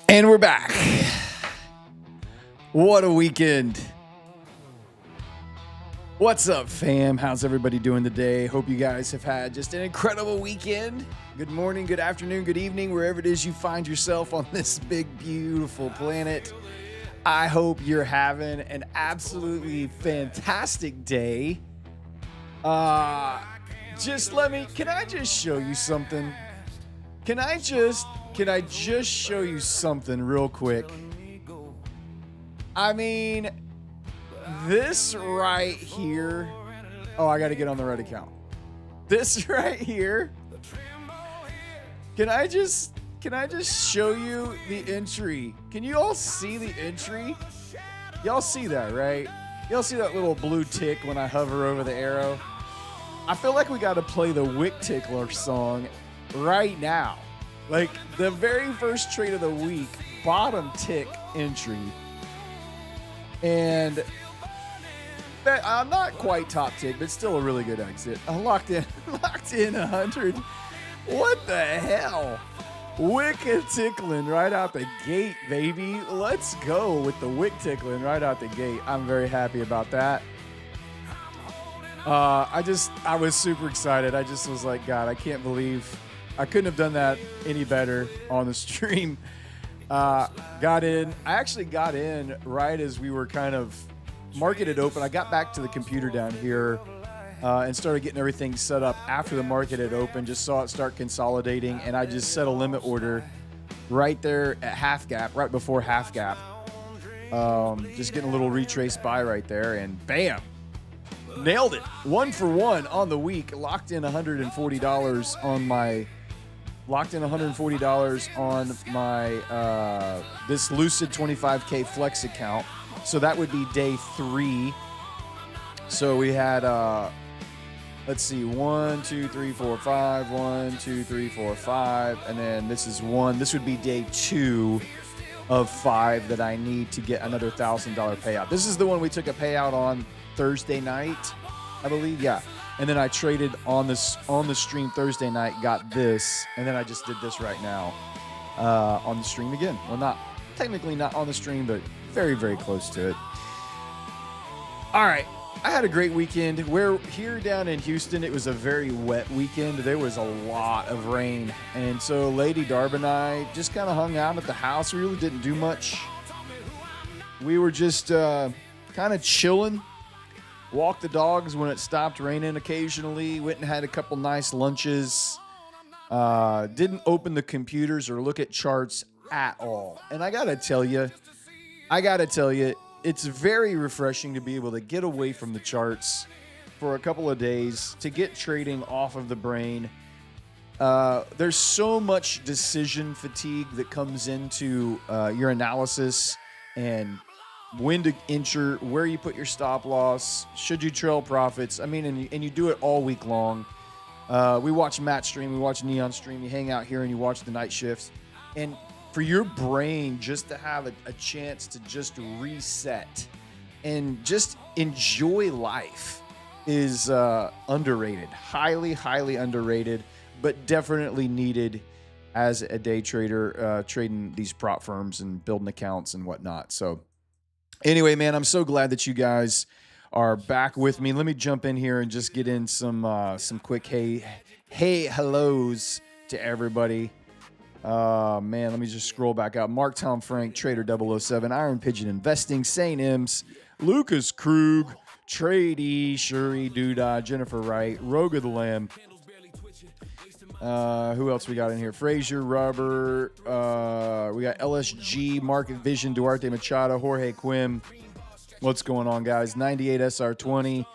And we're back. What a weekend. What's up, fam? How's everybody doing today? Hope you guys have had just an incredible weekend. Good morning, good afternoon, good evening, wherever it is you find yourself on this big, beautiful planet. I hope you're having an absolutely fantastic day. Can I just show you something? Can I just show you something real quick? I mean, this right here. Oh, I got to get on the right account. This right here. Can I just show you the entry? Can you all see the entry? Y'all see that, right? Y'all see that little blue tick when I hover over the arrow? I feel like we got to play the Wick Tickler song right now. Like the very first trade of the week, bottom tick entry. And I'm not quite top tick, but still a really good exit. I locked in 100. What the hell? Wicked tickling right out the gate, baby. Let's go with the wick tickling right out the gate. I'm very happy about that. I was super excited. I just was like, God, I can't believe I couldn't have done that any better on the stream. Got in. I actually got in right as we were kind of market had opened. I got back to the computer down here and started getting everything set up after the market had opened. Just saw it start consolidating, and I just set a limit order right there at half gap, right before half gap. Just getting a little retrace buy right there, and bam, nailed it. 1 for 1 on the week. Locked in $140 on my this Lucid 25K Flex account. So that would be day 3. So we had let's see, 1, 2, 3, 4, 5, 1, 2, 3, 4, 5, and then this is 1. This would be day 2 of 5 that I need to get another $1,000 payout. This is the one we took a payout on Thursday night, I believe. Yeah. And then I traded on the stream Thursday night, got this, and then I just did this right now on the stream again. Well, technically not on the stream, but very, very close to it. All right. I had a great weekend. We're here down in Houston. It was a very wet weekend. There was a lot of rain. And so Lady Darb and I just kind of hung out at the house. We really didn't do much. We were just kind of chilling. Walked the dogs when it stopped raining occasionally. Went and had a couple nice lunches. Didn't open the computers or look at charts at all. And I got to tell you, it's very refreshing to be able to get away from the charts for a couple of days, to get trading off of the brain. There's so much decision fatigue that comes into your analysis, and when to enter, where you put your stop loss, should you trail profits. I mean, and you do it all week long. We watch Matt stream, we watch Neon stream, you hang out here and you watch the night shifts. And for your brain just to have a chance to just reset and just enjoy life is underrated. Highly, highly underrated, but definitely needed as a day trader, trading these prop firms and building accounts and whatnot. So anyway, man, I'm so glad that you guys are back with me. Let me jump in here and just get in some quick hey hellos to everybody. Man, let me just scroll back out. Mark Tom Frank, Trader 007, Iron Pigeon Investing, St. Ims, Lucas Krug, Trady, Shuri, Doodah, Jennifer Wright, Roga the Lamb. Who else we got in here? Frazier, Rubber. We got LSG, Market Vision, Duarte Machado, Jorge Quim. What's going on, guys? 98 SR20.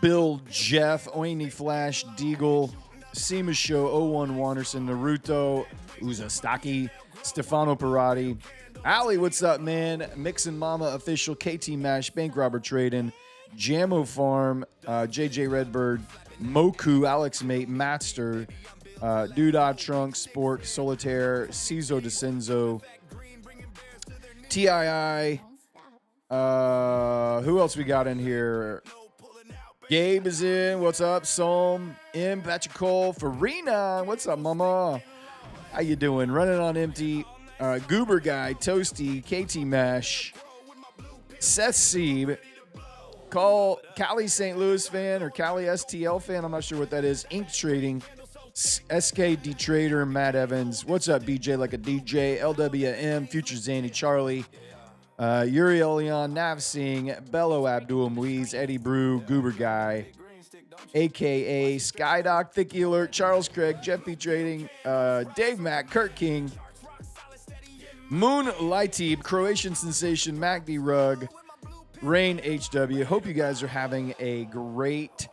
Bill, Jeff, Oini Flash, Deagle, Seema Show, 01 Wanderson, Naruto, Uzastaki, Stefano Parati, Ali, what's up, man? Mixin' Mama Official, KT Mash, Bank Robber Trading, Jammo Farm, JJ Redbird, Moku, Alex Mate, Matster, Doodah Trunk, Spork, Solitaire, Cizo DeCenzo, TII. Who else we got in here? Gabe is in. What's up? Psalm, M, Patrick Cole, Farina. What's up, mama? How you doing? Running on empty. Goober Guy, Toasty, KT Mash, Seth Sieb, Cali St. Louis fan or Cali STL fan. I'm not sure what that is. Ink Trading, SK D Trader, Matt Evans. What's up, BJ? Like a DJ, LWM, Future Zanny, Charlie, Yuri Elion, Nav Singh, Bello Abdul Muiz, Eddie Brew, Goober Guy, aka Skydoc, Thicky Alert, Charles Craig, Jeff B Trading, Dave Mack, Kurt King, Moon Lightib, Croatian Sensation, Mac D Rug, Rain HW. Hope you guys are having a great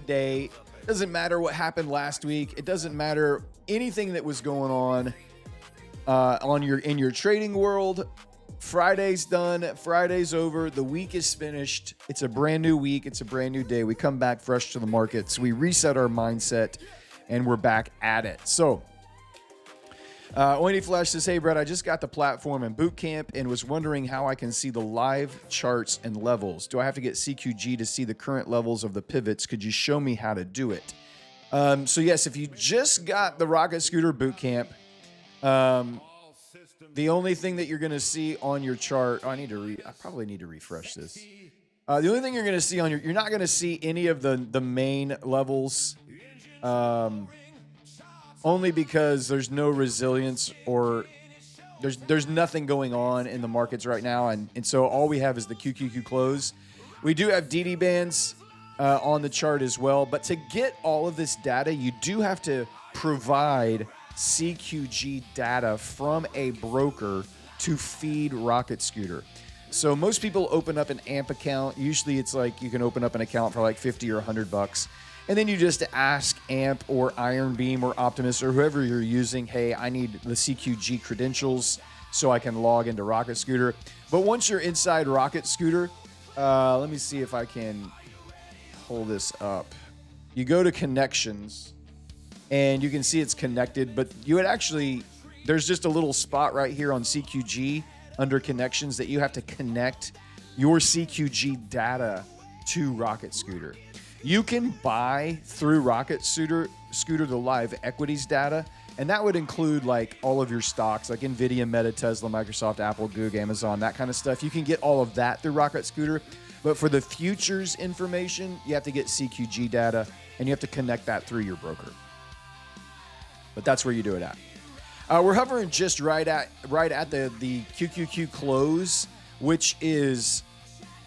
day. Doesn't matter what happened last week. It doesn't matter anything that was going on in your trading world. Friday's done. Friday's over. The week is finished. It's a brand new week. It's a brand new day. We come back fresh to the markets. We reset our mindset, and we're back at it. So, Oiny Flash says, hey, Brett, I just got the platform and boot camp and was wondering how I can see the live charts and levels. Do I have to get CQG to see the current levels of the pivots? Could you show me how to do it? So, yes, if you just got the Rocket Scooter boot camp, the only thing that you're going to see on your chart, I probably need to refresh this. The only thing you're going to see you're not going to see any of the main levels, only because there's no resilience or there's nothing going on in the markets right now. And so all we have is the QQQ close. We do have DD bands on the chart as well. But to get all of this data, you do have to provide CQG data from a broker to feed Rocket Scooter. So most people open up an AMP account. Usually it's like you can open up an account for like 50 or $100. And then you just ask AMP or Iron Beam or Optimus or whoever you're using, hey, I need the CQG credentials so I can log into Rocket Scooter. But once you're inside Rocket Scooter, let me see if I can pull this up. You go to connections, and you can see it's connected, but you would actually, there's just a little spot right here on CQG under connections that you have to connect your CQG data to Rocket Scooter. You can buy through Rocket Scooter the live equities data, and that would include like all of your stocks like Nvidia, Meta, Tesla, Microsoft, Apple, Google, Amazon, that kind of stuff. You can get all of that through Rocket Scooter, but for the futures information, you have to get CQG data, and you have to connect that through your broker. But that's where you do it at. We're hovering just right at the QQQ close, which is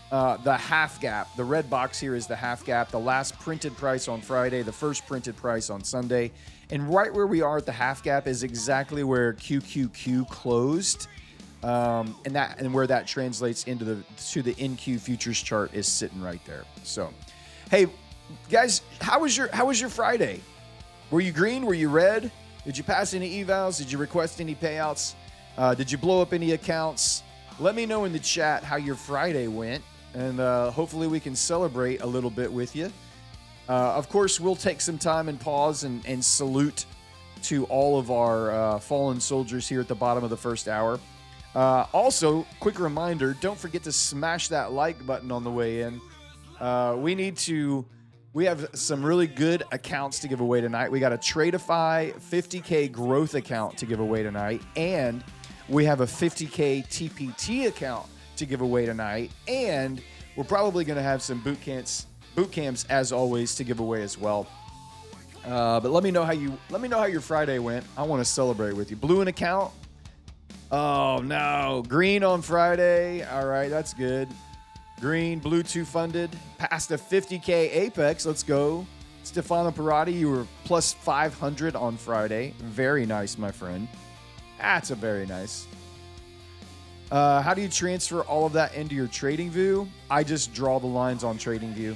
the half gap. The red box here is the half gap. The last printed price on Friday, the first printed price on Sunday. And right where we are at the half gap is exactly where QQQ closed. And where that translates into the NQ futures chart is sitting right there. So, hey, guys, how was your Friday? Were you green? Were you red? Did you pass any evals? Did you request any payouts? Did you blow up any accounts? Let me know in the chat how your Friday went, and hopefully we can celebrate a little bit with you. Of course, we'll take some time and pause and salute to all of our fallen soldiers here at the bottom of the first hour. Also, quick reminder, don't forget to smash that like button on the way in. We have some really good accounts to give away tonight. We got a Tradeify 50K growth account to give away tonight, and we have a 50K TPT account to give away tonight, and we're probably going to have some boot camps as always to give away as well. But let me know how your Friday went. I want to celebrate with you. Blew an account? Oh no, green on Friday. All right, that's good. Green, blue 2 funded, passed a 50K Apex. Let's go. Stefano Parati, you were plus 500 on Friday. Very nice, my friend. That's a very nice. How do you transfer all of that into your trading view? I just draw the lines on trading view.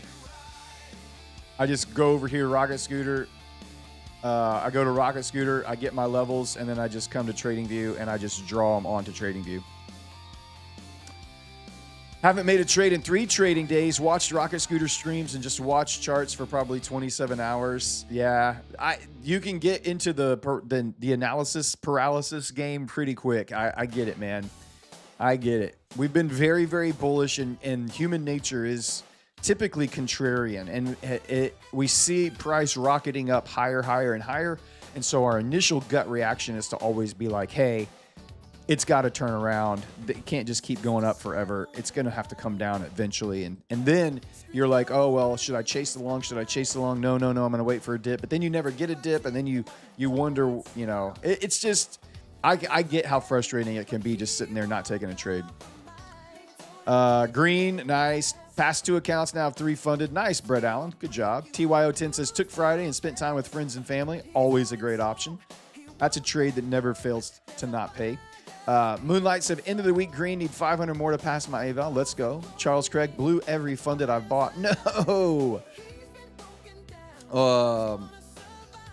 I just go over here, Rocket Scooter. I go to Rocket Scooter, I get my levels, and then I just come to trading view and I just draw them onto trading view. Haven't made a trade in 3 trading days. Watched Rocket Scooter streams and just watched charts for probably 27 hours. Yeah, you can get into the analysis paralysis game pretty quick. I get it, man. I get it. We've been very, very bullish, and human nature is typically contrarian, and we see price rocketing up higher and higher. And so our initial gut reaction is to always be like, hey, it's got to turn around. It can't just keep going up forever. It's going to have to come down eventually. And then you're like, oh, well, should I chase the long? Should I chase the long? No, I'm going to wait for a dip. But then you never get a dip. And then you wonder, it's just, I get how frustrating it can be just sitting there not taking a trade. Green, nice. Past 2 accounts, now have 3 funded. Nice, Brett Allen. Good job. TYO10 says, took Friday and spent time with friends and family. Always a great option. That's a trade that never fails to not pay. Moonlight said, end of the week, green, need 500 more to pass my eval. Let's go. Charles Craig, blue, every funded I've bought. No.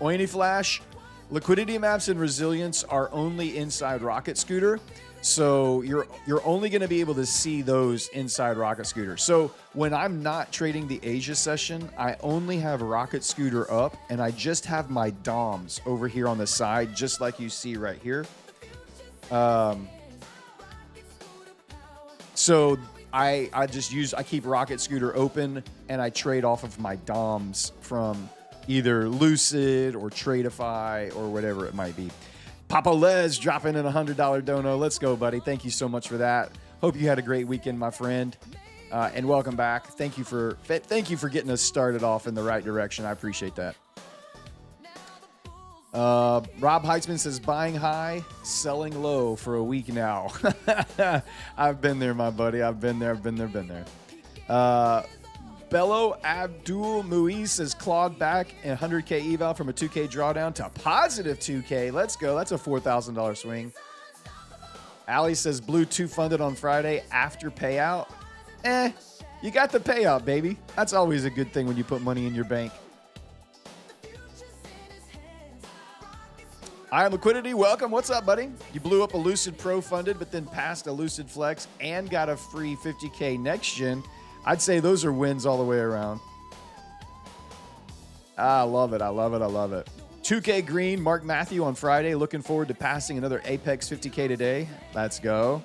Oiny Flash, liquidity maps and resilience are only inside Rocket Scooter. So you're only going to be able to see those inside Rocket Scooter. So when I'm not trading the Asia session, I only have Rocket Scooter up, and I just have my DOMs over here on the side, just like you see right here. So I keep Rocket Scooter open, and I trade off of my DOMs from either Lucid or Tradeify or whatever it might be. Papa Les dropping in $100 dono. Let's go, buddy. Thank you so much for that. Hope you had a great weekend, my friend. And welcome back. Thank you for getting us started off in the right direction. I appreciate that. Rob Heitzman says, buying high, selling low for a week now. I've been there, my buddy. I've been there. Bello Abdul Muiz says, clawed back in 100K eval from a 2K drawdown to positive 2K. Let's go. That's a $4,000 swing. Ali says, blue 2 funded on Friday after payout. You got the payout, baby. That's always a good thing when you put money in your bank. I am Liquidity. Welcome. What's up, buddy? You blew up a Lucid Pro funded, but then passed a Lucid Flex and got a free 50K next gen. I'd say those are wins all the way around. I love it. 2K green, Mark Matthew on Friday. Looking forward to passing another Apex 50K today. Let's go.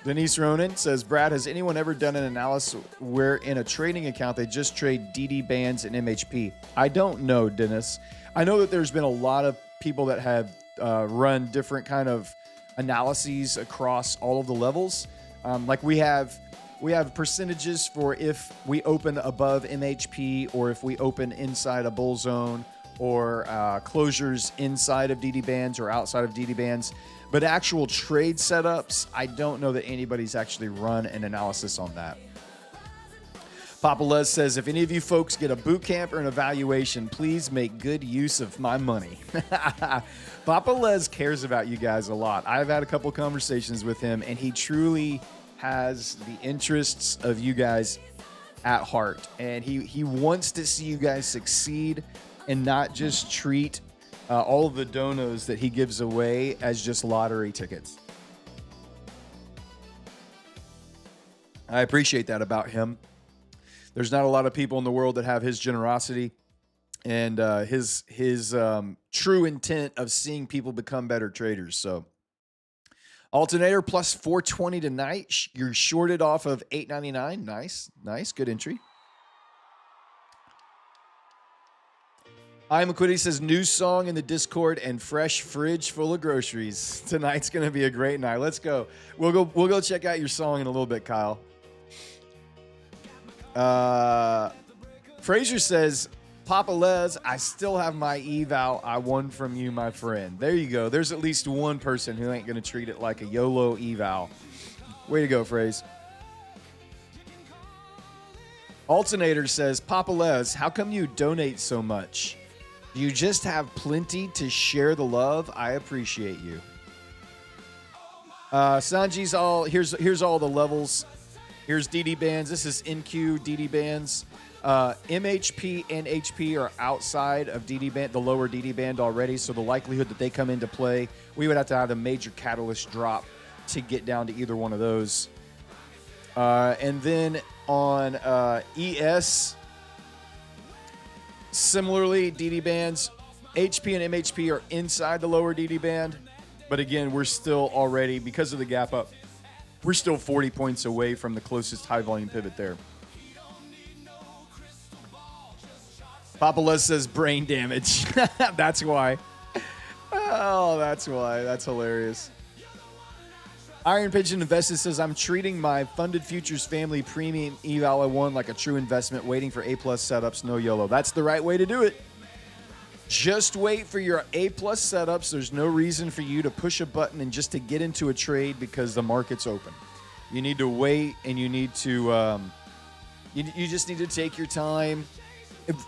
Denise Ronan says, Brad, has anyone ever done an analysis where in a trading account they just trade DD bands and MHP? I don't know, Dennis. I know that there's been a lot of people that have run different kind of analyses across all of the levels. Like we have percentages for if we open above MHP or if we open inside a bull zone or closures inside of DD bands or outside of DD bands. But actual trade setups, I don't know that anybody's actually run an analysis on that. Papa Les says, if any of you folks get a boot camp or an evaluation, please make good use of my money. Papa Les cares about you guys a lot. I've had a couple conversations with him, and he truly has the interests of you guys at heart. And he wants to see you guys succeed and not just treat all of the donos that he gives away as just lottery tickets. I appreciate that about him. There's not a lot of people in the world that have his generosity and his true intent of seeing people become better traders. So alternator plus 420 tonight. You're shorted off of 899. Nice. Good entry. I'm Liquidity says, new song in the Discord and fresh fridge full of groceries. Tonight's going to be a great night. Let's go. We'll go check out your song in a little bit, Kyle. Fraser says, Papa Les, I still have my eval I won from you, my friend. There you go. There's at least one person who ain't going to treat it like a YOLO eval. Way to go, Phrase. Alternator says, Papa Les, how come you donate so much? Do you just have plenty to share the love? I appreciate you. Sanji's here's all the levels. Here's DD bands. This is NQ DD bands. MHP and HP are outside of DD band, the lower DD band already. So the likelihood that they come into play, we would have to have a major catalyst drop to get down to either one of those. And then on ES, similarly, DD bands, HP and MHP are inside the lower DD band. But again, we're still already, because of the gap up, We're still 40 points away from the closest high volume pivot there. Papa Les says brain damage. That's why. Oh, that's why. That's hilarious. Iron Pigeon Invested says, I'm treating my funded futures family premium eval one like a true investment, waiting for A-plus setups, no YOLO. That's the right way to do it. Just wait for your A-plus setups. There's no reason for you to push a button and just to get into a trade because the market's open. You need to wait, and you need to you just need to take your time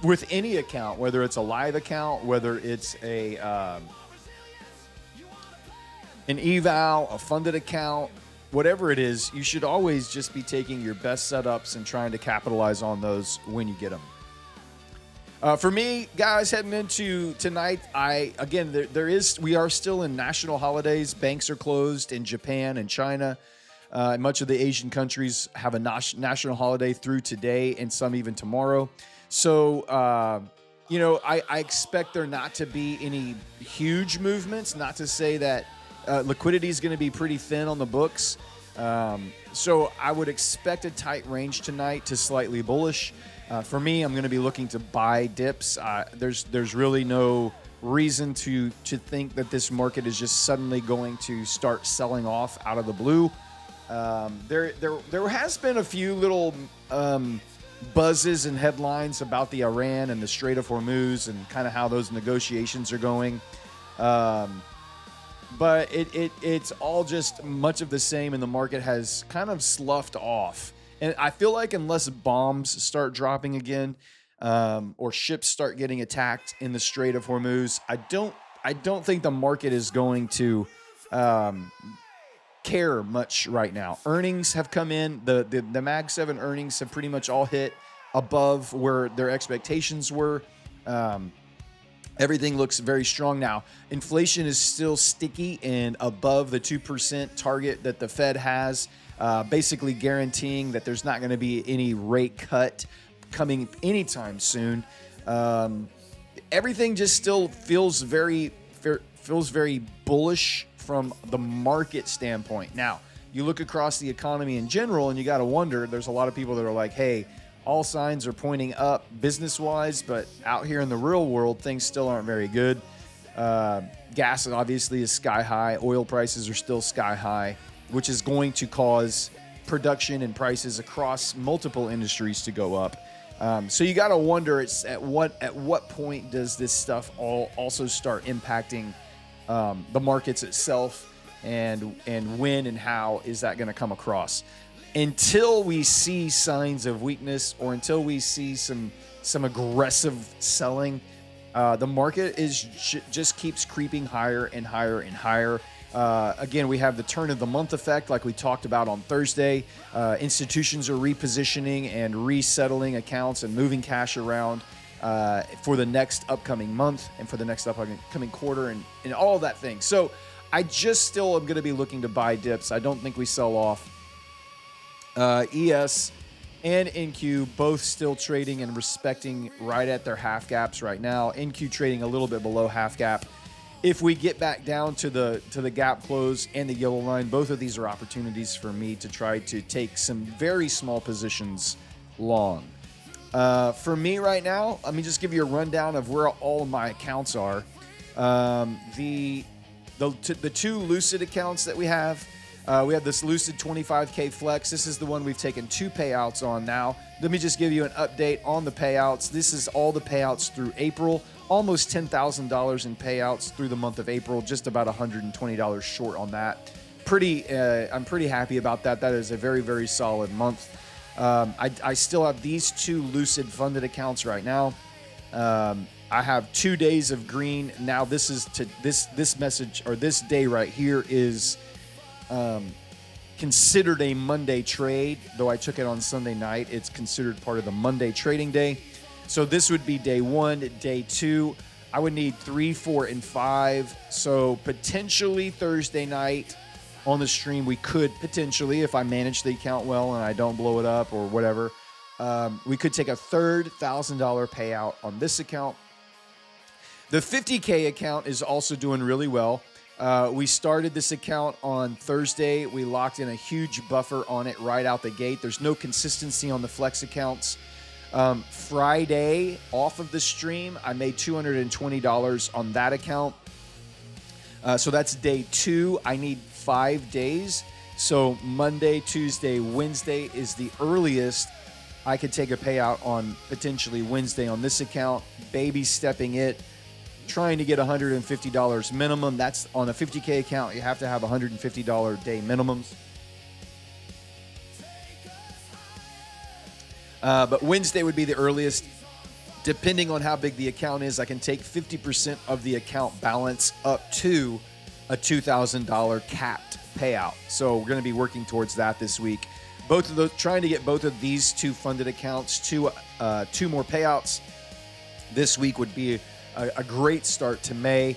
with any account, whether it's a live account, whether it's a an eval, a funded account, whatever it is. You should always just be taking your best setups and trying to capitalize on those when you get them. For me, guys, heading into tonight, we are still in national holidays. Banks are closed in Japan and China. Much of the Asian countries have a national holiday through today and some even tomorrow. So, I expect there not to be any huge movements, not to say that liquidity is going to be pretty thin on the books. So I would expect a tight range tonight to slightly bullish. For me, I'm going to be looking to buy dips. There's really no reason to think that this market is just suddenly going to start selling off out of the blue. There has been a few little buzzes and headlines about the Iran and the Strait of Hormuz and kind of how those negotiations are going. But it's all just much of the same, and the market has kind of sloughed off. And I feel like unless bombs start dropping again, or ships start getting attacked in the Strait of Hormuz, I don't think the market is going to care much right now. Earnings have come in. The Mag 7 earnings have pretty much all hit above where their expectations were. Everything looks very strong now. Inflation is still sticky and above the 2% target that the Fed has, basically guaranteeing that there's not going to be any rate cut coming anytime soon. Everything just still feels very bullish from the market standpoint. Now, you look across the economy in general, and you got to wonder, there's a lot of people that are like, hey, all signs are pointing up business-wise, but out here in the real world, things still aren't very good. Gas obviously is sky high. Oil prices are still sky high, which is going to cause production and prices across multiple industries to go up. So you got to wonder, it's at what point does this stuff all also start impacting the markets itself, and when and how is that going to come across? Until we see signs of weakness, or until we see some aggressive selling, the market just keeps creeping higher and higher and higher. Again, we have the turn of the month effect, like we talked about on Thursday. Institutions are repositioning and resettling accounts and moving cash around for the next upcoming month and for the next upcoming quarter and all of that thing. So I just still am going to be looking to buy dips. I don't think we sell off. ES and NQ both still trading and respecting right at their half gaps right now. NQ trading a little bit below half gap. If we get back down to the gap close and the yellow line, both of these are opportunities for me to try to take some very small positions long. For me right now, let me just give you a rundown of where all of my accounts are. The two Lucid accounts that we have this Lucid 25K Flex. This is the one we've taken 2 payouts on now. Let me just give you an update on the payouts. This is all the payouts through April. Almost $10,000 in payouts through the month of April. Just about $120 short on that. I'm pretty happy about that. That is a very, very solid month. I still have these 2 Lucid funded accounts right now. I have 2 days of green. Now this is this message, or this day right here is considered a Monday trade, though I took it on Sunday night. It's considered part of the Monday trading day. So this would be day 1, day 2. I would need 3, 4, and 5. So potentially Thursday night on the stream, we could potentially, if I manage the account well and I don't blow it up or whatever, we could take a third $1,000 payout on this account. The 50K account is also doing really well. We started this account on Thursday. We locked in a huge buffer on it right out the gate. There's no consistency on the flex accounts. Friday, off of the stream, I made $220 on that account. So that's day 2. I need 5 days. So Monday, Tuesday, Wednesday is the earliest I could take a payout on potentially Wednesday on this account. Baby stepping it. Trying to get $150 minimum. That's on a 50K account. You have to have $150 day minimums. But Wednesday would be the earliest. Depending on how big the account is, I can take 50% of the account balance up to a $2,000 capped payout. So we're going to be working towards that this week. Both of those, trying to get both of these 2 funded accounts to 2 more payouts this week would be a great start to May.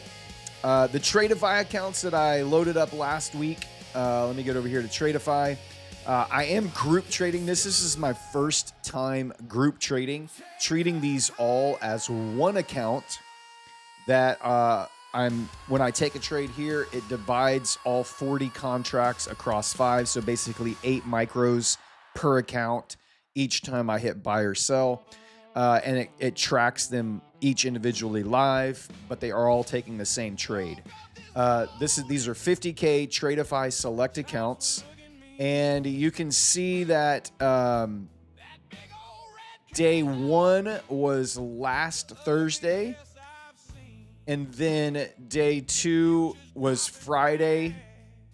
The Tradeify accounts that I loaded up last week, let me get over here to Tradeify. I am group trading this. This is my first time group trading, treating these all as one account that when I take a trade here, it divides all 40 contracts across 5. So basically 8 micros per account each time I hit buy or sell. And it tracks them each individually live, but they are all taking the same trade. These are 50K Tradeify select accounts, and you can see that day 1 was last Thursday, and then day 2 was Friday,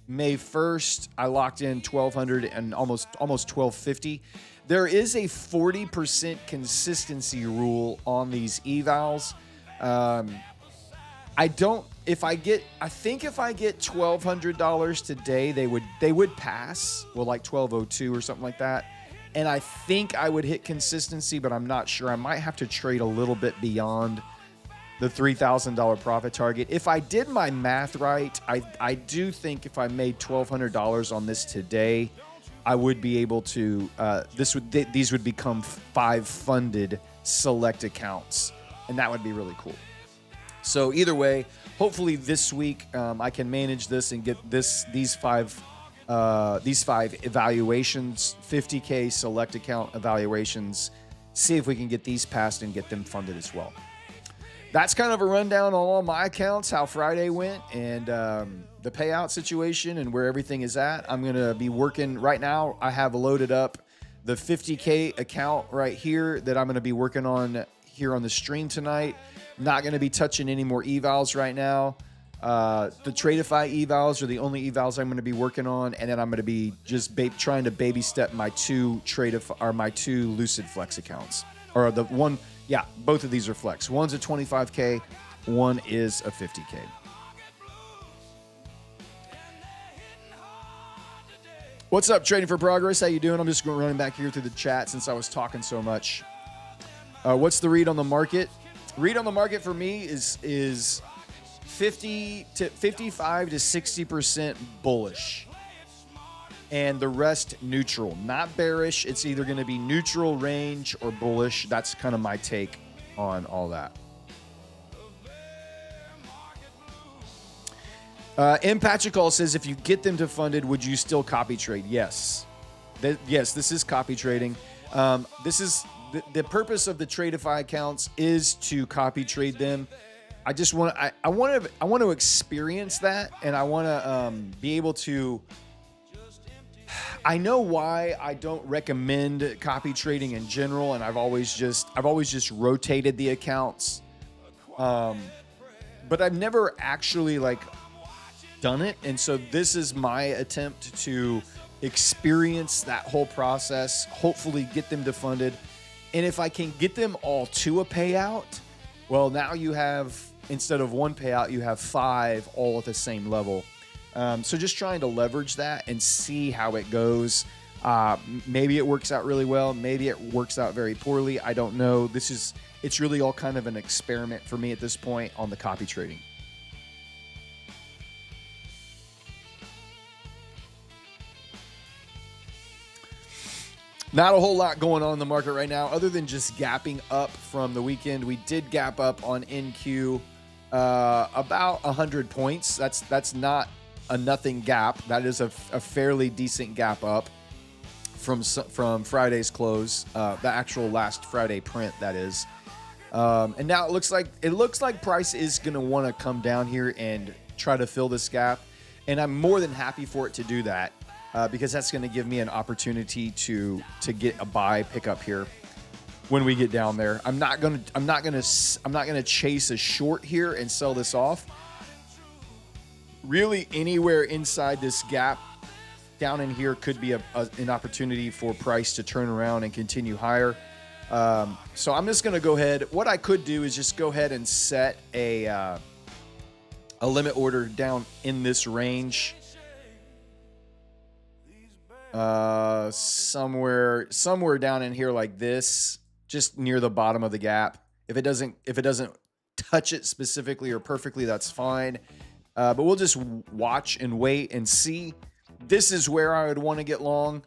May 1st. I locked in 1,200 and almost 1,250. There is a 40% consistency rule on these evals. I think if I get $1,200 today, they would pass. Well, like 1,202 or something like that. And I think I would hit consistency, but I'm not sure. I might have to trade a little bit beyond the $3,000 profit target. If I did my math right, I do think if I made $1,200 on this today, I would be able to, these would become 5 funded select accounts, and that would be really cool. So either way, hopefully this week I can manage this and get these five evaluations, 50K select account evaluations, see if we can get these passed and get them funded as well. That's kind of a rundown on all my accounts, how Friday went, and the payout situation and where everything is at. I'm going to be working right now. I have loaded up the 50K account right here that I'm going to be working on here on the stream tonight. Not going to be touching any more evals right now. The Tradeify evals are the only evals I'm going to be working on, and then I'm going to be just trying to baby step my 2 Lucid Flex accounts, or the one. Yeah, both of these are flex. One's a 25K, one is a 50K. What's up, Trading for Progress? How you doing? I'm just running back here through the chat since I was talking so much. What's the read on the market? Read on the market for me is 55 to 60% bullish, and the rest neutral. Not bearish. It's either going to be neutral range or bullish. That's kind of my take on all that. Impatchicall says, if you get them to funded, would you still copy trade? Yes. Yes, this is copy trading. This is the purpose of the Tradeify accounts is to copy trade them. I just want I want to experience that, and I want to be able to. I know why I don't recommend copy trading in general, and I've always just rotated the accounts, but I've never actually done it, and so this is my attempt to experience that whole process. Hopefully, get them to funded, and if I can get them all to a payout, well, now you have, instead of 1 payout, you have 5 all at the same level. So just trying to leverage that and see how it goes. Maybe it works out really well. Maybe it works out very poorly. I don't know. It's really all kind of an experiment for me at this point on the copy trading. Not a whole lot going on in the market right now other than just gapping up from the weekend. We did gap up on NQ. about 100 points. That's not a nothing gap. That is a fairly decent gap up from Friday's close, the actual last Friday print, that is. And now it looks like price is going to want to come down here and try to fill this gap, and I'm more than happy for it to do that, because that's going to give me an opportunity to get a buy pickup here when we get down there. I'm not gonna chase a short here and sell this off. Really, anywhere inside this gap down in here could be an opportunity for price to turn around and continue higher. So I'm just gonna go ahead. What I could do is just go ahead and set a limit order down in this range. Somewhere down in here like this, just near the bottom of the gap. If it doesn't touch it specifically or perfectly, that's fine. But we'll just watch and wait and see. This is where I would want to get long.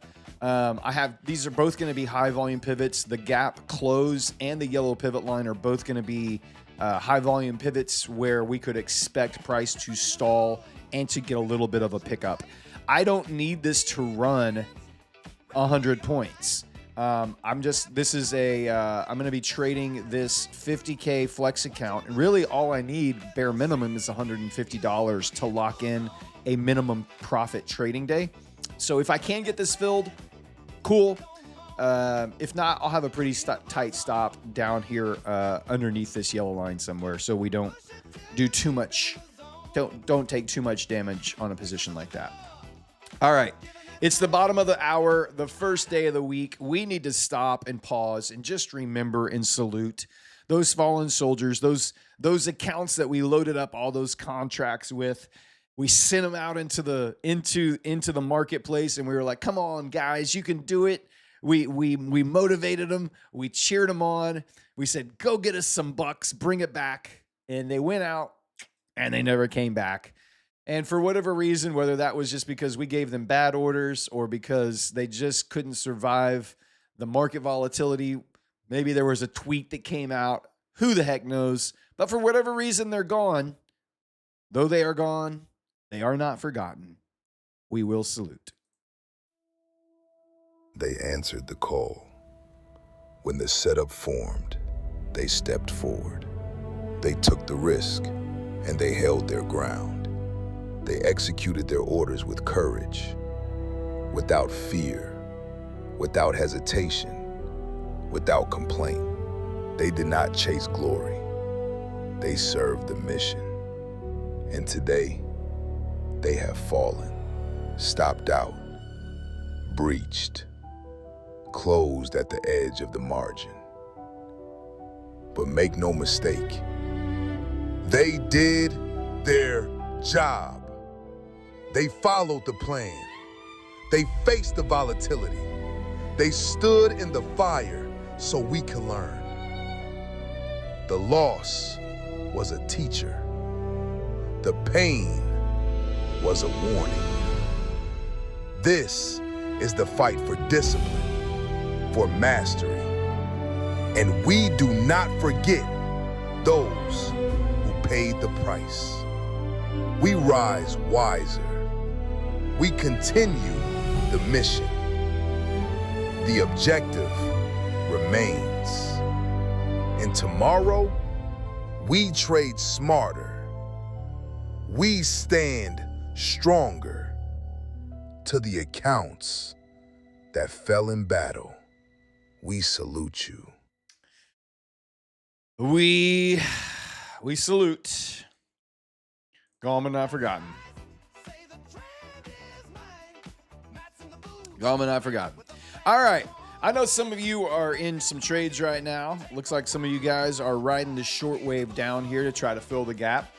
These are both going to be high volume pivots. The gap close and the yellow pivot line are both going to be high volume pivots where we could expect price to stall and to get a little bit of a pickup. I don't need this to run 100 points. I'm going to be trading this 50K flex account. And really all I need, bare minimum, is $150 to lock in a minimum profit trading day. So if I can get this filled, cool. If not, I'll have a pretty tight stop down here underneath this yellow line somewhere, so we don't do too much, don't take too much damage on a position like that. All right. It's the bottom of the hour, the first day of the week. We need to stop and pause and just remember and salute those fallen soldiers, those accounts that we loaded up all those contracts with. We sent them out into the marketplace, and we were like, "Come on, guys, you can do it." We motivated them. We cheered them on. We said, "Go get us some bucks, bring it back." And they went out, and they never came back. And for whatever reason, whether that was just because we gave them bad orders or because they just couldn't survive the market volatility, maybe there was a tweet that came out, who the heck knows? But for whatever reason, they're gone. Though they are gone, they are not forgotten. We will salute. They answered the call. When the setup formed, they stepped forward. They took the risk, and they held their ground. They executed their orders with courage, without fear, without hesitation, without complaint. They did not chase glory. They served the mission. And today, they have fallen, stopped out, breached, closed at the edge of the margin. But make no mistake, they did their job. They followed the plan. They faced the volatility. They stood in the fire so we can learn. The loss was a teacher. The pain was a warning. This is the fight for discipline, for mastery. And we do not forget those who paid the price. We rise wiser. We continue the mission. The objective remains. And tomorrow, we trade smarter. We stand stronger. To the accounts that fell in battle, we salute you. We salute. Gone but not forgotten. Gone but not forgotten. All right. I know some of you are in some trades right now. Looks like some of you guys are riding the short wave down here to try to fill the gap.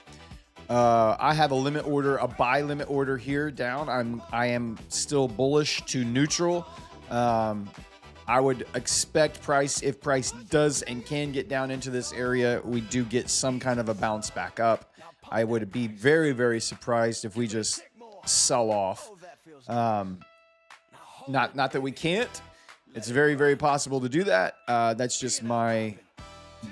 I have a limit order, a buy limit order here down. I am still bullish to neutral. I would expect price, if price does and can get down into this area, we do get some kind of a bounce back up. I would be very, very surprised if we just sell off. Not that we can't. It's very, very possible to do that. That's just my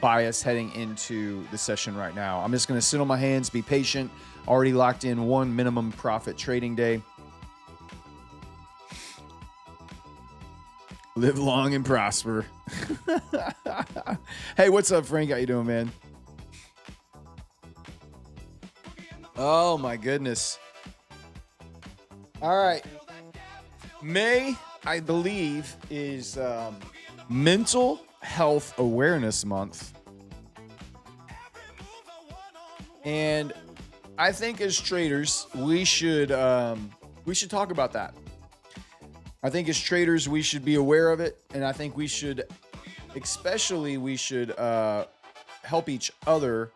bias heading into the session right now. I'm just going to sit on my hands, be patient. Already locked in one minimum profit trading day. Live long and prosper. Hey, what's up, Frank? How you doing, man? Oh, my goodness. All right. May, I believe, is Mental Health Awareness Month. And I think as traders, we should talk about that. I think as traders, we should be aware of it. And I think we should help each other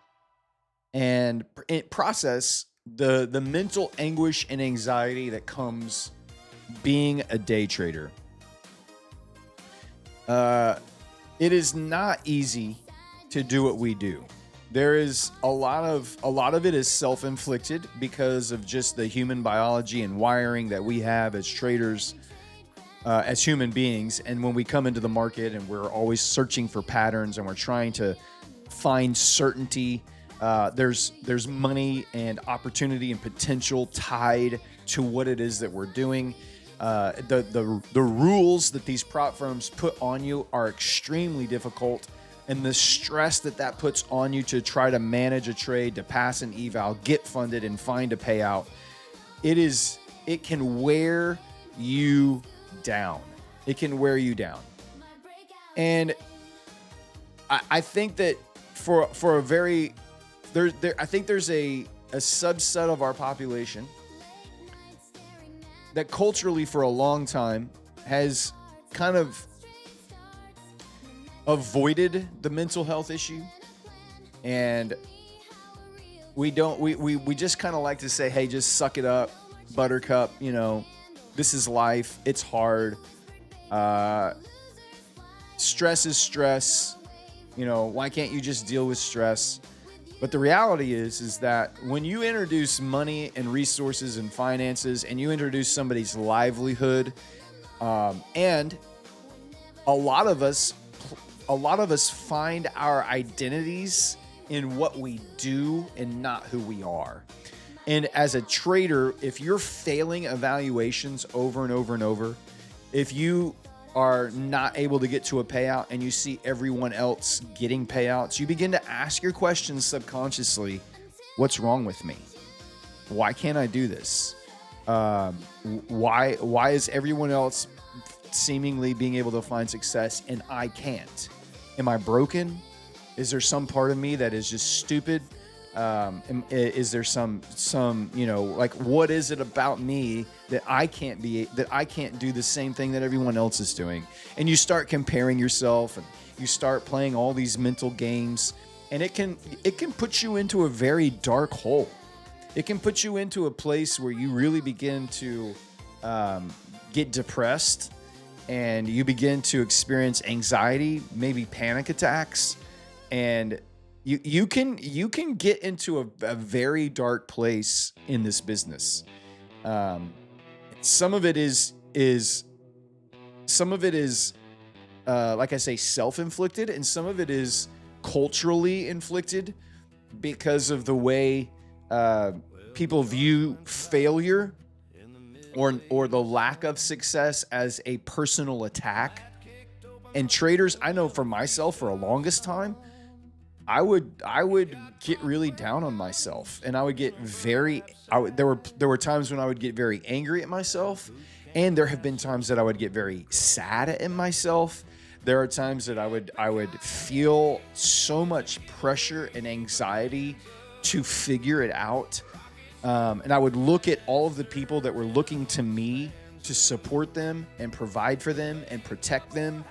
and process the mental anguish and anxiety that comes being a day trader. It is not easy to do what we do. There is a lot of it is self-inflicted because of just the human biology and wiring that we have as traders, as human beings. And when we come into the market and we're always searching for patterns and we're trying to find certainty, there's money and opportunity and potential tied to what it is that we're doing. The rules that these prop firms put on you are extremely difficult, and the stress that puts on you to try to manage a trade, to pass an eval, get funded, and find a payout, it can wear you down. It can wear you down. And I think that for a very I think there's a subset of our population that culturally for a long time has kind of avoided the mental health issue. And we just kind of like to say, hey, just suck it up, buttercup, this is life. It's hard. Stress is stress. Why can't you just deal with stress? But the reality is that when you introduce money and resources and finances, and you introduce somebody's livelihood, and a lot of us find our identities in what we do and not who we are. And as a trader, if you're failing evaluations over and over and over, if you are not able to get to a payout and you see everyone else getting payouts, you begin to ask your questions subconsciously. What's wrong with me? Why can't I do this? Why is everyone else seemingly being able to find success and I can't? Am I broken? Is there some part of me that is just stupid? Is there some what is it about me that I can't do the same thing that everyone else is doing? And you start comparing yourself, and you start playing all these mental games, and it can put you into a very dark hole. It can put you into a place where you really begin to get depressed, and you begin to experience anxiety, maybe panic attacks, and You can get into a very dark place in this business. Some of it is like I say, self-inflicted, and some of it is culturally inflicted because of the way people view failure or the lack of success as a personal attack. And traders, I know for myself, for a longest time, I would get really down on myself, and I would get there were times when I would get very angry at myself, and there have been times that I would get very sad at myself. There are times that I would feel so much pressure and anxiety to figure it out, and I would look at all of the people that were looking to me to support them and provide for them and protect them.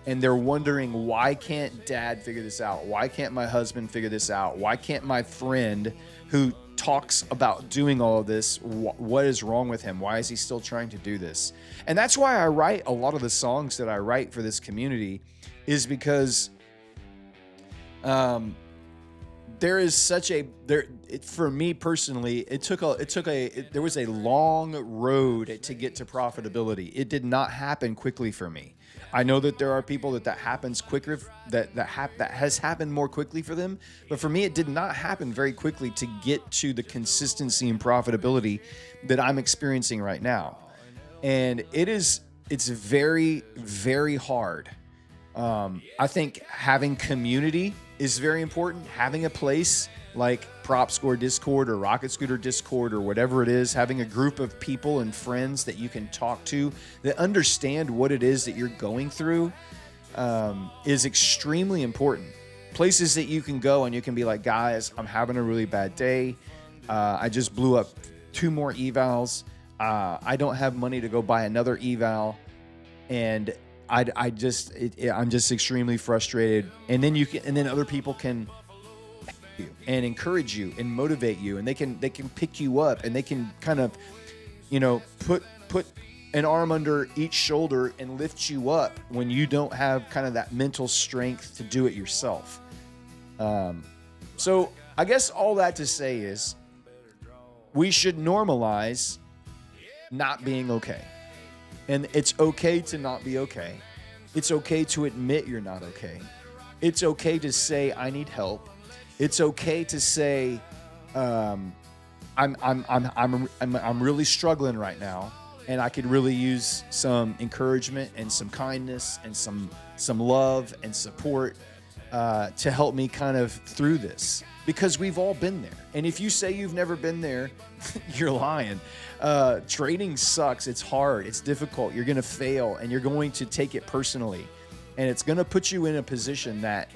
And they're wondering, why can't dad figure this out? Why can't my husband figure this out? Why can't my friend who talks about doing all of this, what is wrong with him? Why is he still trying to do this? And that's why I write a lot of the songs that I write for this community, is because there is such a for me personally, there was a long road to get to profitability. It did not happen quickly for me. I know that there are people that happens quicker, that has happened more quickly for them, but for me it did not happen very quickly to get to the consistency and profitability that I'm experiencing right now. And it's very, very hard. I think having community is very important. Having a place like Prop Score Discord or Rocket Scooter Discord or whatever it is, having a group of people and friends that you can talk to that understand what it is that you're going through is extremely important. Places that you can go and you can be like, guys, I'm having a really bad day. I just blew up 2 more evals. I don't have money to go buy another eval. And I'm just extremely frustrated. And then other people can help you and encourage you and motivate you, and they can pick you up, and they can kind of, put an arm under each shoulder and lift you up when you don't have kind of that mental strength to do it yourself. So I guess all that to say is we should normalize not being okay. And it's okay to not be okay. It's okay to admit you're not okay. It's okay to say I need help. It's okay to say I'm really struggling right now, and I could really use some encouragement and some kindness and some love and support to help me kind of through this, because we've all been there. And if you say you've never been there, you're lying. Trading sucks. It's hard. It's difficult. You're going to fail, and you're going to take it personally. And it's going to put you in a position that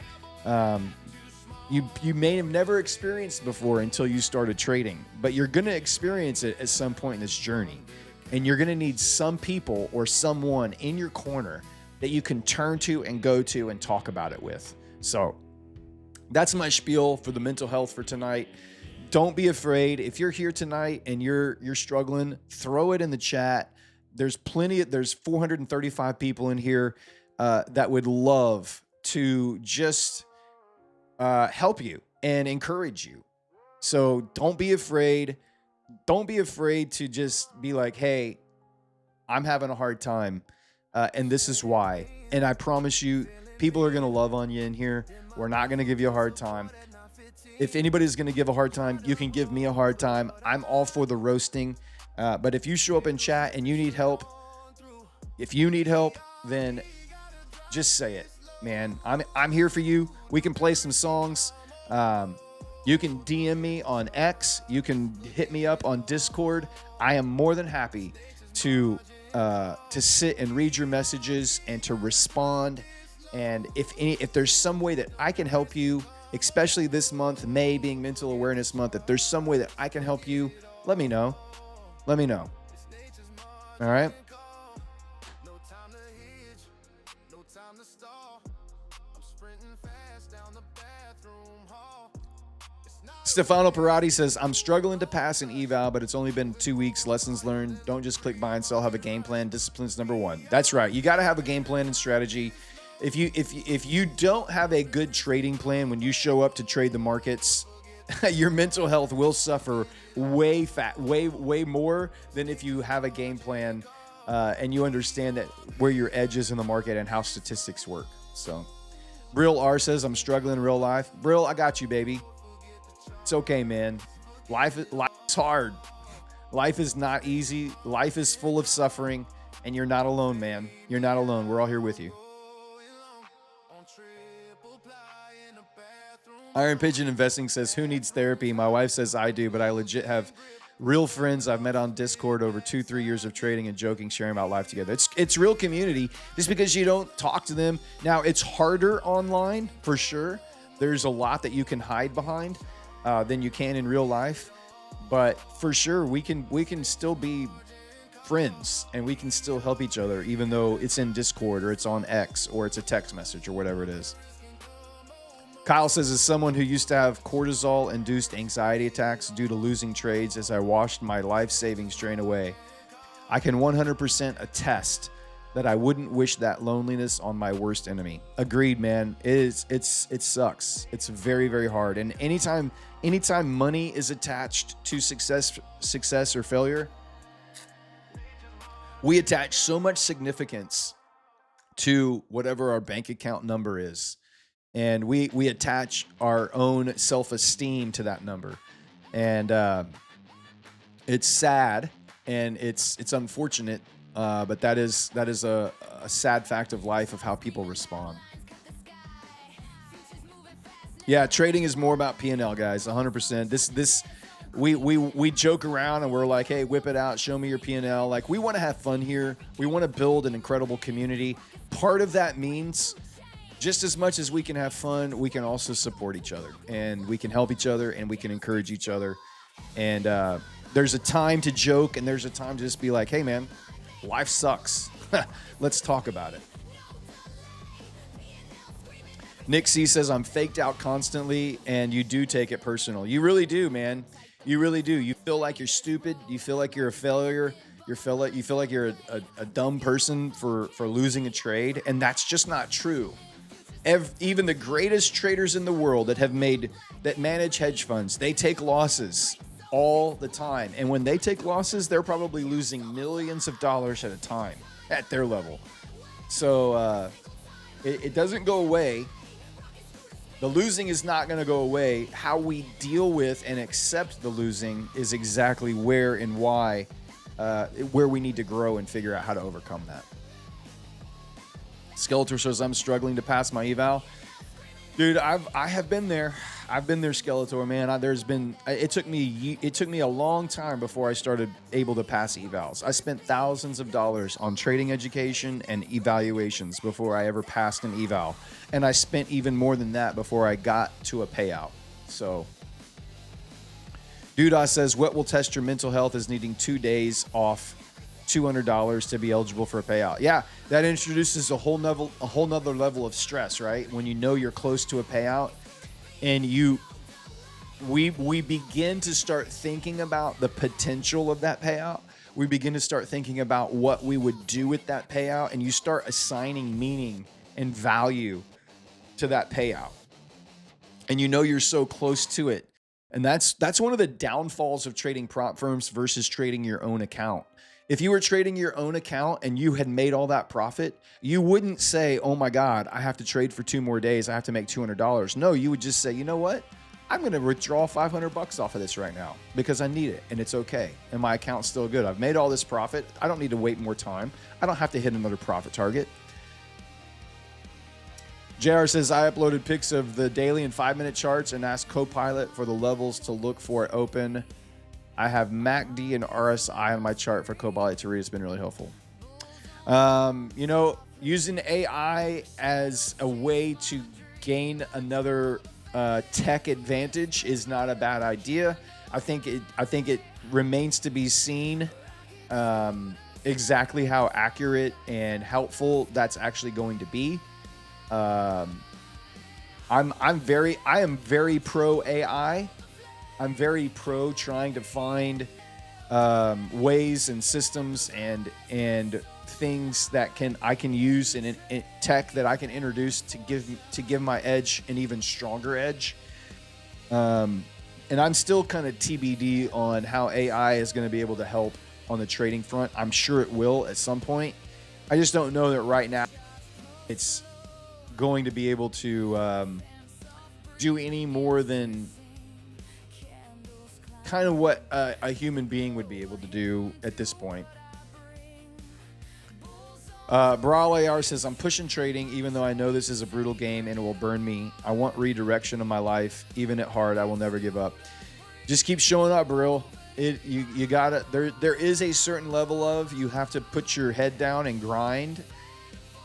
you may have never experienced before until you started trading. But you're going to experience it at some point in this journey. And you're going to need some people or someone in your corner that you can turn to and go to and talk about it with. So that's my spiel for the mental health for tonight. Don't be afraid. If you're here tonight and you're struggling, throw it in the chat. There's 435 people in here that would love to just help you and encourage you. So don't be afraid. Don't be afraid to just be like, hey, I'm having a hard time, and this is why. And I promise you, people are going to love on you in here. We're not going to give you a hard time. If anybody's going to give a hard time, you can give me a hard time. I'm all for the roasting. But if you show up in chat and you need help, then just say it, man. I'm here for you. We can play some songs. You can DM me on X. You can hit me up on Discord. I am more than happy to sit and read your messages and to respond. And if there's some way that I can help you, especially this month, May being Mental Awareness Month, if there's some way that I can help you, let me know. Let me know. All right? Stefano Parati says, I'm struggling to pass an eval, but it's only been 2 weeks. Lessons learned. Don't just click buy and sell. Have a game plan. Discipline's number one. That's right. You got to have a game plan and strategy. If you don't have a good trading plan when you show up to trade the markets, your mental health will suffer way more than if you have a game plan and you understand that where your edge is in the market and how statistics work. So, Brill R says, I'm struggling in real life. Brill, I got you, baby. It's okay, man. Life is hard. Life is not easy. Life is full of suffering, and you're not alone, man. You're not alone. We're all here with you. Iron Pigeon Investing says, who needs therapy? My wife says I do, but I legit have real friends I've met on Discord over 2-3 years of trading and joking, sharing about life together. It's real community. Just because you don't talk to them. Now, it's harder online, for sure. There's a lot that you can hide behind than you can in real life. But for sure, we can still be friends, and we can still help each other, even though it's in Discord or it's on X or it's a text message or whatever it is. Kyle says, as someone who used to have cortisol-induced anxiety attacks due to losing trades as I washed my life savings drain away, I can 100% attest that I wouldn't wish that loneliness on my worst enemy. Agreed, man. It sucks. It's very, very hard. And anytime money is attached to success or failure, we attach so much significance to whatever our bank account number is. And we attach our own self-esteem to that number. And it's sad and it's unfortunate, but that is a sad fact of life of how people respond. Yeah, trading is more about P&L, guys, 100%. We joke around and we're like, hey, whip it out, show me your P&L. Like, we want to have fun here. We want to build an incredible community. Part of that means just as much as we can have fun, we can also support each other, and we can help each other, and we can encourage each other. And there's a time to joke, and there's a time to just be like, hey, man, life sucks. Let's talk about it. Nick C says, I'm faked out constantly, and you do take it personal. You really do, man. You really do. You feel like you're stupid. You feel like you're a failure. You feel like you're a dumb person for losing a trade, and that's just not true. Even the greatest traders in the world that manage hedge funds, they take losses all the time. And when they take losses, they're probably losing millions of dollars at a time at their level. So it doesn't go away. The losing is not going to go away. How we deal with and accept the losing is exactly where and why, where we need to grow and figure out how to overcome that. Skeletor says, I'm struggling to pass my eval. Dude, I have been there. I've been there, Skeletor, man. It took me a long time before I started able to pass evals. I spent thousands of dollars on trading education and evaluations before I ever passed an eval. And I spent even more than that before I got to a payout. So, Duda says, what will test your mental health is needing 2 days off $200 to be eligible for a payout. Yeah, that introduces a whole nother level of stress, right? When you know you're close to a payout, and we begin to start thinking about the potential of that payout. We begin to start thinking about what we would do with that payout, and you start assigning meaning and value to that payout. And you know you're so close to it. And that's one of the downfalls of trading prop firms versus trading your own account. If you were trading your own account and you had made all that profit, you wouldn't say, oh my God, I have to trade for 2 more days. I have to make $200. No, you would just say, you know what? I'm going to withdraw $500 off of this right now because I need it and it's okay. And my account's still good. I've made all this profit. I don't need to wait more time. I don't have to hit another profit target. JR says, I uploaded pics of the daily and 5-minute charts and asked Copilot for the levels to look for it open. I have MACD and RSI on my chart for Copilot to read. It's been really helpful. Using AI as a way to gain another tech advantage is not a bad idea. I think it remains to be seen exactly how accurate and helpful that's actually going to be. I am very pro AI. I'm very pro trying to find ways and systems and things that I can use in tech that I can introduce to give my edge an even stronger edge. And I'm still kind of TBD on how AI is going to be able to help on the trading front. I'm sure it will at some point. I just don't know that right now it's going to be able to do any more than kind of what a human being would be able to do at this point. Brawl AR says, I'm pushing trading even though I know this is a brutal game and it will burn me. I want redirection of my life. Even at hard, I will never give up. Just keep showing up, Brill. You gotta, there is a certain level of, you have to put your head down and grind,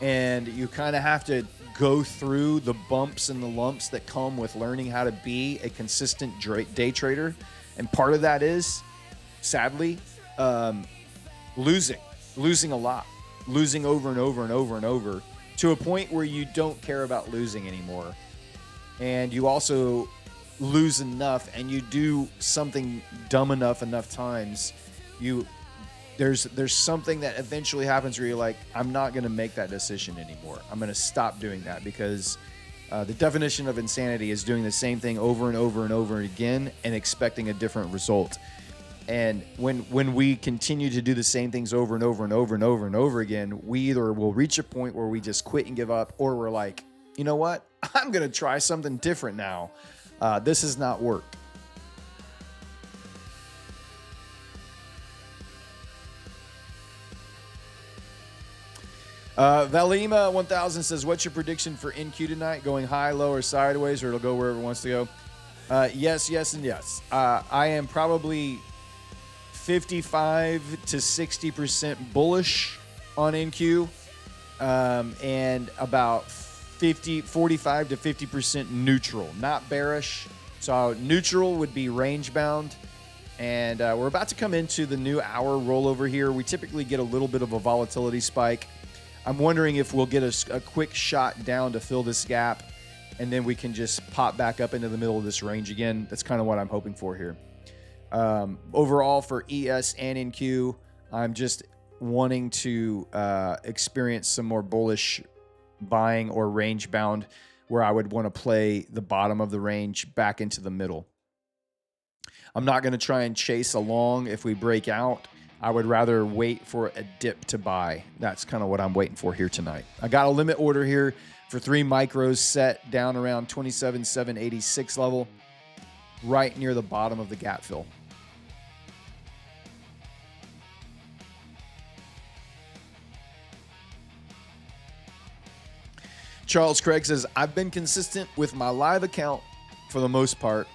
and you kind of have to go through the bumps and the lumps that come with learning how to be a consistent day trader. And part of that is, sadly, losing a lot, losing over and over and over and over to a point where you don't care about losing anymore. And you also lose enough and you do something dumb enough times, you there's something that eventually happens where you're like, I'm not going to make that decision anymore. I'm going to stop doing that, because the definition of insanity is doing the same thing over and over and over again and expecting a different result. And when we continue to do the same things over and over and over and over and over again, we either will reach a point where we just quit and give up, or we're like, you know what? I'm going to try something different now. This has not worked. Valima 1000 says, what's your prediction for NQ tonight? Going high, low, or sideways, or it'll go wherever it wants to go? Yes, yes, and yes. I am probably 55 to 60% bullish on NQ, and about 45 to 50% neutral, not bearish. So neutral would be range bound. And we're about to come into the new hour rollover here. We typically get a little bit of a volatility spike. I'm wondering if we'll get a quick shot down to fill this gap, and then we can just pop back up into the middle of this range again. That's kind of what I'm hoping for here. Overall, for ES and NQ, I'm just wanting to experience some more bullish buying or range bound, where I would want to play the bottom of the range back into the middle. I'm not going to try and chase along if we break out. I would rather wait for a dip to buy. That's kind of what I'm waiting for here tonight. I got a limit order here for 3 micros set down around 27,786 level, right near the bottom of the gap fill. Charles Craig says, I've been consistent with my live account for the most part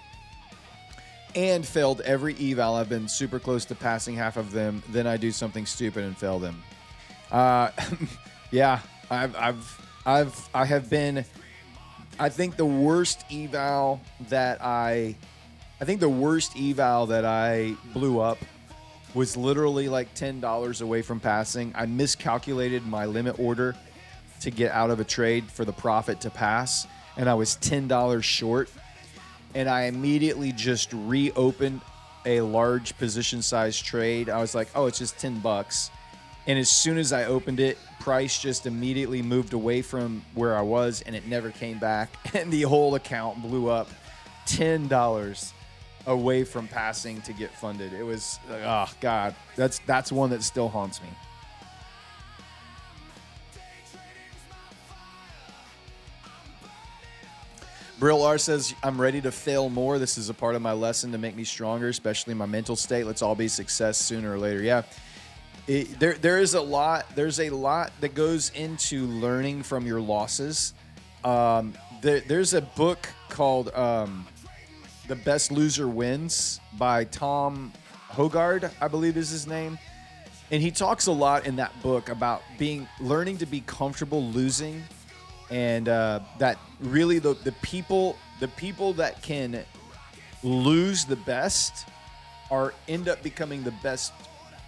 and failed every eval. I've been super close to passing half of them. Then I do something stupid and fail them. Yeah, I have been, I think the worst eval that I blew up was literally like $10 away from passing. I miscalculated my limit order to get out of a trade for the profit to pass, and I was $10 short. And I immediately just reopened a large position size trade. I was like, oh, it's just $10. And as soon as I opened it, price just immediately moved away from where I was, and it never came back. And the whole account blew up $10 away from passing to get funded. It was, oh God, that's one that still haunts me. Brill R says, I'm ready to fail more. This is a part of my lesson to make me stronger, especially my mental state. Let's all be success sooner or later. Yeah. There's a lot that goes into learning from your losses. There's a book called The Best Loser Wins by Tom Hogard, I believe is his name. And he talks a lot in that book about learning to be comfortable losing. And that really the people that can lose the best end up becoming the best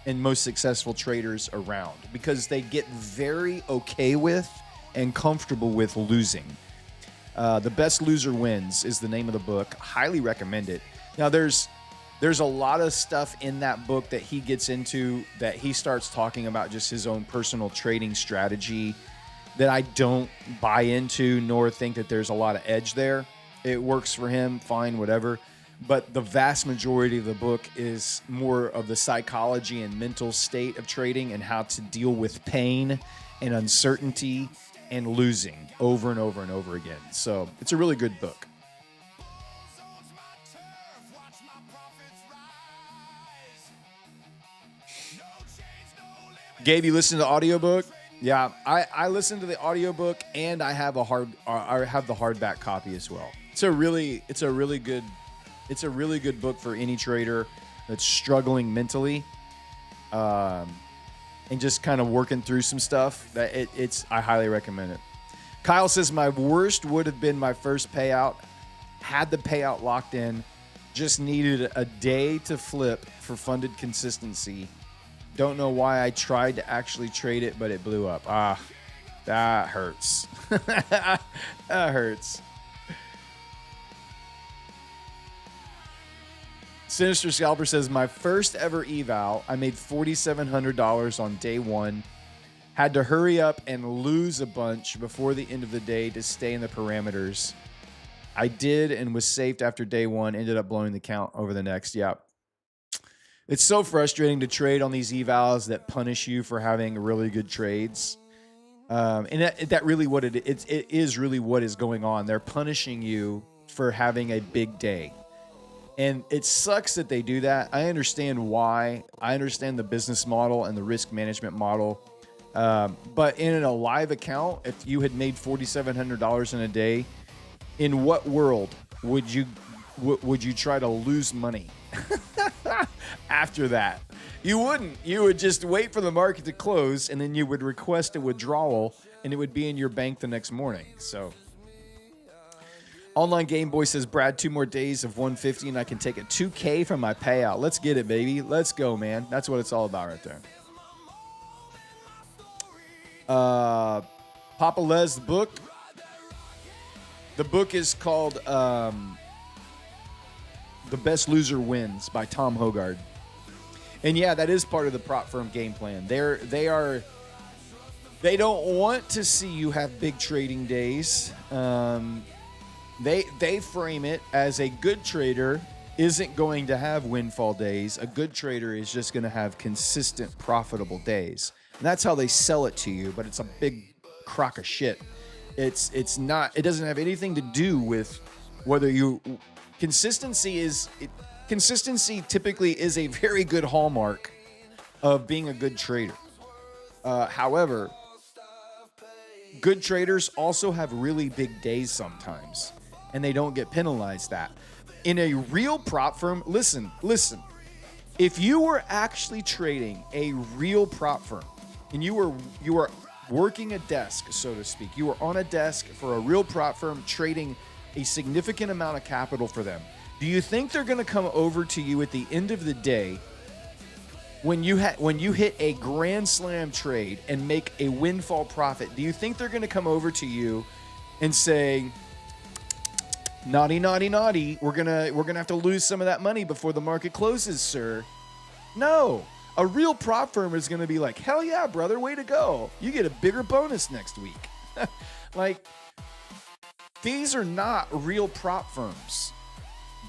and most successful traders around, because they get very okay with and comfortable with losing. The Best Loser Wins is the name of the book. Highly recommend it. Now there's a lot of stuff in that book that he gets into, that he starts talking about just his own personal trading strategy, that I don't buy into, nor think that there's a lot of edge there. It works for him, fine, whatever. But the vast majority of the book is more of the psychology and mental state of trading, and how to deal with pain and uncertainty and losing over and over and over again. So it's a really good book. Gabe, you listen to the audiobook? Yeah, I listened to the audiobook, and I have the hardback copy as well. It's a really good book for any trader that's struggling mentally, and just kind of working through some stuff. I highly recommend it. Kyle says, my worst would have been my first payout. Had the payout locked in, just needed a day to flip for funded consistency. Don't know why I tried to actually trade it, but it blew up. That hurts. That hurts. Sinister Scalper says, my first ever eval, I made $4,700 on day one. Had to hurry up and lose a bunch before the end of the day to stay in the parameters. I did and was safe after day one. Ended up blowing the count over the next. Yeah. It's so frustrating to trade on these evals that punish you for having really good trades. And that really what it is really what is going on. They're punishing you for having a big day. And it sucks that they do that. I understand why. I understand the business model and the risk management model. But in a live account, if you had made $4,700 in a day, in what world would you try to lose money after that? You wouldn't. You would just wait for the market to close, and then you would request a withdrawal, and it would be in your bank the next morning. So, Online Game Boy says, Brad, 2 more days of 150, and I can take a $2K from my payout. Let's get it, baby. Let's go, man. That's what it's all about right there. Papa Les, the book. The book is called The Best Loser Wins by Tom Hogarth. And yeah, that is part of the prop firm game plan. They don't want to see you have big trading days. They frame it as a good trader isn't going to have windfall days. A good trader is just going to have consistent profitable days. And that's how they sell it to you, but it's a big crock of shit. It's not, it doesn't have anything to do with whether you consistency typically is a very good hallmark of being a good trader. However, good traders also have really big days sometimes, and they don't get penalized that. In a real prop firm, listen, if you were actually trading a real prop firm and you were working a desk, so to speak, you were on a desk for a real prop firm trading a significant amount of capital for them, do you think they're going to come over to you at the end of the day when you hit a grand slam trade and make a windfall profit? Do you think they're going to come over to you and say, naughty, naughty, naughty, we're gonna have to lose some of that money before the market closes, sir? No. A real prop firm is going to be like, hell yeah, brother, way to go. You get a bigger bonus next week. Like, these are not real prop firms.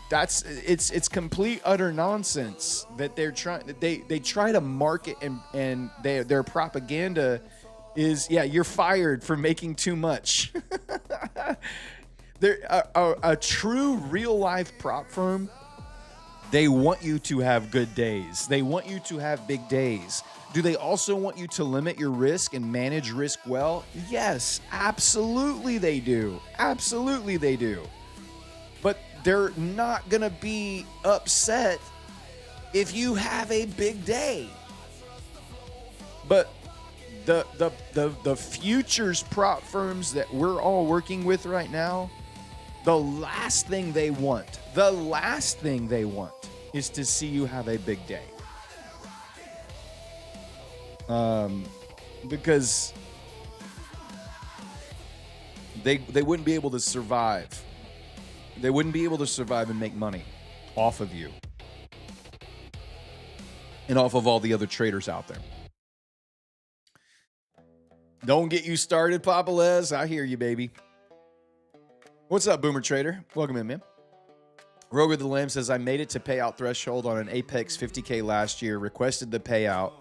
It's complete utter nonsense that they're trying. They try to market and their propaganda is, yeah, you're fired for making too much. They're a true real life prop firm. They want you to have good days. They want you to have big days. Do they also want you to limit your risk and manage risk well? Yes, absolutely they do. Absolutely they do. But they're not going to be upset if you have a big day. But the futures prop firms that we're all working with right now, the last thing they want is to see you have a big day. Because they wouldn't be able to survive. They wouldn't be able to survive and make money off of you and off of all the other traders out there. Don't get you started, Papa Les. I hear you, baby. What's up, Boomer Trader? Welcome in, man. Roger the Lamb says, I made it to payout threshold on an Apex 50K last year, requested the payout,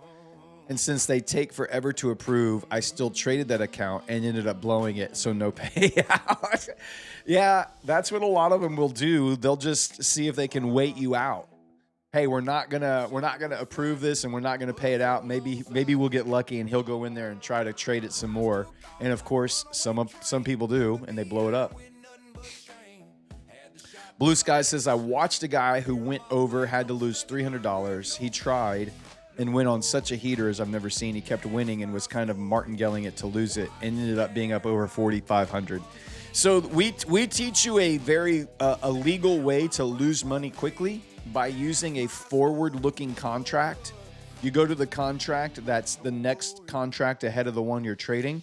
and since they take forever to approve, I still traded that account and ended up blowing it, so no payout. Yeah, that's what a lot of them will do. They'll just see if they can wait you out. Hey, we're not gonna approve this, and we're not gonna pay it out. Maybe we'll get lucky, and he'll go in there and try to trade it some more. And of course, some people do, and they blow it up. Blue Sky says, I watched a guy who went over, had to lose $300. He tried and went on such a heater as I've never seen. He kept winning and was kind of martingelling it to lose it and ended up being up over 4,500. So we teach you a very a legal way to lose money quickly by using a forward-looking contract. You go to the contract that's the next contract ahead of the one you're trading.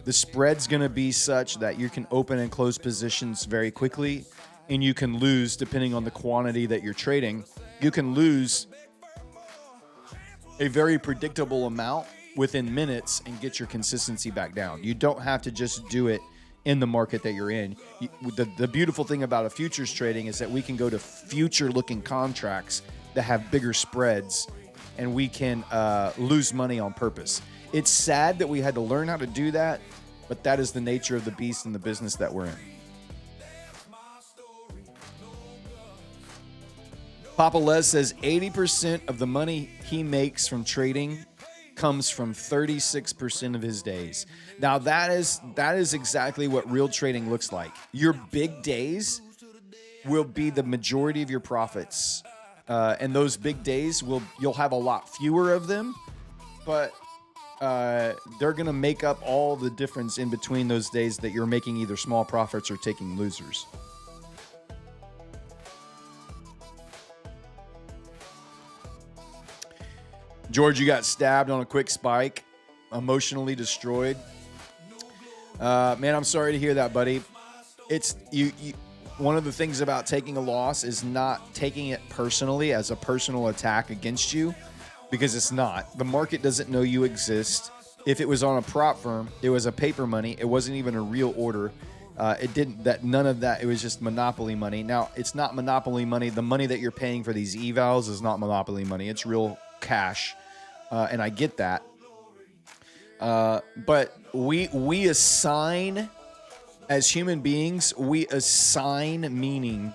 The spread's going to be such that you can open and close positions very quickly, and you can lose depending on the quantity that you're trading. you can lose a very predictable amount within minutes and get your consistency back down. You don't have to just do it in the market that you're in. The beautiful thing about a futures trading is that we can go to future-looking contracts that have bigger spreads, and we can lose money on purpose. It's sad that we had to learn how to do that, but that is the nature of the beast in the business that we're in. Papa Les says 80% of the money he makes from trading comes from 36% of his days. Now that is exactly what real trading looks like. Your big days will be the majority of your profits, and those big days you'll have a lot fewer of them, but they're gonna make up all the difference in between those days that you're making either small profits or taking losers. George, you got stabbed on a quick spike, emotionally destroyed. Man, I'm sorry to hear that, buddy. It's you. One of the things about taking a loss is not taking it personally as a personal attack against you, because it's not. The market doesn't know you exist. If it was on a prop firm, it was a paper money. It wasn't even a real order. None of that. It was just monopoly money. Now, it's not monopoly money. The money that you're paying for these evals is not monopoly money. It's real cash, and I get that. But we assign, as human beings, we assign meaning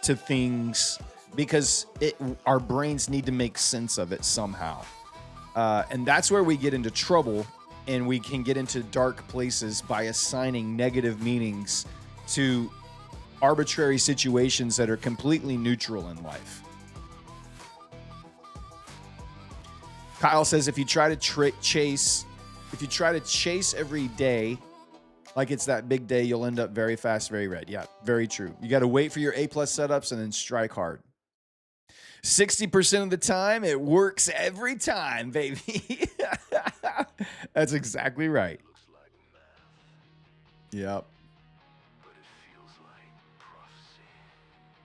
to things because our brains need to make sense of it somehow. And that's where we get into trouble, and we can get into dark places by assigning negative meanings to arbitrary situations that are completely neutral in life. Kyle says if you try to chase every day like it's that big day, you'll end up very fast, very red. Yeah, very true. You got to wait for your A+ setups and then strike hard. 60% of the time, it works every time, baby. That's exactly right. Yep.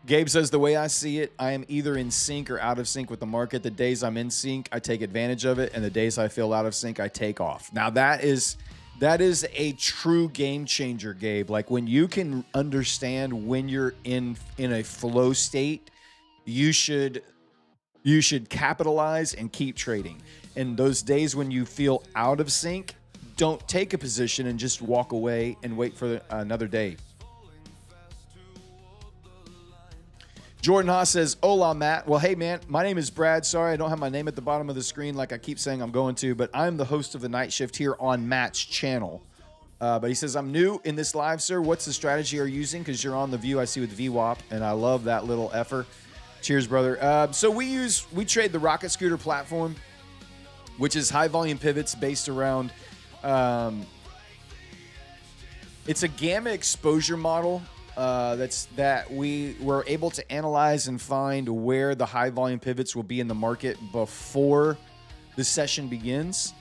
Gabe says, the way I see it, I am either in sync or out of sync with the market. The days I'm in sync, I take advantage of it, and the days I feel out of sync, I take off. Now, that is a true game changer, Gabe. Like, when you can understand when you're in a flow state, you should capitalize and keep trading. And those days when you feel out of sync, don't take a position and just walk away and wait for another day. Jordan Haas says, hola, Matt. Well, hey, man, my name is Brad. Sorry, I don't have my name at the bottom of the screen like I keep saying I'm going to, but I'm the host of the night shift here on Matt's channel. But he says, I'm new in this live, sir. What's the strategy you're using? Because you're on the view I see with VWAP, and I love that little effort. Cheers, brother. So we trade the Rocket Scooter platform, which is high volume pivots based around, it's a gamma exposure model. That we were able to analyze and find where the high volume pivots will be in the market before the session begins.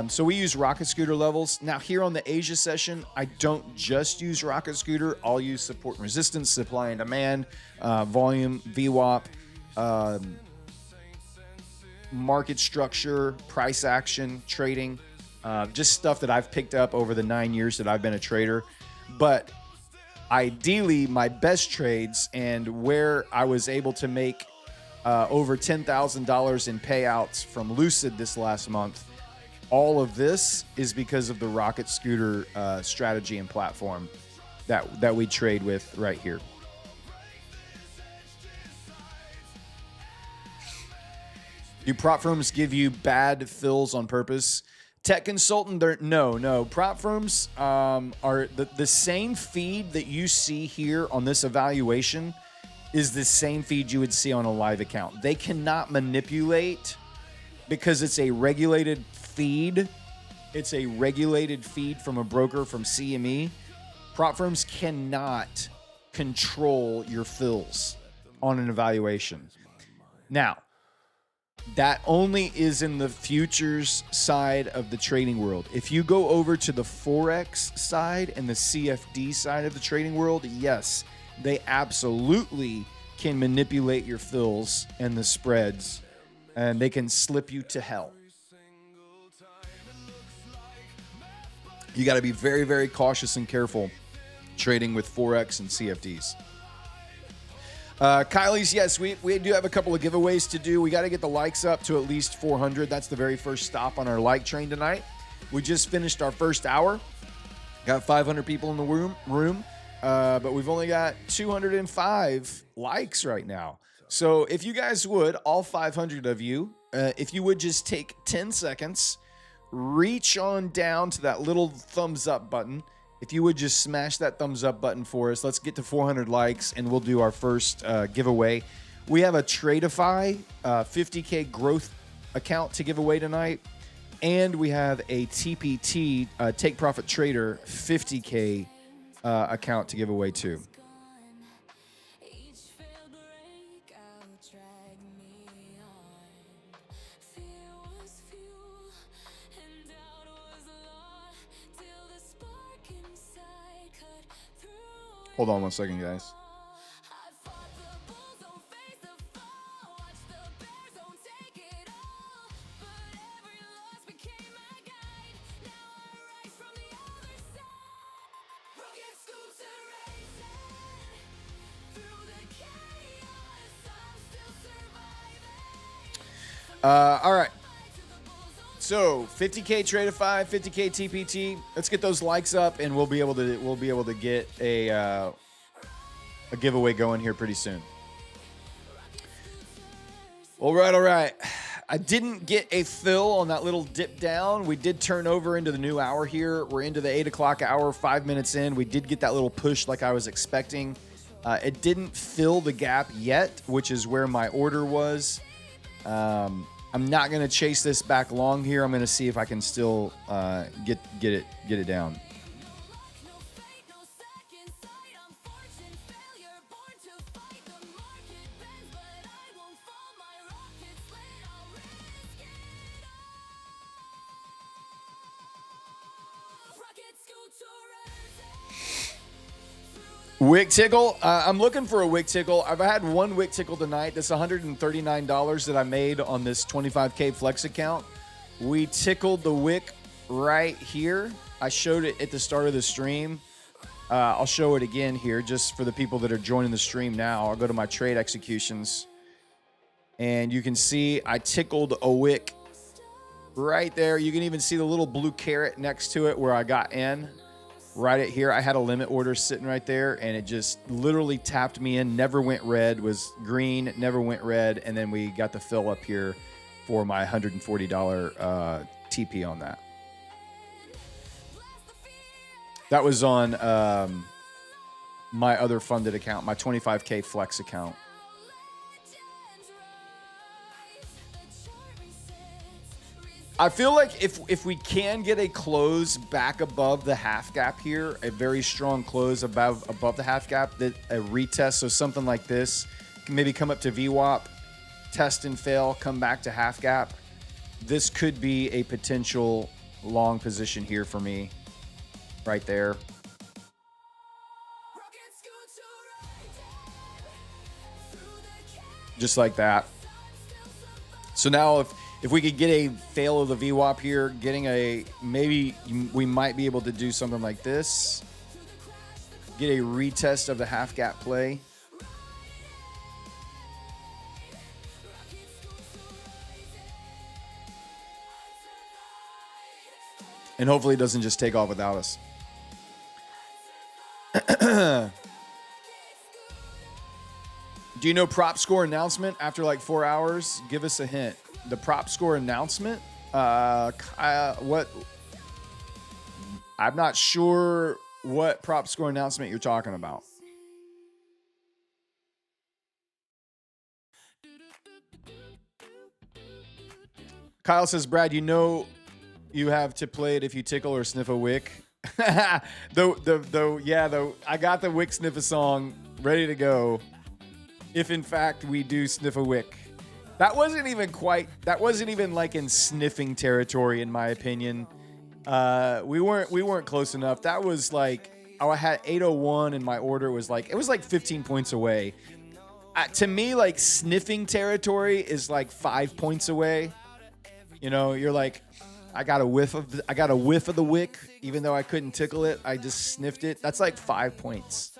So we use Rocket Scooter levels. Now here on the Asia session, I don't just use Rocket Scooter. I'll use support and resistance, supply and demand, volume, VWAP, market structure, price action, trading, just stuff that I've picked up over the 9 years that I've been a trader. But ideally, my best trades and where I was able to make over $10,000 in payouts from Lucid this last month, all of this is because of the Rocket Scooter strategy and platform that we trade with right here. Do prop firms give you bad fills on purpose? Tech consultant, no. Prop firms are the same feed that you see here on this evaluation is the same feed you would see on a live account. They cannot manipulate because it's a regulated feed. It's a regulated feed from a broker from CME. Prop firms cannot control your fills on an evaluation. Now, that only is in the futures side of the trading world. If you go over to the Forex side and the CFD side of the trading world, yes, they absolutely can manipulate your fills and the spreads, and they can slip you to hell. You got to be very, very cautious and careful trading with Forex and CFDs. Kylie's, yes, we do have a couple of giveaways to do. We got to get the likes up to at least 400. That's the very first stop on our like train tonight. We just finished our first hour. Got 500 people in the room, but we've only got 205 likes right now. So if you guys would, all 500 of you, if you would just take 10 seconds, reach on down to that little thumbs up button. If you would just smash that thumbs up button for us, let's get to 400 likes and we'll do our first giveaway. We have a Tradeify 50K growth account to give away tonight. And we have a TPT, Take Profit Trader 50K account to give away too. Hold on one second, guys. All right. So 50K Tradeify, 50K TPT. Let's get those likes up, and we'll be able to get a giveaway going here pretty soon. All right. I didn't get a fill on that little dip down. We did turn over into the new hour here. We're into the 8 o'clock hour, 5 minutes in. We did get that little push like I was expecting. It didn't fill the gap yet, which is where my order was. I'm not going to chase this back long here. I'm going to see if I can still get it down. Wick tickle. I'm looking for a wick tickle. I've had one wick tickle tonight. That's $139 that I made on this 25K flex account. We tickled the wick right here. I showed it at the start of the stream. I'll show it again here just for the people that are joining the stream now. I'll go to my trade executions. And you can see I tickled a wick right there. You can even see the little blue caret next to it where I got in. Right at here, I had a limit order sitting right there, and it just literally tapped me in, never went red, was green, never went red, and then we got the fill up here for my $140 TP on that. That was on my other funded account, my 25K flex account. I feel like if we can get a close back above the half gap here, a very strong close above the half gap, that a retest, so something like this, can maybe come up to VWAP, test and fail, come back to half gap. This could be a potential long position here for me, right there. Just like that. So now if we could get a fail of the VWAP here, getting a, maybe we might be able to do something like this. Get a retest of the half gap play. And hopefully it doesn't just take off without us. Do you know prop score announcement after like 4 hours? Give us a hint. The prop score announcement, what? I'm not sure what prop score announcement you're talking about. Kyle says, Brad, you know you have to play it if you tickle or sniff a wick. though, I got the wick sniff a song ready to go. If in fact we do sniff a wick. That wasn't even like in sniffing territory, in my opinion. We weren't close enough. That was like, I had 801 and my order was like, it was like 15 points away. To me, like sniffing territory is like 5 points away. You know, you're like, I got a whiff of the wick, even though I couldn't tickle it. I just sniffed it. That's like 5 points.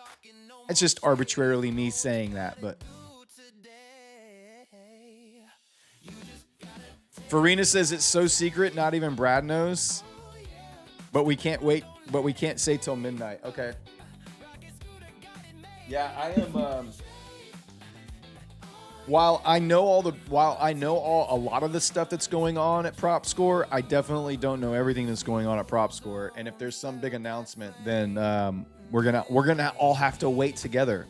It's just arbitrarily me saying that, but Farina says it's so secret, not even Brad knows. But we can't wait. But we can't say till midnight. Okay. Yeah, I am. While I know a lot of the stuff that's going on at Prop Score, I definitely don't know everything that's going on at Prop Score. And if there's some big announcement, then we're gonna all have to wait together.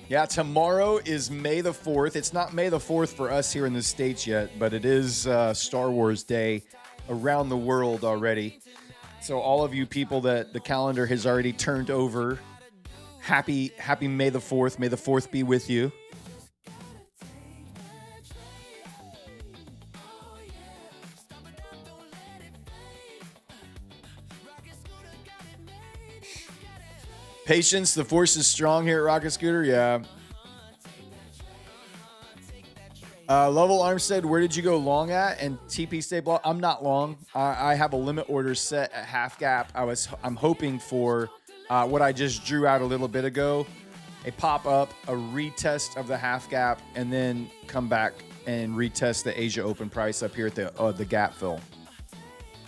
Yeah, tomorrow is May the 4th. It's not May the 4th for us here in the States yet, but it is Star Wars Day around the world already. So all of you people that the calendar has already turned over, happy May the 4th. May the 4th be with you. Patience, the force is strong here at Rocket Scooter. Yeah. Lovell Armstead, where did you go long at? And TP Stable, I'm not long. I have a limit order set at half gap. I'm hoping for what I just drew out a little bit ago, a pop up, a retest of the half gap, and then come back and retest the Asia Open price up here at the gap fill.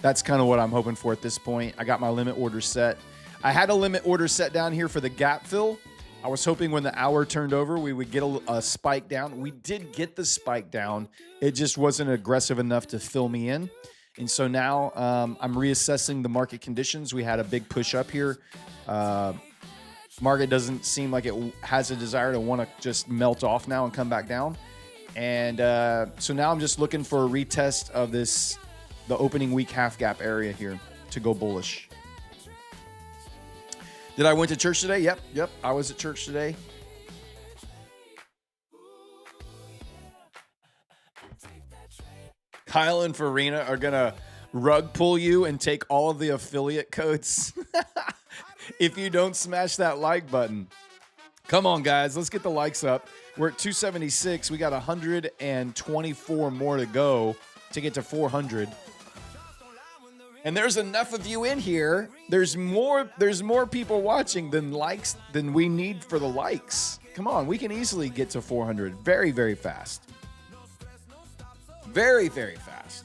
That's kind of what I'm hoping for at this point. I got my limit order set. I had a limit order set down here for the gap fill. I was hoping when the hour turned over, we would get a spike down. We did get the spike down. It just wasn't aggressive enough to fill me in. And so now I'm reassessing the market conditions. We had a big push up here. Market doesn't seem like it has a desire to want to just melt off now and come back down. And so now I'm just looking for a retest of the opening week half gap area here to go bullish. Did I went to church today? Yep. I was at church today. Kyle and Farina are going to rug pull you and take all of the affiliate codes if you don't smash that like button. Come on, guys. Let's get the likes up. We're at 276. We got 124 more to go to get to 400. And there's enough of you in here. There's more people watching than we need for the likes. Come on, we can easily get to 400 very, very fast. Very, very fast.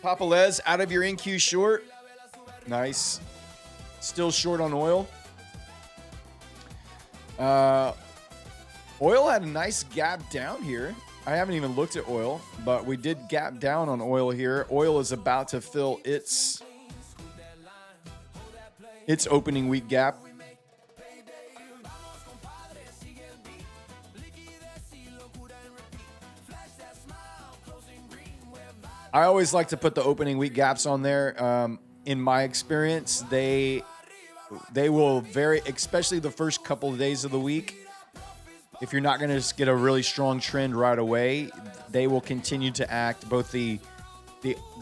Papa Les, out of your NQ short. Nice. Still short on oil. Oil had a nice gap down here. I haven't even looked at oil, but we did gap down on oil here. Oil is about to fill its opening week gap. I always like to put the opening week gaps on there. In my experience, they will vary, especially the first couple of days of the week. If you're not going to just get a really strong trend right away, they will continue to act. Both the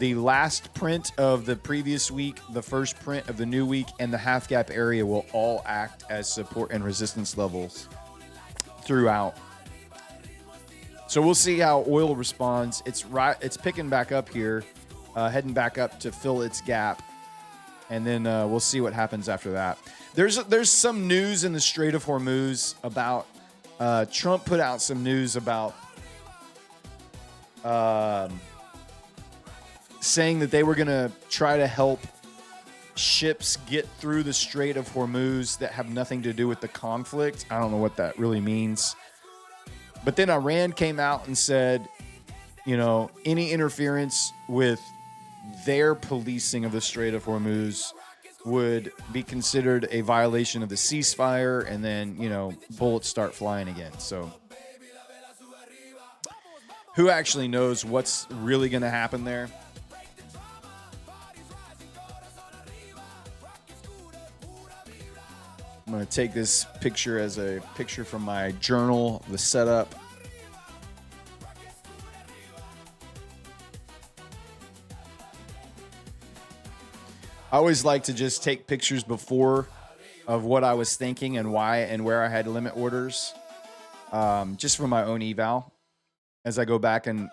last print of the previous week, the first print of the new week, and the half gap area will all act as support and resistance levels throughout. So we'll see how oil responds. It's picking back up here, heading back up to fill its gap. And then we'll see what happens after that. There's some news in the Strait of Hormuz about Trump put out some news about saying that they were going to try to help ships get through the Strait of Hormuz that have nothing to do with the conflict. I don't know what that really means. But then Iran came out and said, any interference with their policing of the Strait of Hormuz would be considered a violation of the ceasefire, and then, bullets start flying again. So who actually knows what's really going to happen there? I'm going to take this picture as a picture from my journal, the setup. I always like to just take pictures before of what I was thinking and why and where I had limit orders, just for my own eval. As I go back and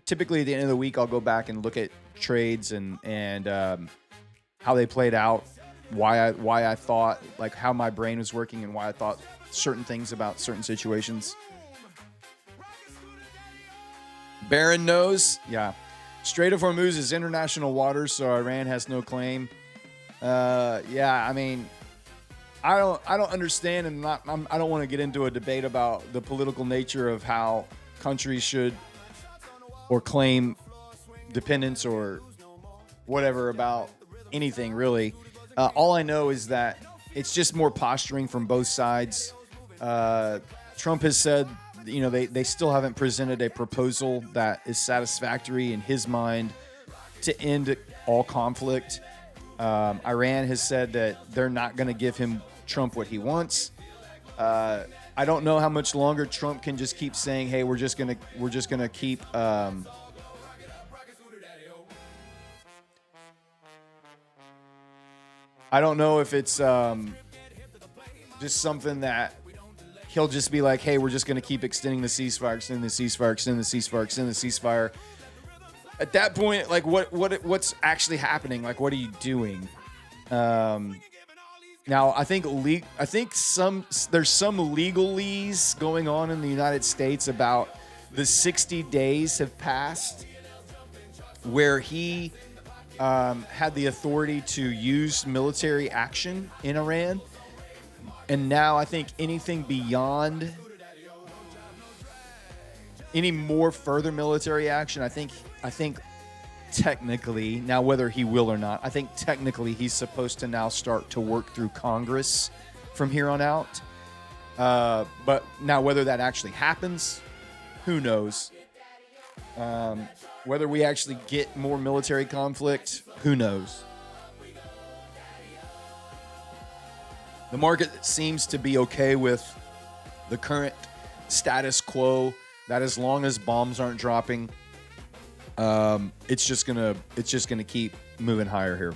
typically at the end of the week, I'll go back and look at trades and how they played out, why I thought, like how my brain was working and why I thought certain things about certain situations. Baron knows, yeah. Strait of Hormuz is international waters, so Iran has no claim. Yeah, I mean, I don't understand, and I don't want to get into a debate about the political nature of how countries should or claim dependence or whatever about anything really. All I know is that it's just more posturing from both sides. Trump has said, you know, they still haven't presented a proposal that is satisfactory in his mind to end all conflict. Iran has said that they're not going to give Trump what he wants. I don't know how much longer Trump can just keep saying, "Hey, we're just gonna keep." I don't know if it's just something that he'll just be like, "Hey, we're just gonna keep extending the ceasefire, extending the ceasefire, extending the ceasefire, extending the ceasefire." At that point, like, what's actually happening? Like, what are you doing? Now, I think there's some legalese going on in the United States about the 60 days have passed where he had the authority to use military action in Iran. And now I think anything beyond any more further military action, I think technically, now whether he will or not, I think technically he's supposed to now start to work through Congress from here on out. But now whether that actually happens, who knows? Whether we actually get more military conflict, who knows? The market seems to be okay with the current status quo, that as long as bombs aren't dropping, it's just gonna keep moving higher here.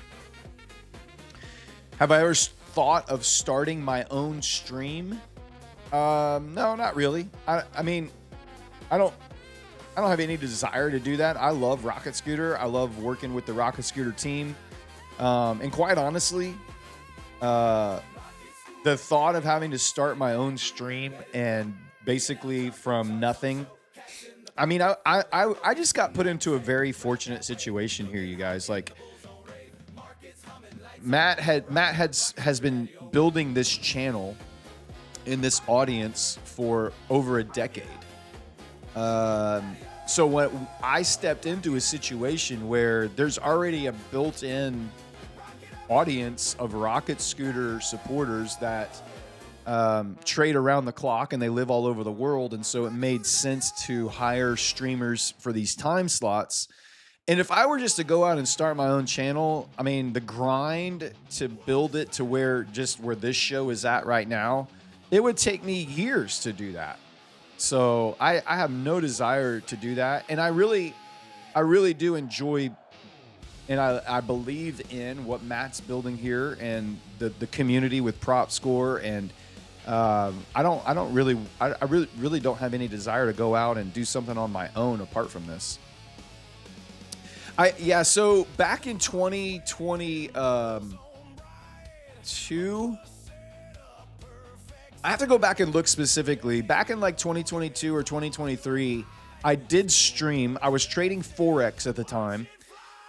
Have I ever thought of starting my own stream? No, not really. I mean, I don't have any desire to do that. I love Rocket Scooter. I love working with the Rocket Scooter team. And quite honestly, the thought of having to start my own stream and basically from nothing. I mean, I just got put into a very fortunate situation here, you guys. Like, Matt has been building this channel in this audience for over a decade. So when I stepped into a situation where there's already a built-in audience of Rocket Scooter supporters that trade around the clock and they live all over the world, and so it made sense to hire streamers for these time slots. And if I were just to go out and start my own channel, I mean, the grind to build it to where this show is at right now, it would take me years to do that. So I have no desire to do that. And I really do enjoy, and I believe in what Matt's building here and the community with Prop Score. And I really don't have any desire to go out and do something on my own apart from this. So back in 2022, I have to go back and look specifically. Back in like 2022 or 2023, I did stream. I was trading Forex at the time,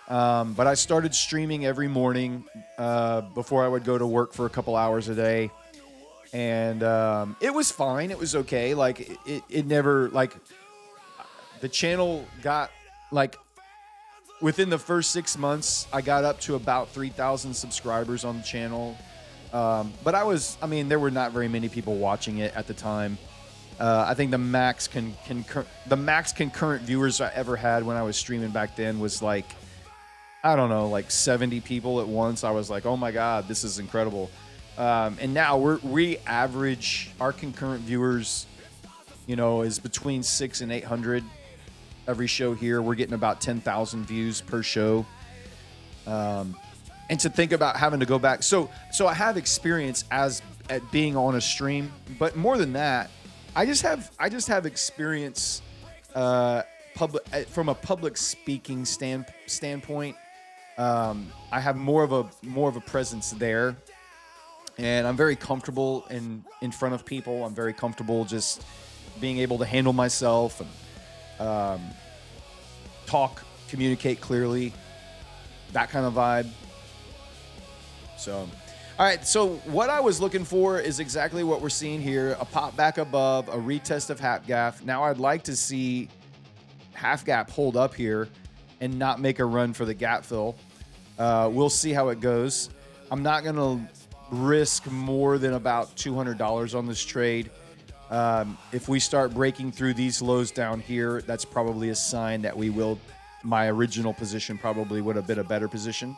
but I started streaming every morning before I would go to work for a couple hours a day. And it was fine. It was okay. Like, it never, like, the channel got, like, within the first 6 months, I got up to about 3,000 subscribers on the channel. But there were not very many people watching it at the time. I think the max concurrent viewers I ever had when I was streaming back then was like, I don't know, like 70 people at once. I was like, oh my God, this is incredible. And now we average our concurrent viewers, is between 6 and 800 every show here. We're getting about 10,000 views per show. And to think about having to go back. So I have experience at being on a stream, but more than that, I just have experience from a public speaking standpoint. I have more of a presence there, and I'm very comfortable in front of people. I'm very comfortable just being able to handle myself and communicate clearly, that kind of vibe. So, all right. So what I was looking for is exactly what we're seeing here: a pop back above, a retest of half gap. Now I'd like to see half gap hold up here and not make a run for the gap fill. We'll see how it goes. I'm not going to risk more than about $200 on this trade. If we start breaking through these lows down here, that's probably a sign that my original position probably would have been a better position.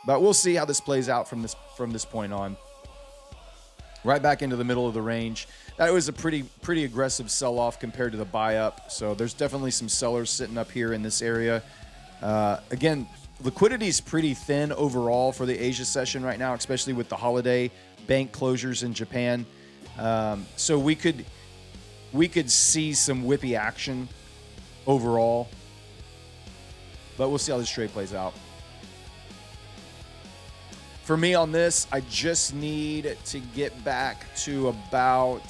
But we'll see how this plays out from this point on. Right back into the middle of the range. That was a pretty aggressive sell-off compared to the buy-up. So there's definitely some sellers sitting up here in this area. Again, liquidity is pretty thin overall for the Asia session right now, especially with the holiday bank closures in Japan. So we could see some whippy action overall. But we'll see how this trade plays out. For me on this, I just need to get back to about,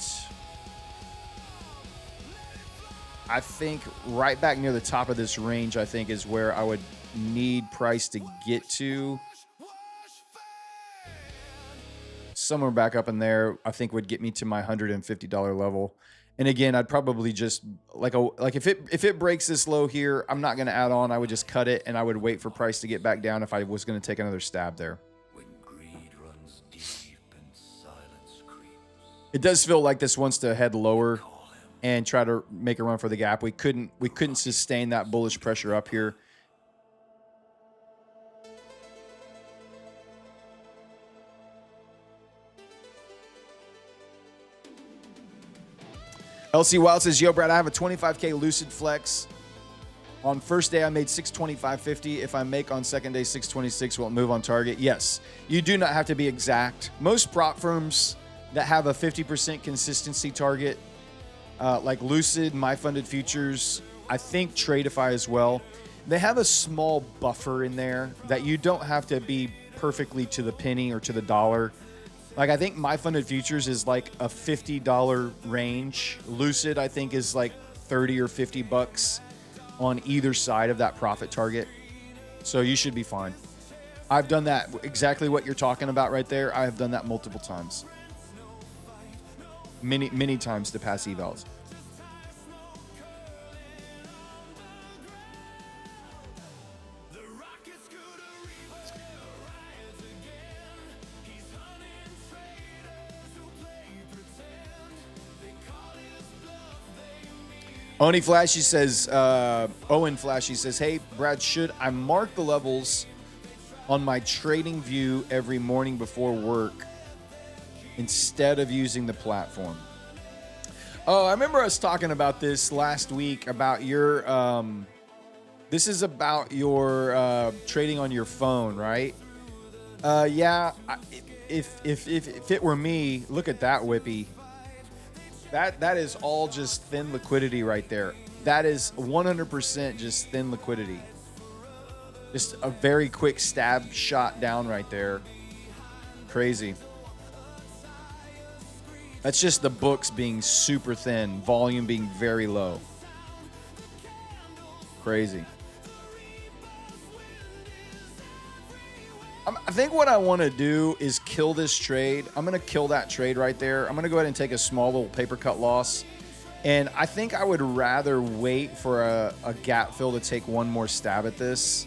I think right back near the top of this range, I think is where I would need price to get to. Somewhere back up in there, I think would get me to my $150 level. And again, I'd probably just like if it breaks this low here, I'm not going to add on. I would just cut it and I would wait for price to get back down if I was going to take another stab there. It does feel like this wants to head lower and try to make a run for the gap. We couldn't sustain that bullish pressure up here. LC Wild says, yo, Brad, I have a 25K Lucid Flex. On first day, I made 625.50. If I make on second day 626, will it move on target? Yes. You do not have to be exact. Most prop firms that have a 50% consistency target, like Lucid, My Funded Futures, I think Tradeify as well, they have a small buffer in there that you don't have to be perfectly to the penny or to the dollar. Like, I think My Funded Futures is like a $50 range. Lucid, I think, is like 30 or 50 bucks on either side of that profit target. So you should be fine. I've done that, exactly what you're talking about right there. I have done that multiple times. Many times to pass evals. Owen Flashy says, hey, Brad, should I mark the levels on my trading view every morning before work instead of using the platform? Oh, I remember us talking about this last week about your, this is about your trading on your phone, right? Yeah, if it were me, look at that whippy. That is all just thin liquidity right there. That is 100% just thin liquidity. Just a very quick stab shot down right there. Crazy. That's just the books being super thin, volume being very low. Crazy. I think what I want to do is kill this trade. I'm going to kill that trade right there. I'm going to go ahead and take a small little paper cut loss. And I think I would rather wait for a gap fill to take one more stab at this.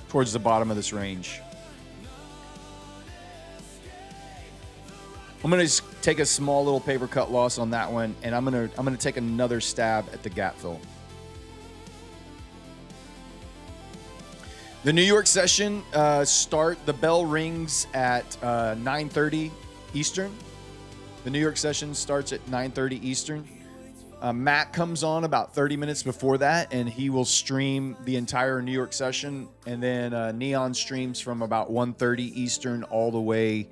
Towards the bottom of this range. I'm gonna just take a small little paper cut loss on that one, and I'm gonna take another stab at the gap fill. The New York session the bell rings at 9:30 Eastern. The New York session starts at 9:30 Eastern. Matt comes on about 30 minutes before that, and he will stream the entire New York session. And then Neon streams from about 1:30 Eastern all the way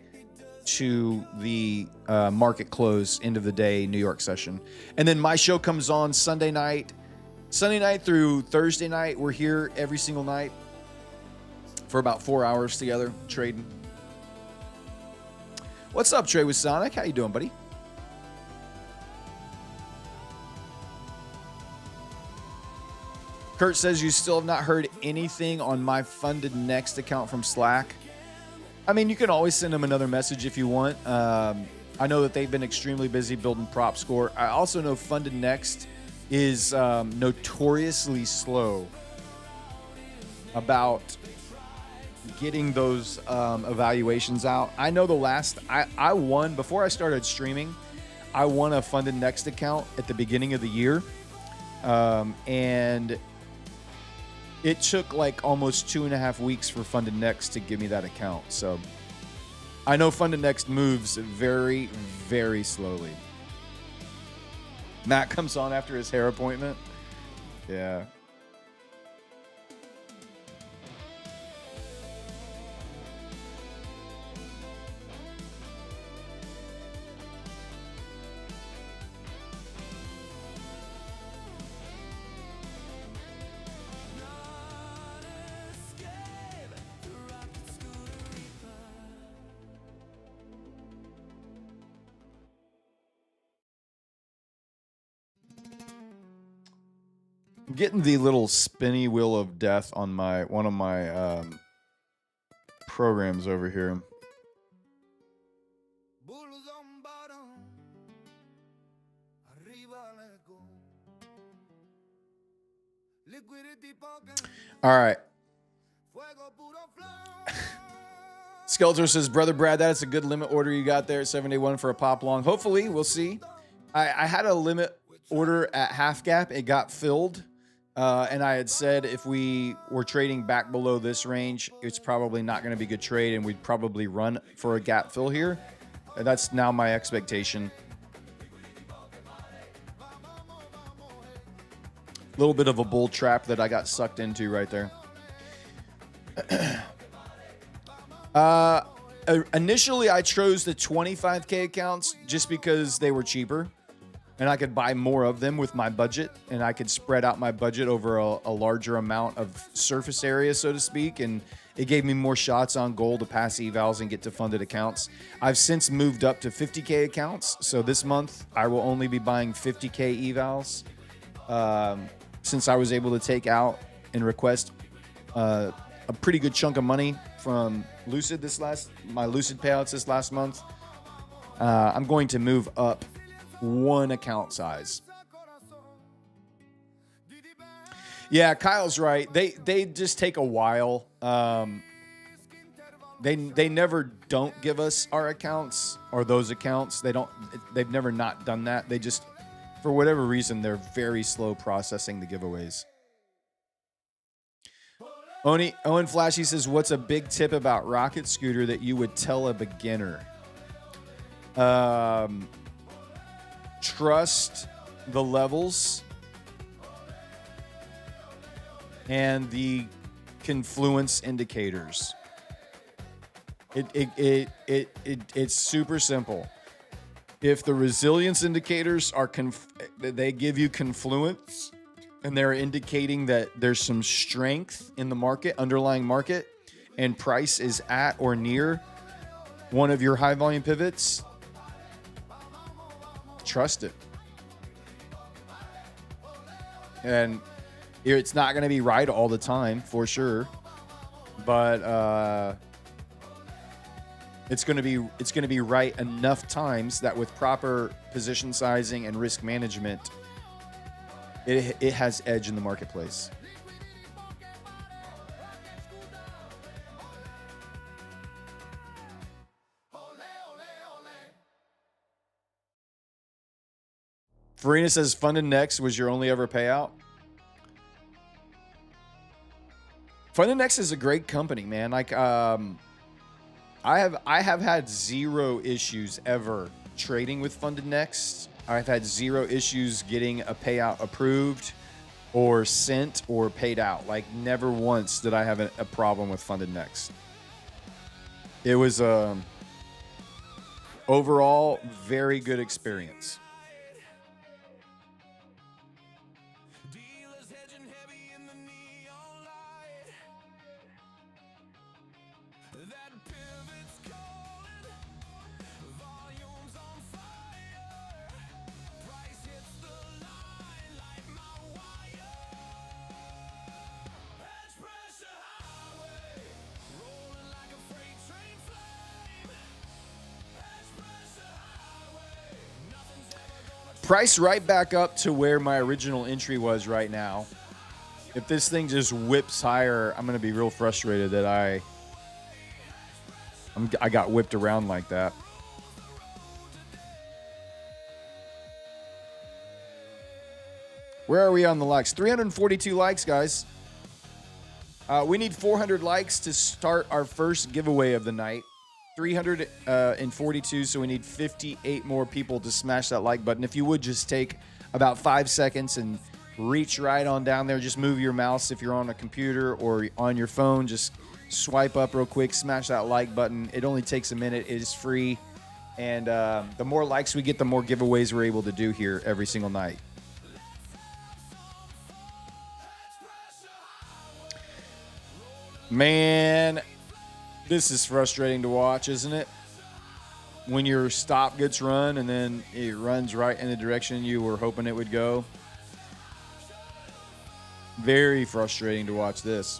to the market close, end of the day New York session. And then my show comes on Sunday night through Thursday night. We're here every single night for about 4 hours together trading. What's up, Trey with Sonic? How you doing, buddy? Kurt says you still have not heard anything on my Funded Next account from Slack. I mean, you can always send them another message if you want. I know that they've been extremely busy building prop score. I also know Funded Next is notoriously slow about getting those evaluations out. I know I won, before I started streaming, I won a Funded Next account at the beginning of the year. And it took like almost 2.5 weeks for Funded Next to give me that account. So I know Funded Next moves very, very slowly. Matt comes on after his hair appointment. Yeah. I'm getting the little spinny wheel of death on one of my programs over here. All right. Skeletor says, Brother Brad, that is a good limit order you got there at 71 for a pop long. Hopefully, we'll see. I had a limit order at half gap. It got filled. And I had said if we were trading back below this range, it's probably not going to be a good trade, and we'd probably run for a gap fill here. And that's now my expectation. A little bit of a bull trap that I got sucked into right there. Initially, I chose the 25K accounts just because they were cheaper. And I could buy more of them with my budget, and I could spread out my budget over a larger amount of surface area, so to speak. And it gave me more shots on goal to pass evals and get to funded accounts. I've since moved up to 50K accounts. So this month, I will only be buying 50K evals. Since I was able to take out and request a pretty good chunk of money from Lucid my Lucid payouts this last month, I'm going to move up one account size. Yeah, Kyle's right. They just take a while. They never don't give us our accounts or those accounts. They've never not done that. They just, for whatever reason, they're very slow processing the giveaways. Owen Flashy says, what's a big tip about Rocket Scooter that you would tell a beginner? Trust the levels and the confluence indicators. It's super simple. If the resilience indicators are they give you confluence and they're indicating that there's some strength in the market, underlying market, and price is at or near one of your high volume pivots, trust it. And it's not going to be right all the time, for sure, but it's going to be right enough times that with proper position sizing and risk management, it has edge in the marketplace. Farina says, Funded Next was your only ever payout? Funded Next is a great company, man. Like, I have had zero issues ever trading with Funded Next. I've had zero issues getting a payout approved or sent or paid out. Like, never once did I have a problem with Funded Next. It was overall very good experience. Price right back up to where my original entry was right now. If this thing just whips higher, I'm going to be real frustrated that I got whipped around like that. Where are we on the likes? 342 likes, guys. We need 400 likes to start our first giveaway of the night. 342, so we need 58 more people to smash that like button. If you would just take about 5 seconds and reach right on down there, just move your mouse if you're on a computer or on your phone, just swipe up real quick, smash that like button. It only takes a minute. It is free, and the more likes we get, the more giveaways we're able to do here every single night. Man, this is frustrating to watch, isn't it? When your stop gets run and then it runs right in the direction you were hoping it would go. Very frustrating to watch this.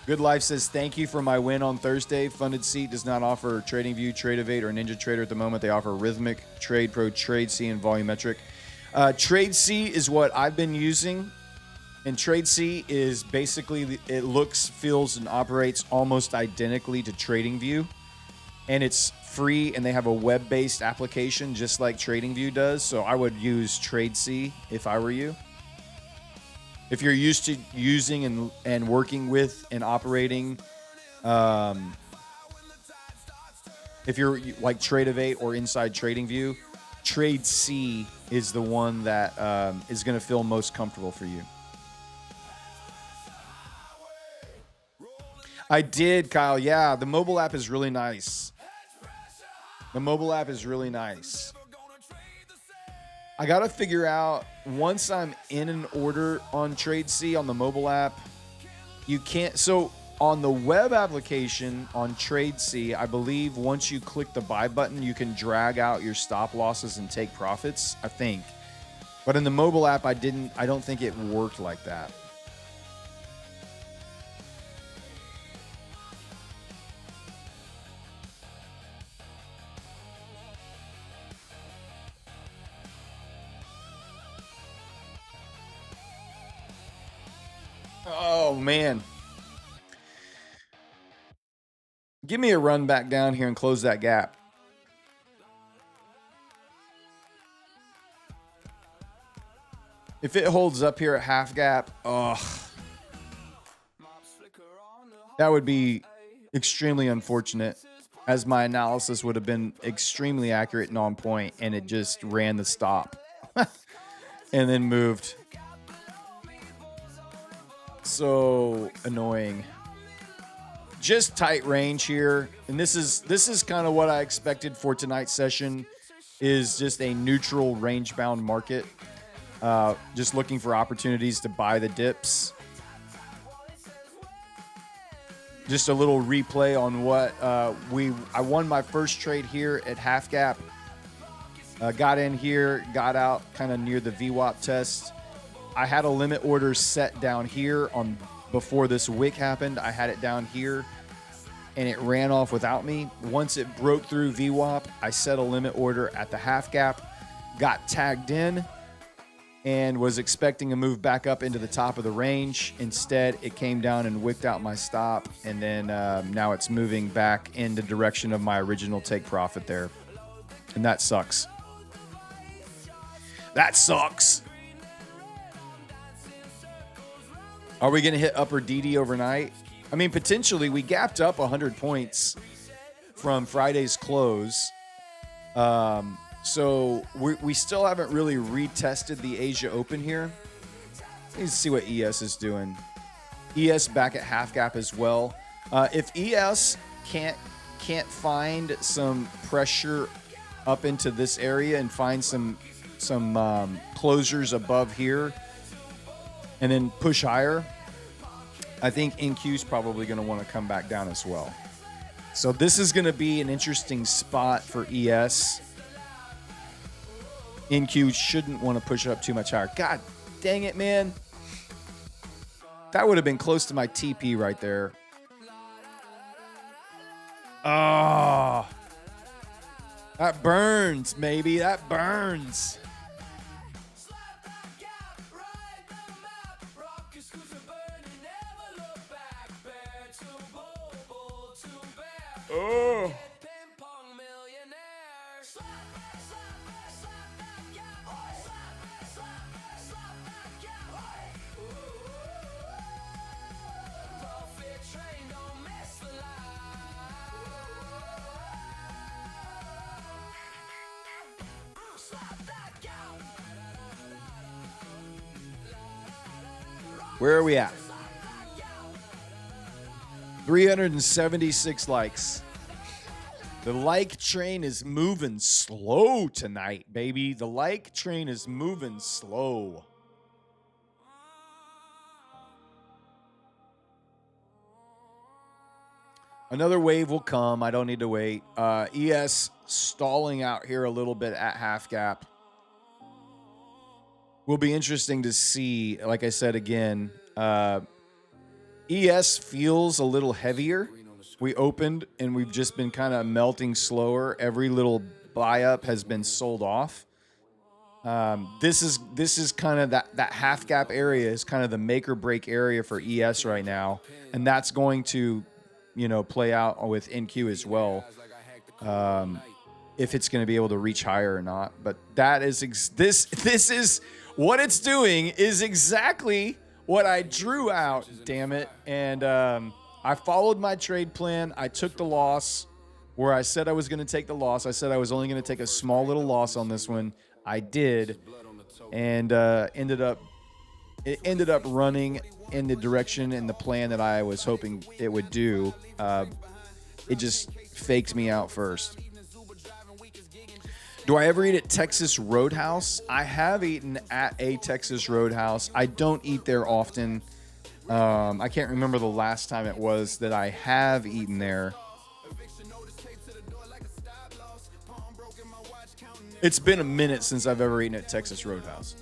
Good Life says, thank you for my win on Thursday. Funded Seat does not offer TradingView, TradeEvade, or Ninja Trader at the moment. They offer Rhythmic, Trade Pro, TradeC, and Volumetric. TradeC is what I've been using. And TradeC is basically, it looks, feels, and operates almost identically to TradingView. And it's free, and they have a web-based application just like TradingView does. So I would use TradeC if I were you. If you're used to using and working with and operating, if you're like TradeEvade or inside TradingView, TradeC is the one that is going to feel most comfortable for you. I did, Kyle. Yeah, the mobile app is really nice. The mobile app is really nice. I got to figure out, once I'm in an order on TradeC on the mobile app, you can't. So on the web application on TradeC, I believe once you click the buy button, you can drag out your stop losses and take profits, I think. But in the mobile app, I don't think it worked like that. Oh, man. Give me a run back down here and close that gap. If it holds up here at half gap, that would be extremely unfortunate, as my analysis would have been extremely accurate and on point, and it just ran the stop and then moved. So annoying. Just tight range here, and this is kind of what I expected for tonight's session, is just a neutral range bound market. Just looking for opportunities to buy the dips. Just a little replay on what I won my first trade here at half gap. Got in here, got out kind of near the VWAP test. I had a limit order set down here before this wick happened. I had it down here, and it ran off without me. Once it broke through VWAP, I set a limit order at the half gap, got tagged in, and was expecting a move back up into the top of the range. Instead, it came down and wicked out my stop, and then now it's moving back in the direction of my original take profit there. And that sucks. That sucks. Are we going to hit upper DD overnight? I mean, potentially. We gapped up 100 points from Friday's close. So we still haven't really retested the Asia Open here. Let's see what ES is doing. ES back at half gap as well. If ES can't find some pressure up into this area and find some closures above here and then push higher, I think NQ is probably going to want to come back down as well. So this is going to be an interesting spot for ES. NQ shouldn't want to push up too much higher. God dang it, man. That would have been close to my TP right there. Oh, that burns, maybe. That burns. Oh. Where are we at? 376 likes. The like train is moving slow tonight, baby. The like train is moving slow. Another wave will come. I don't need to wait. ES stalling out here a little bit at half gap. Will be interesting to see. Like I said again, ES feels a little heavier. We opened and we've just been kind of melting slower. Every little buy up has been sold off. This is kind of that half gap area is kind of the make or break area for ES right now, and that's going to, play out with NQ as well. If it's going to be able to reach higher or not, but that is this is what it's doing is exactly what I drew out. Damn it! And I followed my trade plan. I took the loss where I said I was going to take the loss. I said I was only going to take a small little loss on this one. I did, and ended up running in the direction and the plan that I was hoping it would do. It just faked me out first. Do I ever eat at Texas Roadhouse? I have eaten at a Texas Roadhouse. I don't eat there often. I can't remember the last time it was that I have eaten there. It's been a minute since I've ever eaten at Texas Roadhouse.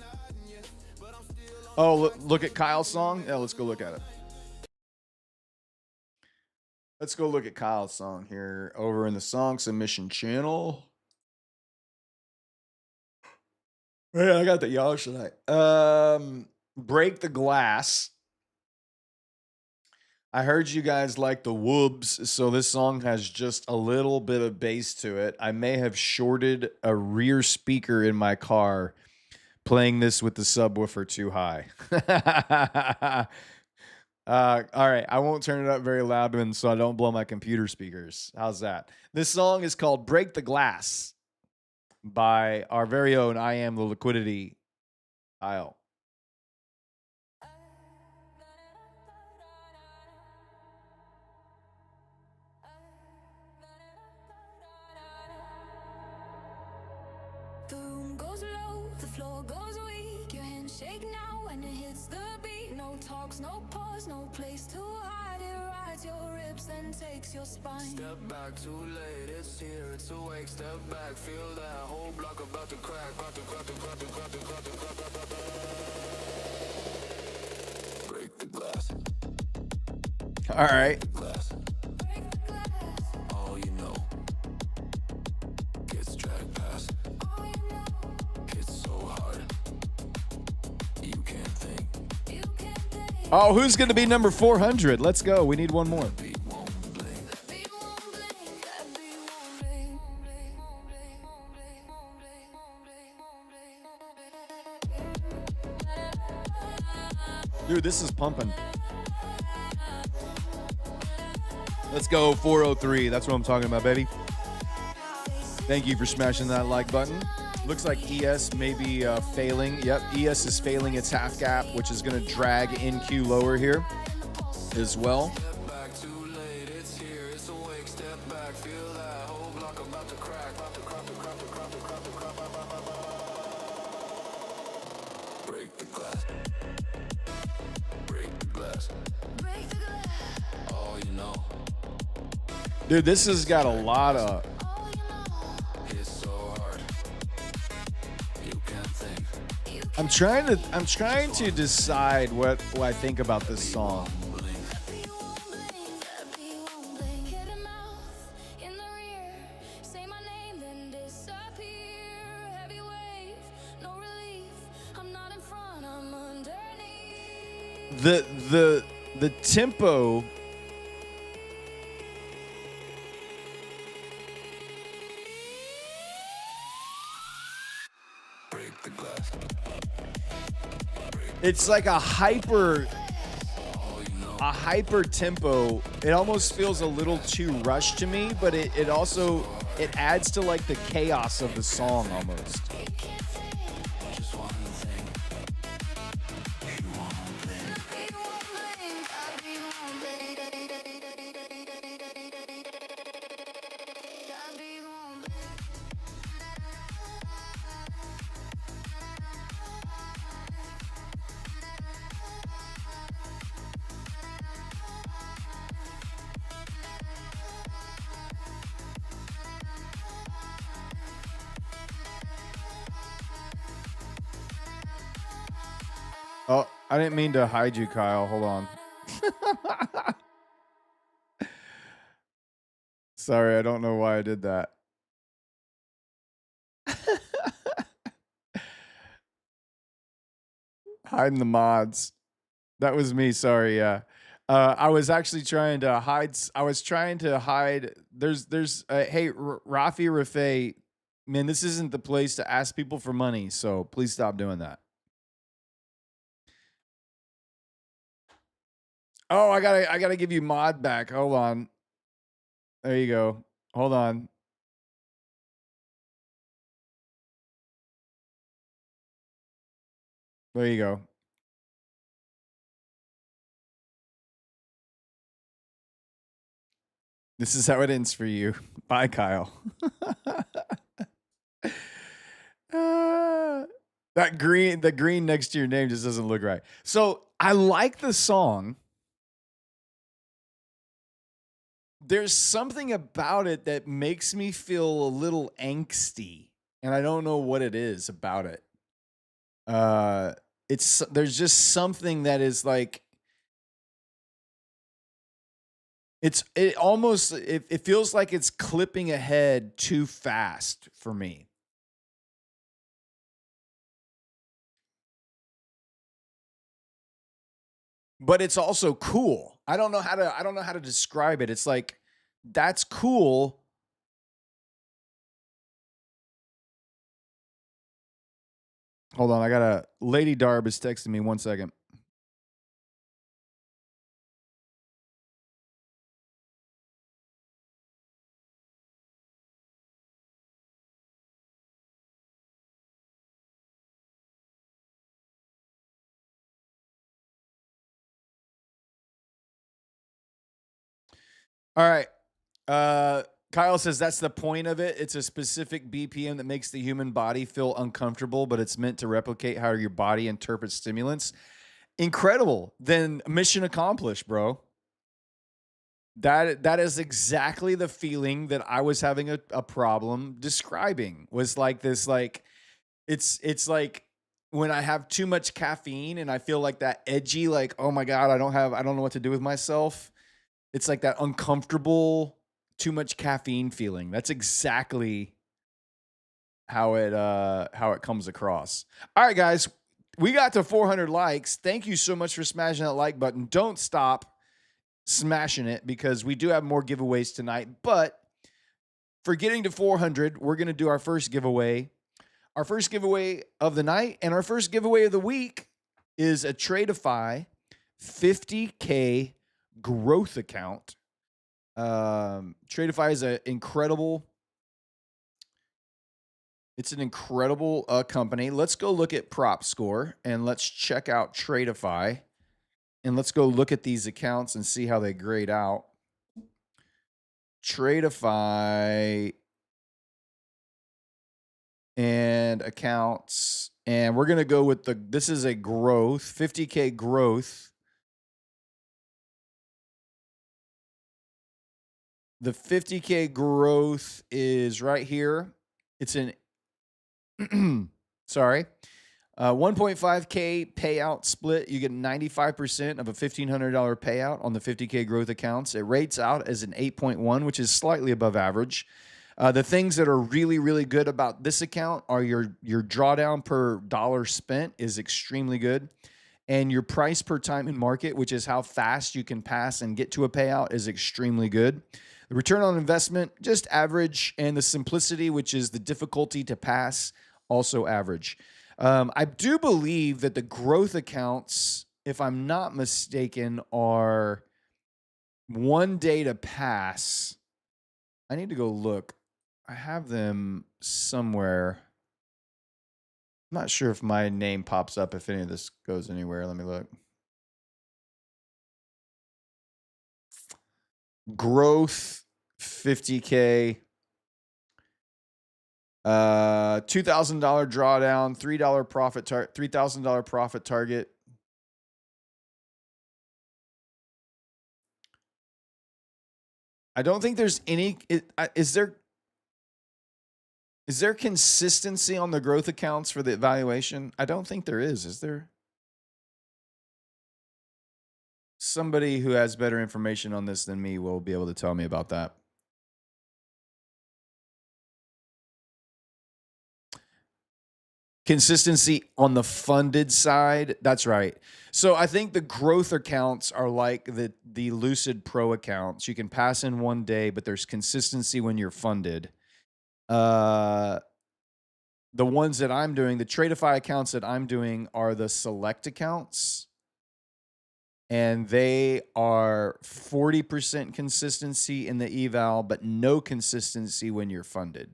Oh, look at Kyle's song? Yeah, let's go look at it. Let's go look at Kyle's song here over in the song submission channel. Yeah, I got the y'all tonight. Break the Glass. I heard you guys like the whoops, so this song has just a little bit of bass to it. I may have shorted a rear speaker in my car playing this with the subwoofer too high. All right, I won't turn it up very loud so I don't blow my computer speakers. How's that? This song is called Break the Glass by our very own I Am the Liquidity Kyle. The room goes low, the floor goes weak. Your hands shake now when it hits the beat. No talks, no pause, no place to hide. It rides your ribs and takes your spine. Step back, too late, it's here, it's awake. Step back, feel that whole block about to crack. Break the glass. All right. Glass. Break the glass. All you know gets dragged past. All you know, It's so hard. You can't think. you can't think. Oh, who's going to be number 400? Let's go. We need one more. Beat won't blink. That beat won't blink, that beat won't blink. Dude, this is pumping. Let's go 403. That's what I'm talking about, baby. Thank you for smashing that like button. Looks like ES may be failing. Yep, ES is failing its half gap, which is going to drag NQ lower here as well. Break the glass. Break the glass. Break the glass. All you know. Dude, this has got a lot of... All you know. It's so hard. You can't think. I'm trying to decide what I think about this song. Happy won't blink, happy won't blink. Hit a mouth in the rear. Say my name, then disappear. Heavy wave, no relief. I'm not in front, I'm underneath. The tempo Break the glass. it's like a hyper tempo. It almost feels a little too rushed to me, but it also it adds to like the chaos of the song almost. Just one thing. You won't think. Happy won't blink, happy won't blink. Happy won't blink. Oh, I didn't mean to hide you, Kyle. Hold on. Sorry, I don't know why I did that. Hiding the mods. That was me. Sorry. Yeah. I was actually trying to hide. I was trying to hide. Hey, Rafi Rafay, man, this isn't the place to ask people for money. So please stop doing that. Oh, I gotta give you mod back. Hold on. There you go. Hold on. There you go. This is how it ends for you. Bye, Kyle. The green next to your name just doesn't look right. So I like the song. There's something about it that makes me feel a little angsty, and I don't know what it is about it. There's just something that is like it feels like it's clipping ahead too fast for me. But it's also cool. I don't know how to describe it. It's like that's cool. Hold on, Lady Darb is texting me 1 second. All right. Kyle says that's the point of it. It's a specific BPM that makes the human body feel uncomfortable, but it's meant to replicate how your body interprets stimulants. Incredible. Then mission accomplished, bro. That is exactly the feeling that I was having a problem describing. Was like this, like it's like when I have too much caffeine and I feel like that edgy, like, oh my God, I don't know what to do with myself. It's like that uncomfortable, too much caffeine feeling. That's exactly how it comes across. All right, guys, we got to 400 likes. Thank you so much for smashing that like button. Don't stop smashing it because we do have more giveaways tonight. But for getting to 400, we're going to do our first giveaway. Our first giveaway of the night and our first giveaway of the week is a Tradeify 50K growth account. Tradeify is an incredible company. Let's go look at prop score and let's check out Tradeify, and let's go look at these accounts and see how they grade out. Tradeify and accounts, and we're going to go with this is a growth, 50K growth. The 50K growth is right here. It's an, sorry, 1.5K payout split. You get 95% of a $1,500 payout on the 50K growth accounts. It rates out as an 8.1, which is slightly above average. The things that are really, really good about this account are your drawdown per dollar spent is extremely good. And your price per time in market, which is how fast you can pass and get to a payout, is extremely good. The return on investment, just average. And the simplicity, which is the difficulty to pass, also average. I do believe that the growth accounts, if I'm not mistaken, are 1 day to pass. I need to go look. I have them somewhere. I'm not sure if my name pops up, if any of this goes anywhere. Let me look. Growth 50K. $2,000 drawdown, $3 profit target, $3,000 profit target. I don't think there's any. Is there consistency on the growth accounts for the evaluation? I don't think there is. Is there? Somebody who has better information on this than me will be able to tell me about that. Consistency on the funded side. That's right. So I think the growth accounts are like the Lucid Pro accounts. You can pass in 1 day, but there's consistency when you're funded. The ones that I'm doing, the Tradeify accounts that I'm doing are the select accounts. And they are 40% consistency in the eval, but no consistency when you're funded.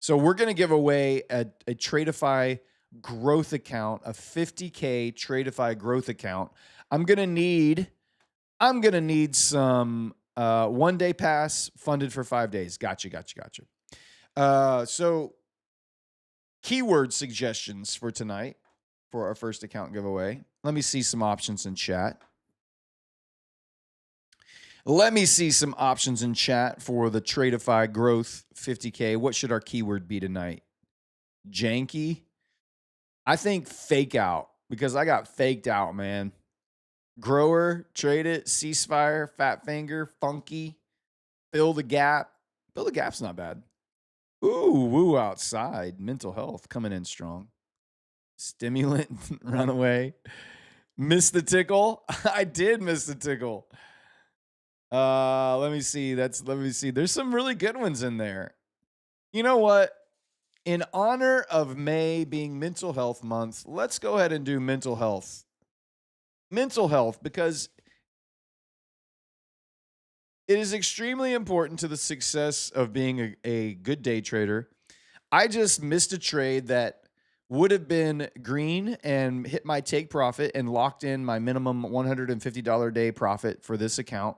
So we're going to give away a Tradeify growth account, a 50K Tradeify growth account. I'm going to need some 1 day pass funded for 5 days. Gotcha. So keyword suggestions for tonight for our first account giveaway. Let me see some options in chat. Let me see some options in chat for the Tradeify growth 50K. What should our keyword be tonight? Janky? I think fake out, because I got faked out, man. Grower, trade it, ceasefire, fat finger, funky, fill the gap. Fill the gap's not bad. Ooh, woo outside. Mental health coming in strong. Stimulant, runaway. Miss the tickle. I did miss the tickle. Let me see. There's some really good ones in there. You know what? In honor of May being Mental Health Month, let's go ahead and do mental health. Mental health, because it is extremely important to the success of being a good day trader. I just missed a trade that would have been green and hit my take profit and locked in my minimum $150 day profit for this account.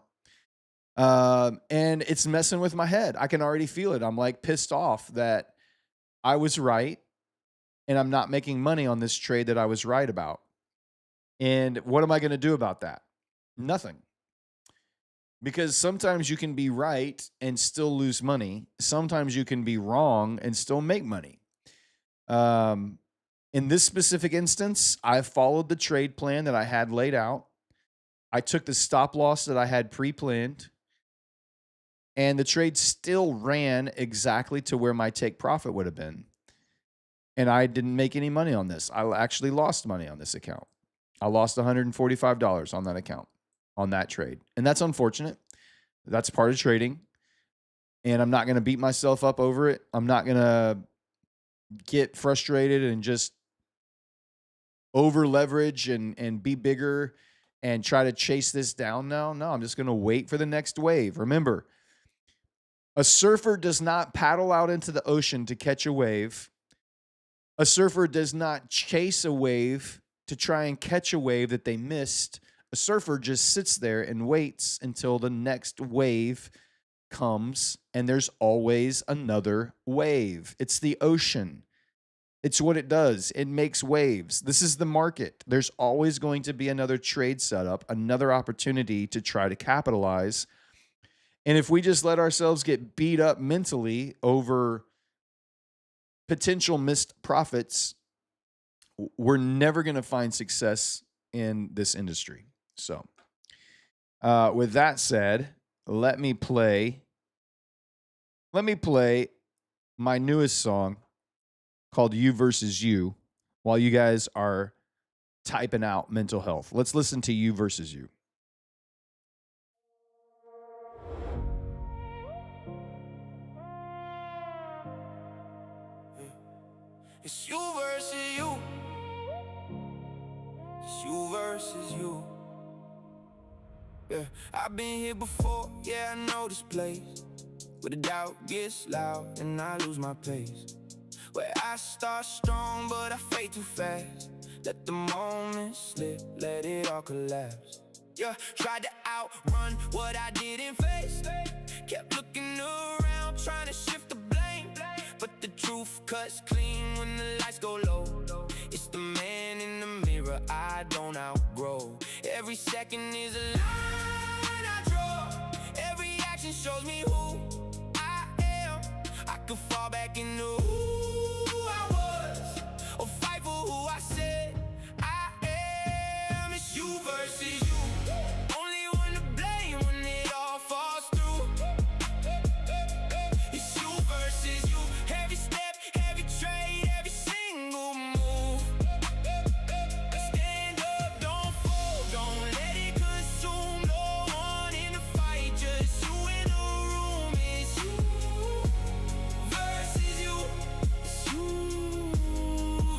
And it's messing with my head. I can already feel it. I'm like pissed off that I was right and I'm not making money on this trade that I was right about. And what am I going to do about that? Nothing. Because sometimes you can be right and still lose money. Sometimes you can be wrong and still make money. In this specific instance, I followed the trade plan that I had laid out. I took the stop loss that I had pre-planned. And the trade still ran exactly to where my take profit would have been. And I didn't make any money on this. I actually lost money on this account. I lost $145 on that account, on that trade. And that's unfortunate. That's part of trading. And I'm not going to beat myself up over it. I'm not going to get frustrated and just over leverage and be bigger and try to chase this down now. No, I'm just going to wait for the next wave. Remember, a surfer does not paddle out into the ocean to catch a wave. A surfer does not chase a wave to try and catch a wave that they missed. A surfer just sits there and waits until the next wave comes, and there's always another wave. It's the ocean. It's what it does. It makes waves. This is the market. There's always going to be another trade setup, another opportunity to try to capitalize. And if we just let ourselves get beat up mentally over potential missed profits, we're never going to find success in this industry. So, with that said, let me play my newest song called You Versus You while you guys are typing out mental health. Let's listen to You Versus You. It's you versus you. It's you versus you. Yeah, I've been here before, yeah, I know this place. Where the doubt gets loud and I lose my pace. Where I start strong but I fade too fast. Let the moment slip, let it all collapse. Yeah, tried to outrun what I didn't face. Kept looking around, trying to shift the blame. But the truth cuts clean when the lights go low. It's the man in the mirror I don't outgrow. Every second is a line I draw. Every action shows me who I am. I could fall back into who I was, or fight for who I said I am. It's you versus you. Only one to blame when it all falls through. It's you versus you. Every step, every trade, every single move. Stand up, don't fall, don't let it consume. No one in the fight, just you in the room. It's you versus you. It's you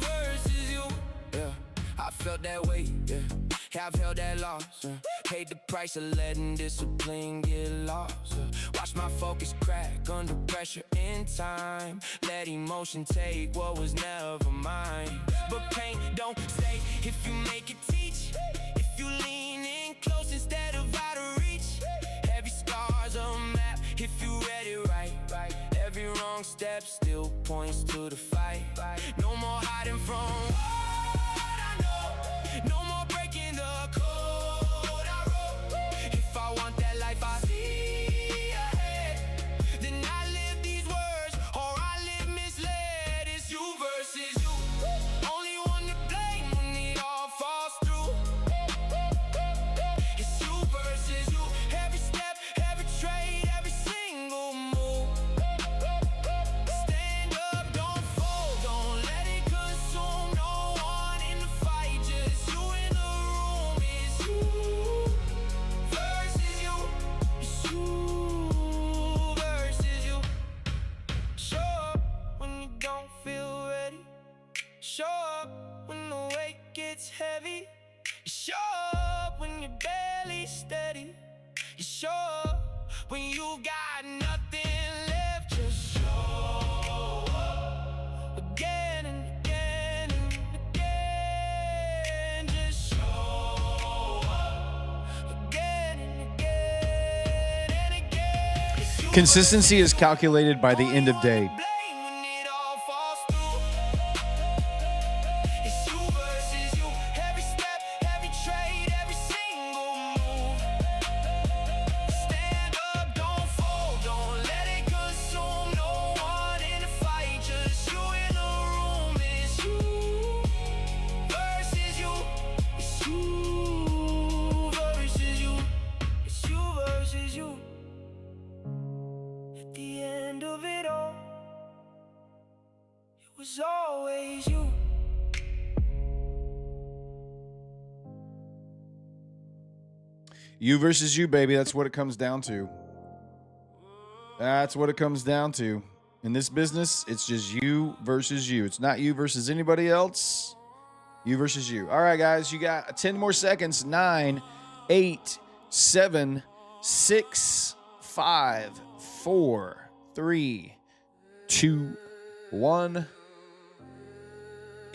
versus you. Yeah, I felt that weight, yeah. I've held that loss, paid the price of letting discipline get lost. Watch my focus crack under pressure in time. Let emotion take what was never mine. But pain don't stay if you make it teach. If you lean in close instead of out of reach. Every scar's a map if you read it right. Every wrong step still points to the fight. No more hiding from what I know. No more breaking the code I wrote. If I want that life I see ahead, then I live these words or I live misled. It's you versus you. Only one to blame when it all falls through. It's you versus you. Every step, every trade, every single move. Stand up, don't fold, don't let it consume. No one in the fight, just you in the room. It's you versus you. It's you versus you. Show up when you don't feel ready. Show up when the weight gets heavy. You show up when you're barely steady. You show up when you've got nothing left. Just show up again and again and again. Just show up again and again and again. It's you Consistency is calculated by the end of day. blame when it all falls through. It's you versus you. Every step, every trade, every single move. Stand up, don't fold, don't let it consume. No one in the fight, just you in the room. It's you versus you. It's you versus you. It's you versus you. At the end of it all, it was always you. You versus you, baby. That's what it comes down to. That's what it comes down to. In this business, it's just you versus you. It's not you versus anybody else. You versus you. All right, guys, you got 10 more seconds. 9, 8, 7, 6, 5, 4, 3, 2, 1.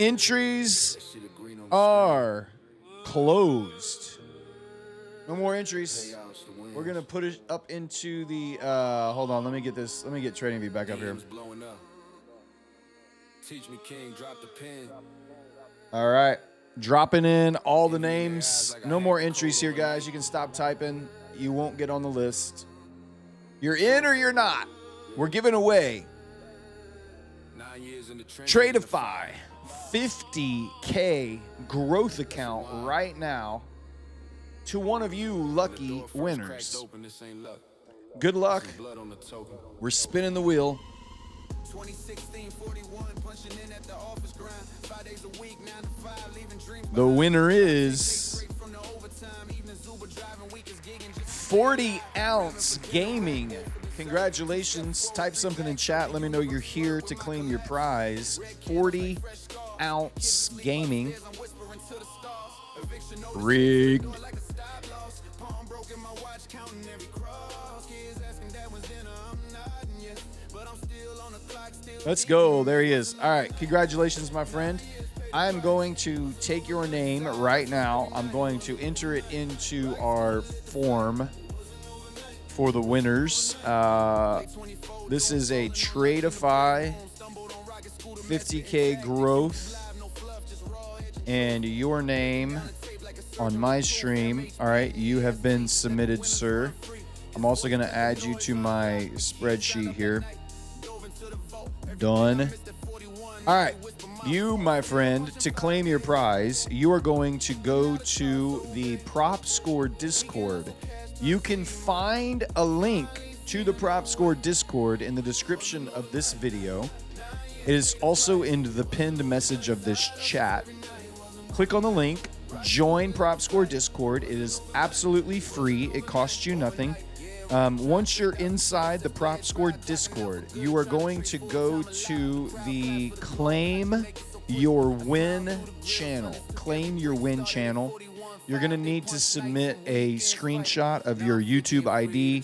Entries are closed. No more entries. We're going to put it up into the, hold on, let me get Trading View back up here. Teach me, King, drop the pen. All right. Dropping in all the names. No more entries here, guys. You can stop typing. You won't get on the list. You're in or you're not. We're giving away Tradeify 50K growth account right now to one of you lucky winners. Good luck. We're spinning the wheel. 2016-41, punching in at the office grind. 5 days a week, 9 to 5, leaving dreams. The winner is 40 Ounce Gaming. Congratulations. Type something in chat. Let me know you're here to claim your prize. 40 Ounce Gaming. Rigged. Let's go. There he is. All right. Congratulations, my friend. I'm going to take your name right now. I'm going to enter it into our form for the winners. This is a Tradeify 50K growth. And your name on my stream. All right. You have been submitted, sir. I'm also going to add you to my spreadsheet here. Done. All right. You, my friend, to claim your prize, you are going to go to the Prop Score Discord. You can find a link to the Prop Score Discord in the description of this video. It is also in the pinned message of this chat. Click on the link, join Prop Score Discord. It is absolutely free. It costs you nothing. Once you're inside the Prop Score Discord, you are going to go to the Claim Your Win channel. Claim Your Win channel. You're going to need to submit a screenshot of your YouTube ID,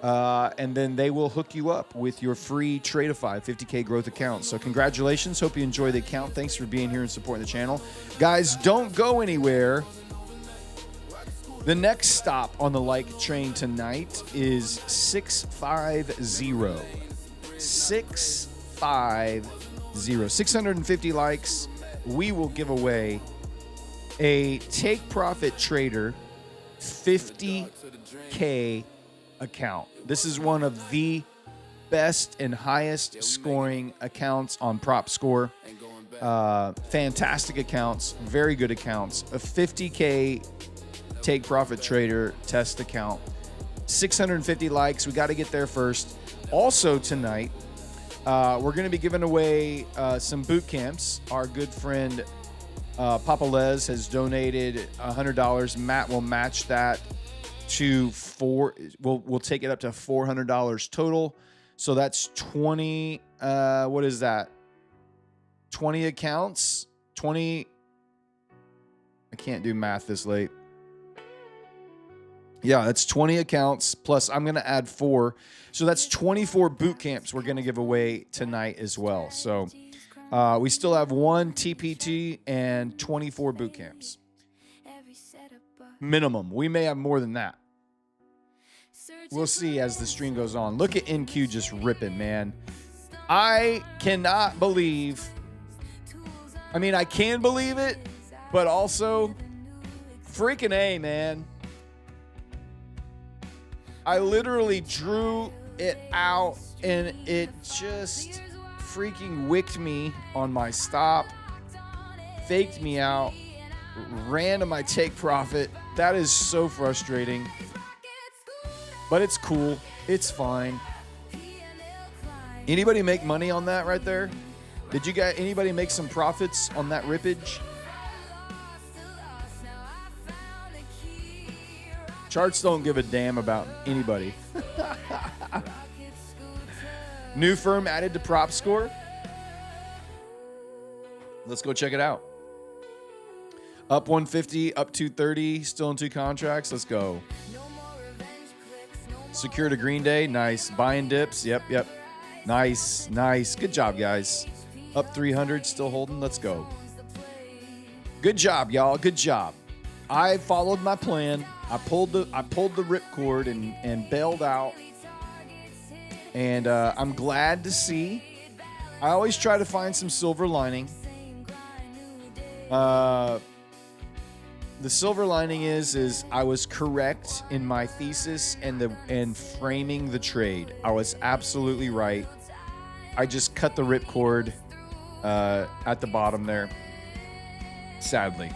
and then they will hook you up with your free Tradeify 50K growth account. So congratulations. Hope you enjoy the account. Thanks for being here and supporting the channel. Guys, don't go anywhere. The next stop on the like train tonight is 650. 650. 650 likes. We will give away a Take Profit Trader 50K account. This is one of the best and highest scoring accounts on Prop Score. Fantastic accounts. Very good accounts. A 50K Take Profit Trader test account. 650 likes. We got to get there first. Also tonight, we're going to be giving away some boot camps. Our good friend Papa Les has donated $100. Matt will match that to we'll take it up to $400 total. So that's 20. What is that? 20 accounts. 20. I can't do math this late. Yeah, that's 20 accounts, plus I'm going to add 4. So that's 24 boot camps we're going to give away tonight as well. So we still have 1 TPT and 24 boot camps. Minimum. We may have more than that. We'll see as the stream goes on. Look at NQ just ripping, man. I cannot believe. I mean, I can believe it, but also freaking A, man. I literally drew it out, and it just freaking wicked me on my stop, faked me out, ran to my take profit. That is so frustrating, but it's cool. It's fine. Anybody make money on that right there? Did you guys, anybody make some profits on that rippage? Charts don't give a damn about anybody. New firm added to Prop Score. Let's go check it out. Up 150, up 230, still in 2 contracts. Let's go. Secured a green day. Nice. Buying dips. Yep. Nice. Good job, guys. Up 300, still holding. Let's go. Good job, y'all. Good job. I followed my plan. I pulled the ripcord and bailed out. And I'm glad to see. I always try to find some silver lining. The silver lining is I was correct in my thesis and framing the trade. I was absolutely right. I just cut the ripcord at the bottom there. Sadly.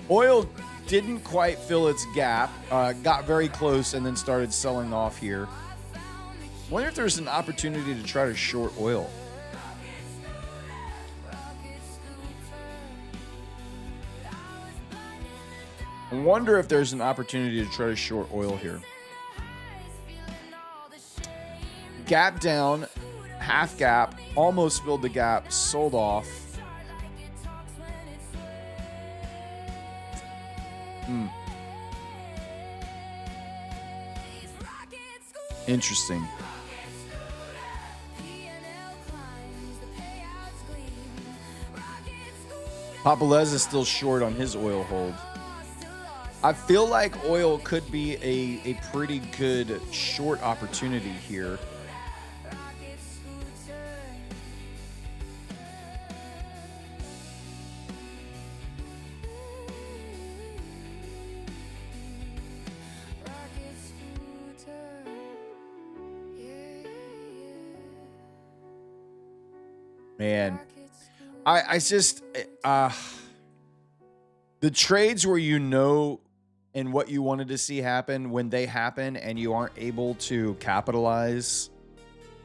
Oil didn't quite fill its gap. Got very close and then started selling off here. Wonder if there's an opportunity to try to short oil. I wonder if there's an opportunity to try to short oil here. Gap down, half gap, almost filled the gap, sold off. Interesting. Papalez is still short on his oil hold. I feel like oil could be a pretty good short opportunity here. Man, I just the trades where you know and what you wanted to see happen, when they happen and you aren't able to capitalize,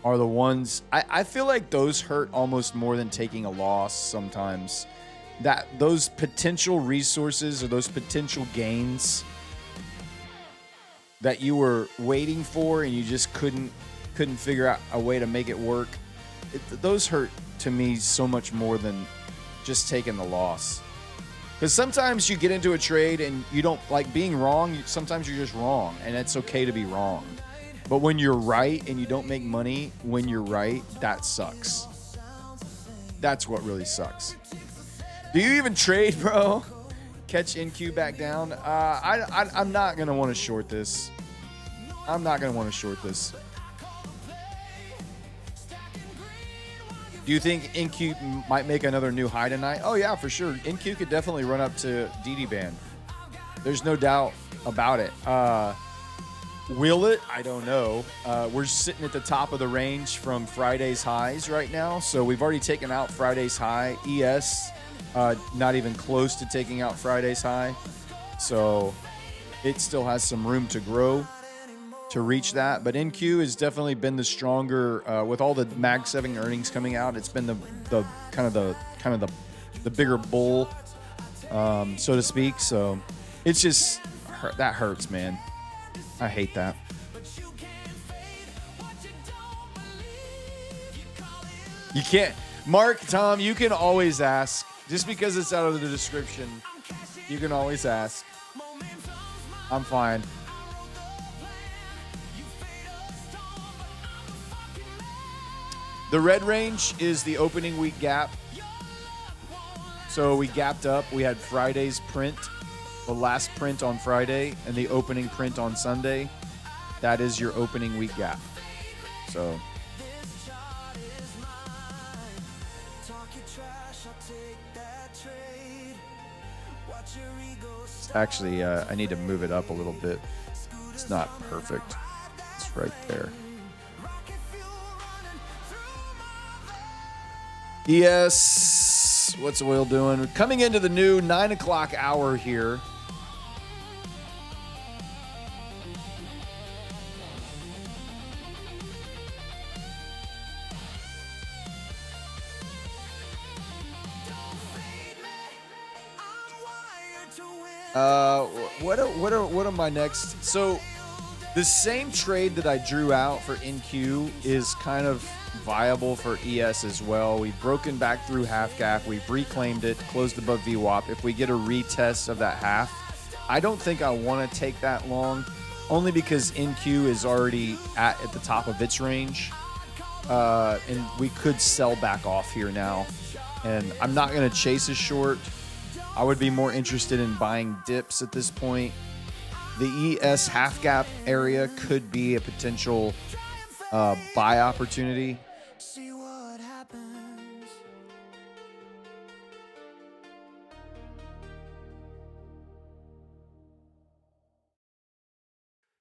are the ones I feel like those hurt almost more than taking a loss sometimes. That those potential resources or those potential gains that you were waiting for and you just couldn't figure out a way to make it work. Those hurt to me so much more than just taking the loss. Because sometimes you get into a trade and you don't like being wrong. Sometimes you're just wrong, and it's okay to be wrong. But when you're right and you don't make money when you're right, that sucks. That's what really sucks. Do you even trade, bro? Catch NQ back down? I'm not going to want to short this. Do you think NQ might make another new high tonight? Oh, yeah, for sure. NQ could definitely run up to DD band. There's no doubt about it. Will it? I don't know. We're sitting at the top of the range from Friday's highs right now. So we've already taken out Friday's high. ES, not even close to taking out Friday's high. So it still has some room to grow to reach that, but NQ has definitely been the stronger with all the Mag 7 earnings coming out. It's been the bigger bull, so to speak. So it's just that hurts, man. I hate that. You can't, Mark, Tom. You can always ask. Just because it's out of the description, you can always ask. I'm fine. The red range is the opening week gap. So we gapped up. We had Friday's print, the last print on Friday, and the opening print on Sunday. That is your opening week gap. So actually, I need to move it up a little bit. It's not perfect. It's right there. Yes, what's oil doing? We're coming into the new 9 o'clock hour here. What are my next? So The same trade that I drew out for NQ is kind of viable for ES as well. We've broken back through half gap. We've reclaimed it, closed above VWAP. If we get a retest of that half, I don't think I want to take that long, only because NQ is already at the top of its range. And we could sell back off here now. And I'm not going to chase a short. I would be more interested in buying dips at this point. The ES half gap area could be a potential buy opportunity. See what happens.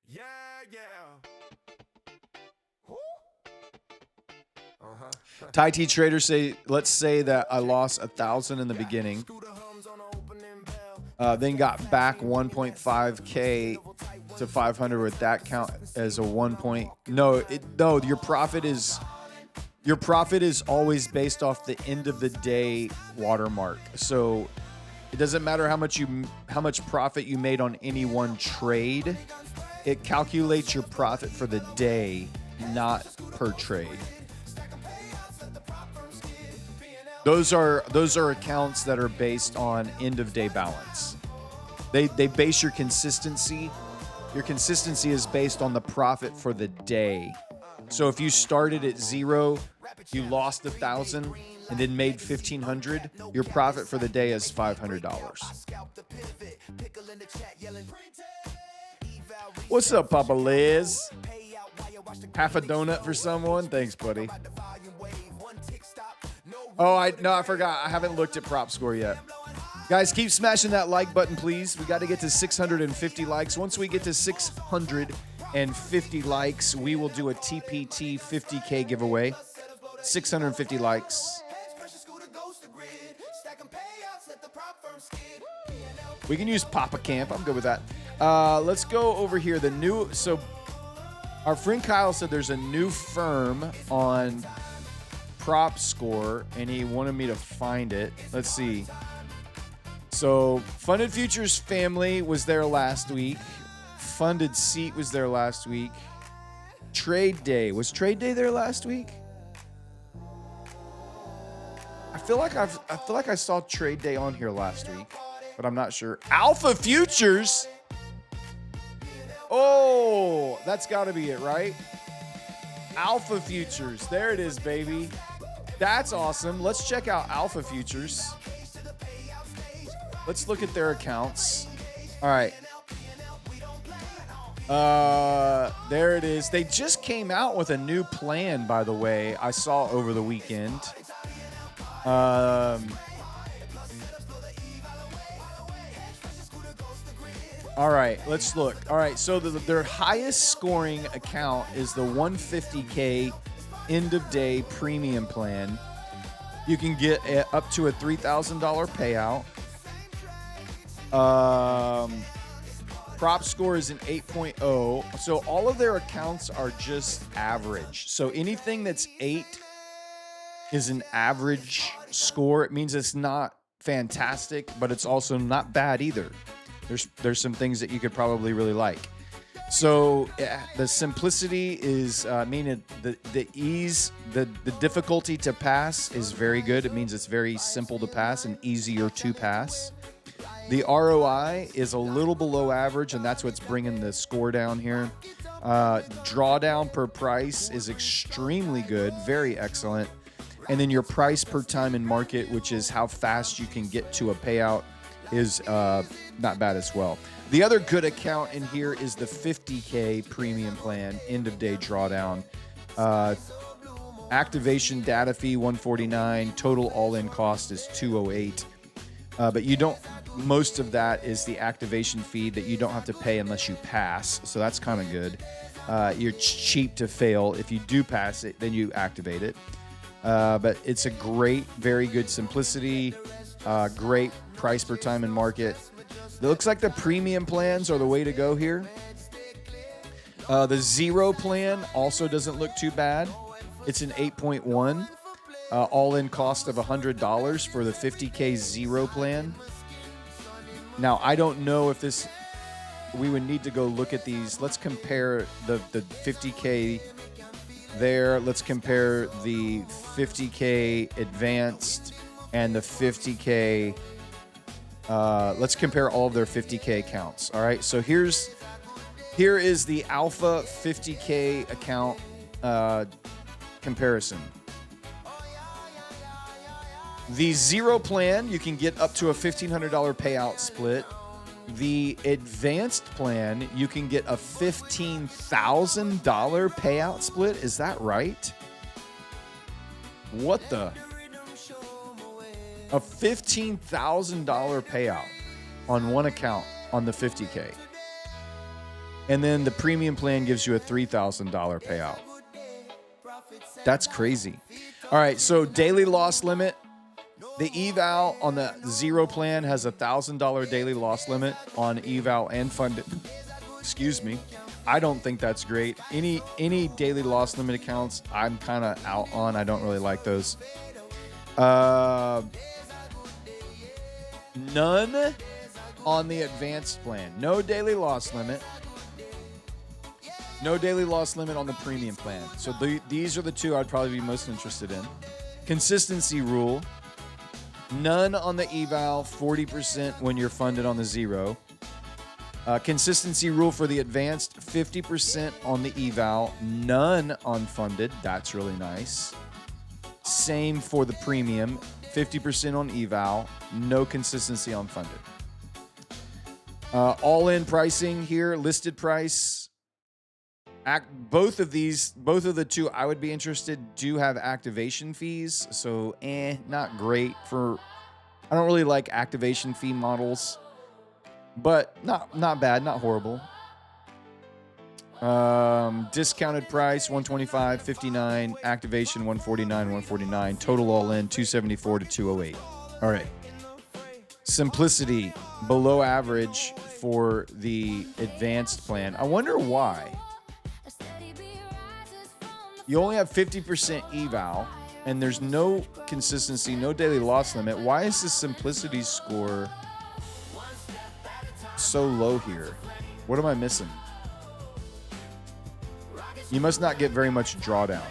Yeah. Thai T traders say, let's say that I lost 1,000 in the beginning, then got back 1.5K to 500. Would that count as a 1 point? No, your profit is always based off the end of the day watermark. So it doesn't matter how much profit you made on any one trade. It calculates your profit for the day, not per trade. Those are accounts that are based on end of day balance. They base your consistency. Your consistency is based on the profit for the day. So if you started at 0, you lost 1,000 and then made 1,500, your profit for the day is $500. What's up, Papa Liz? Half a donut for someone? Thanks, buddy. Oh, I forgot. I haven't looked at prop score yet. Guys, keep smashing that like button, please. We got to get to 650 likes. Once we get to 650 likes, we will do a TPT 50K giveaway. 650 likes. We can use Papa Camp. I'm good with that. Let's go over here. So our friend Kyle said there's a new firm on prop score, and he wanted me to find it. Let's see. So Funded Futures Family was there last week. Funded Seat was there last week. Trade Day. Was Trade Day there last week? I feel like I saw Trade Day on here last week, but I'm not sure. Alpha Futures. Oh, that's got to be it, right? Alpha Futures. There it is, baby. That's awesome. Let's check out Alpha Futures. Let's look at their accounts. All right. There it is. They just came out with a new plan, by the way, I saw over the weekend. All right, let's look. All right, so their highest scoring account is the 150K end of day premium plan. You can get up to a $3,000 payout. Prop score is an 8.0. So all of their accounts are just average. So anything that's 8 is an average score. It means it's not fantastic, but it's also not bad either. There's some things that you could probably really like. So the simplicity is meaning the ease, the difficulty to pass is very good. It means it's very simple to pass and easier to pass. The ROI is a little below average, and that's what's bringing the score down here. Drawdown per price is extremely good, very excellent. And then your price per time in market, which is how fast you can get to a payout, is not bad as well. The other good account in here is the 50K premium plan, end of day drawdown. Activation data fee $149, total all-in cost is $208. But you don't. Most of that is the activation fee that you don't have to pay unless you pass. So that's kind of good. You're cheap to fail. If you do pass it, then you activate it. But it's a great, very good simplicity. Great price per time in market. It looks like the premium plans are the way to go here. The zero plan also doesn't look too bad. It's an 8.1. All-in cost of $100 for the 50K zero plan. Now, I don't know if this we would need to go look at these. Let's compare the 50K there. Let's compare the 50K advanced and the 50K. Let's compare all of their 50K accounts. All right. So here is the alpha 50K account comparison. The zero plan, you can get up to a $1,500 payout split. The advanced plan, you can get a $15,000 payout split. Is that right? What the? A $15,000 payout on one account on the 50K. And then the premium plan gives you a $3,000 payout. That's crazy. All right, so daily loss limit. The eval on the zero plan has a $1,000 daily loss limit on eval and funded. Excuse me. I don't think that's great. Any daily loss limit accounts, I'm kind of out on. I don't really like those. None on the advanced plan. No daily loss limit. No daily loss limit on the premium plan. So these are the two I'd probably be most interested in. Consistency rule. None on the eval, 40% when you're funded on the zero. Consistency rule for the advanced, 50% on the eval, none on funded. That's really nice. Same for the premium, 50% on eval, no consistency on funded. All-in pricing here, listed price. Both of the two I would be interested do have activation fees, so not great for. I don't really like activation fee models, but not bad, not horrible. Discounted price $125, $59, activation $149, $149, total all in $274 to $208. All right. Simplicity below average for the advanced plan. I wonder why. You only have 50% eval, and there's no consistency, no daily loss limit. Why is the simplicity score so low here? What am I missing? You must not get very much drawdown.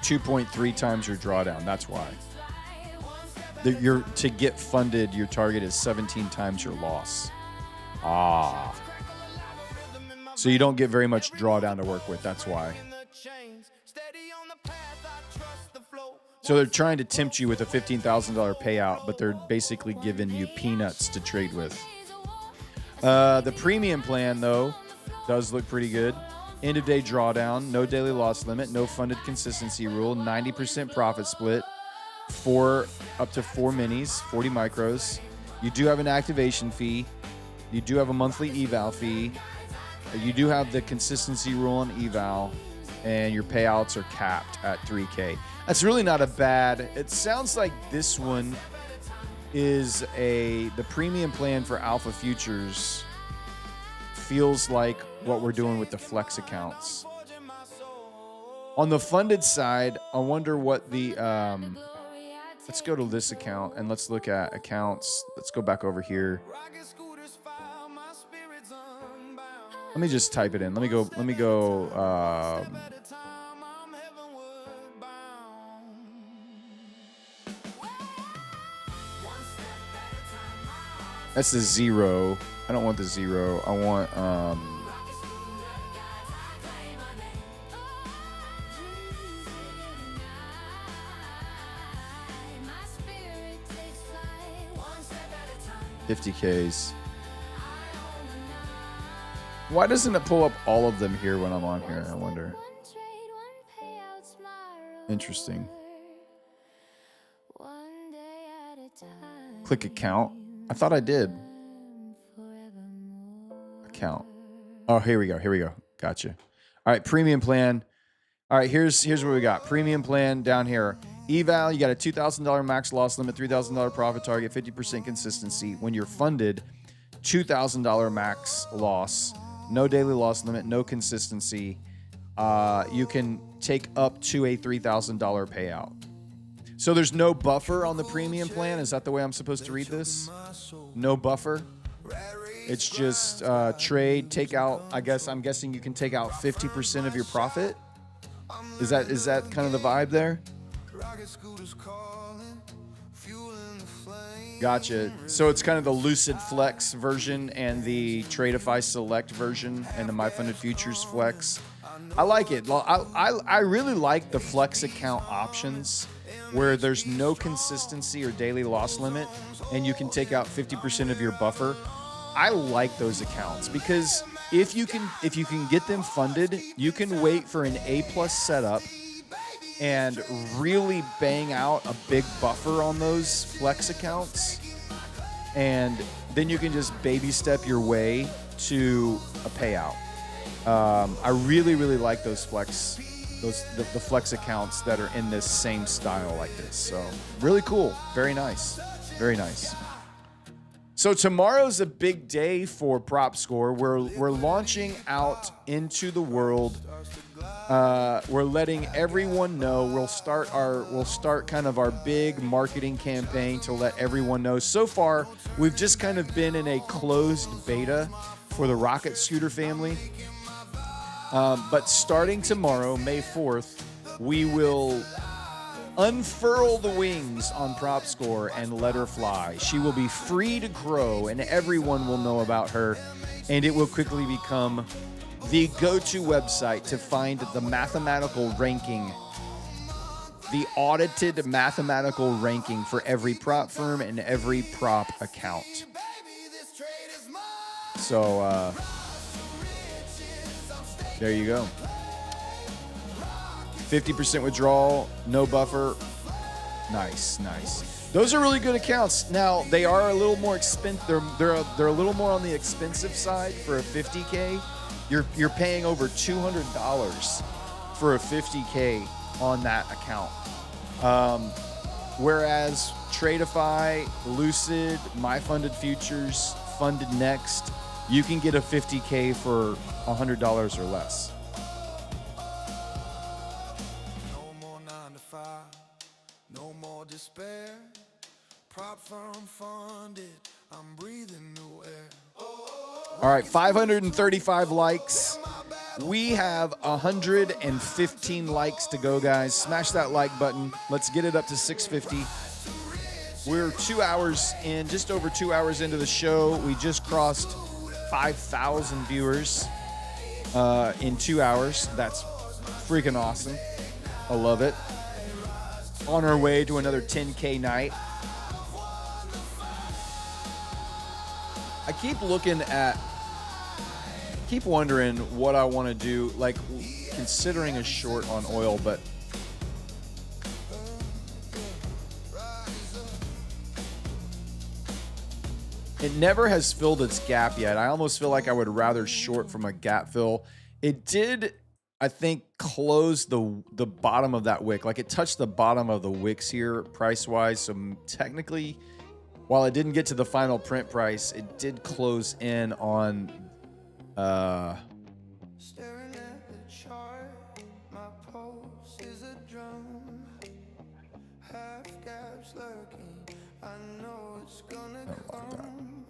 2.3 times your drawdown. That's why. To get funded, your target is 17 times your loss. So you don't get very much drawdown to work with. That's why. So they're trying to tempt you with a $15,000 payout, but they're basically giving you peanuts to trade with. The premium plan, though, does look pretty good. End of day drawdown, no daily loss limit, no funded consistency rule, 90% profit split, up to 4 minis, 40 micros. You do have an activation fee. You do have a monthly eval fee. You do have the consistency rule on eval, and your payouts are capped at 3K. That's really not a bad. It sounds like this one is the premium plan for Alpha Futures feels like what we're doing with the flex accounts. On the funded side, I wonder what the let's go to this account and let's look at accounts. Let's go back over here. Let me just type it in. Let me go. That's the zero. I don't want the zero. I want $50Ks. Why doesn't it pull up all of them here when I'm on here? I wonder. Interesting. Click account. I thought I did. Account. Oh, here we go. Gotcha. All right, premium plan. All right, here's what we got. Premium plan down here. Eval, you got a $2,000 max loss limit, $3,000 profit target, 50% consistency. When you're funded, $2,000 max loss, no daily loss limit, no consistency. You can take up to a $3,000 payout. So there's no buffer on the premium plan. Is that the way I'm supposed to read this? No buffer. It's just trade, take out. I'm guessing you can take out 50% of your profit. Is that kind of the vibe there? Gotcha. So it's kind of the Lucid Flex version and the Tradeify Select version and the My Funded Futures Flex. I like it. I really like the Flex account options where there's no consistency or daily loss limit and you can take out 50% of your buffer. I like those accounts because if you can get them funded, you can wait for an A+ setup and really bang out a big buffer on those Flex accounts, and then you can just baby step your way to a payout. I really like those Flex, the Flex accounts that are in this same style like this. So really cool, very nice, very nice. So tomorrow's a big day for PropScore. We're launching out into the world. We're letting everyone know. We'll start kind of our big marketing campaign to let everyone know. So far, we've just kind of been in a closed beta for the Rocket Scooter family. But starting tomorrow, May 4th, we will unfurl the wings on PropScore and let her fly. She will be free to grow, and everyone will know about her, and it will quickly become the go-to website to find the mathematical ranking, the audited mathematical ranking for every prop firm and every prop account. So, there you go. 50% withdrawal, no buffer. Nice. Those are really good accounts. Now, they are a little more expensive. They're a little more on the expensive side for a 50K. You're paying over $200 for a 50K on that account. Whereas Tradeify, Lucid, My Funded Futures, Funded Next, you can get a 50K for $100 or less. No more 9 to 5, no more despair. Prop firm funded, I'm breathing new air. All right, 535 likes. We have 115 likes to go, guys. Smash that like button. Let's get it up to 650. We're 2 hours in, just over 2 hours into the show. We just crossed 5,000 viewers in 2 hours. That's freaking awesome. I love it. On our way to another 10K night. I keep wondering what I want to do, like considering a short on oil, but it never has filled its gap yet. I almost feel like I would rather short from a gap fill. It did, I think, close the bottom of that wick. Like it touched the bottom of the wicks here price-wise, so technically, while it didn't get to the final print price, it did close in on Staring at the chart, my pulse is a drum. Half gaps lurking, I know it's gonna come.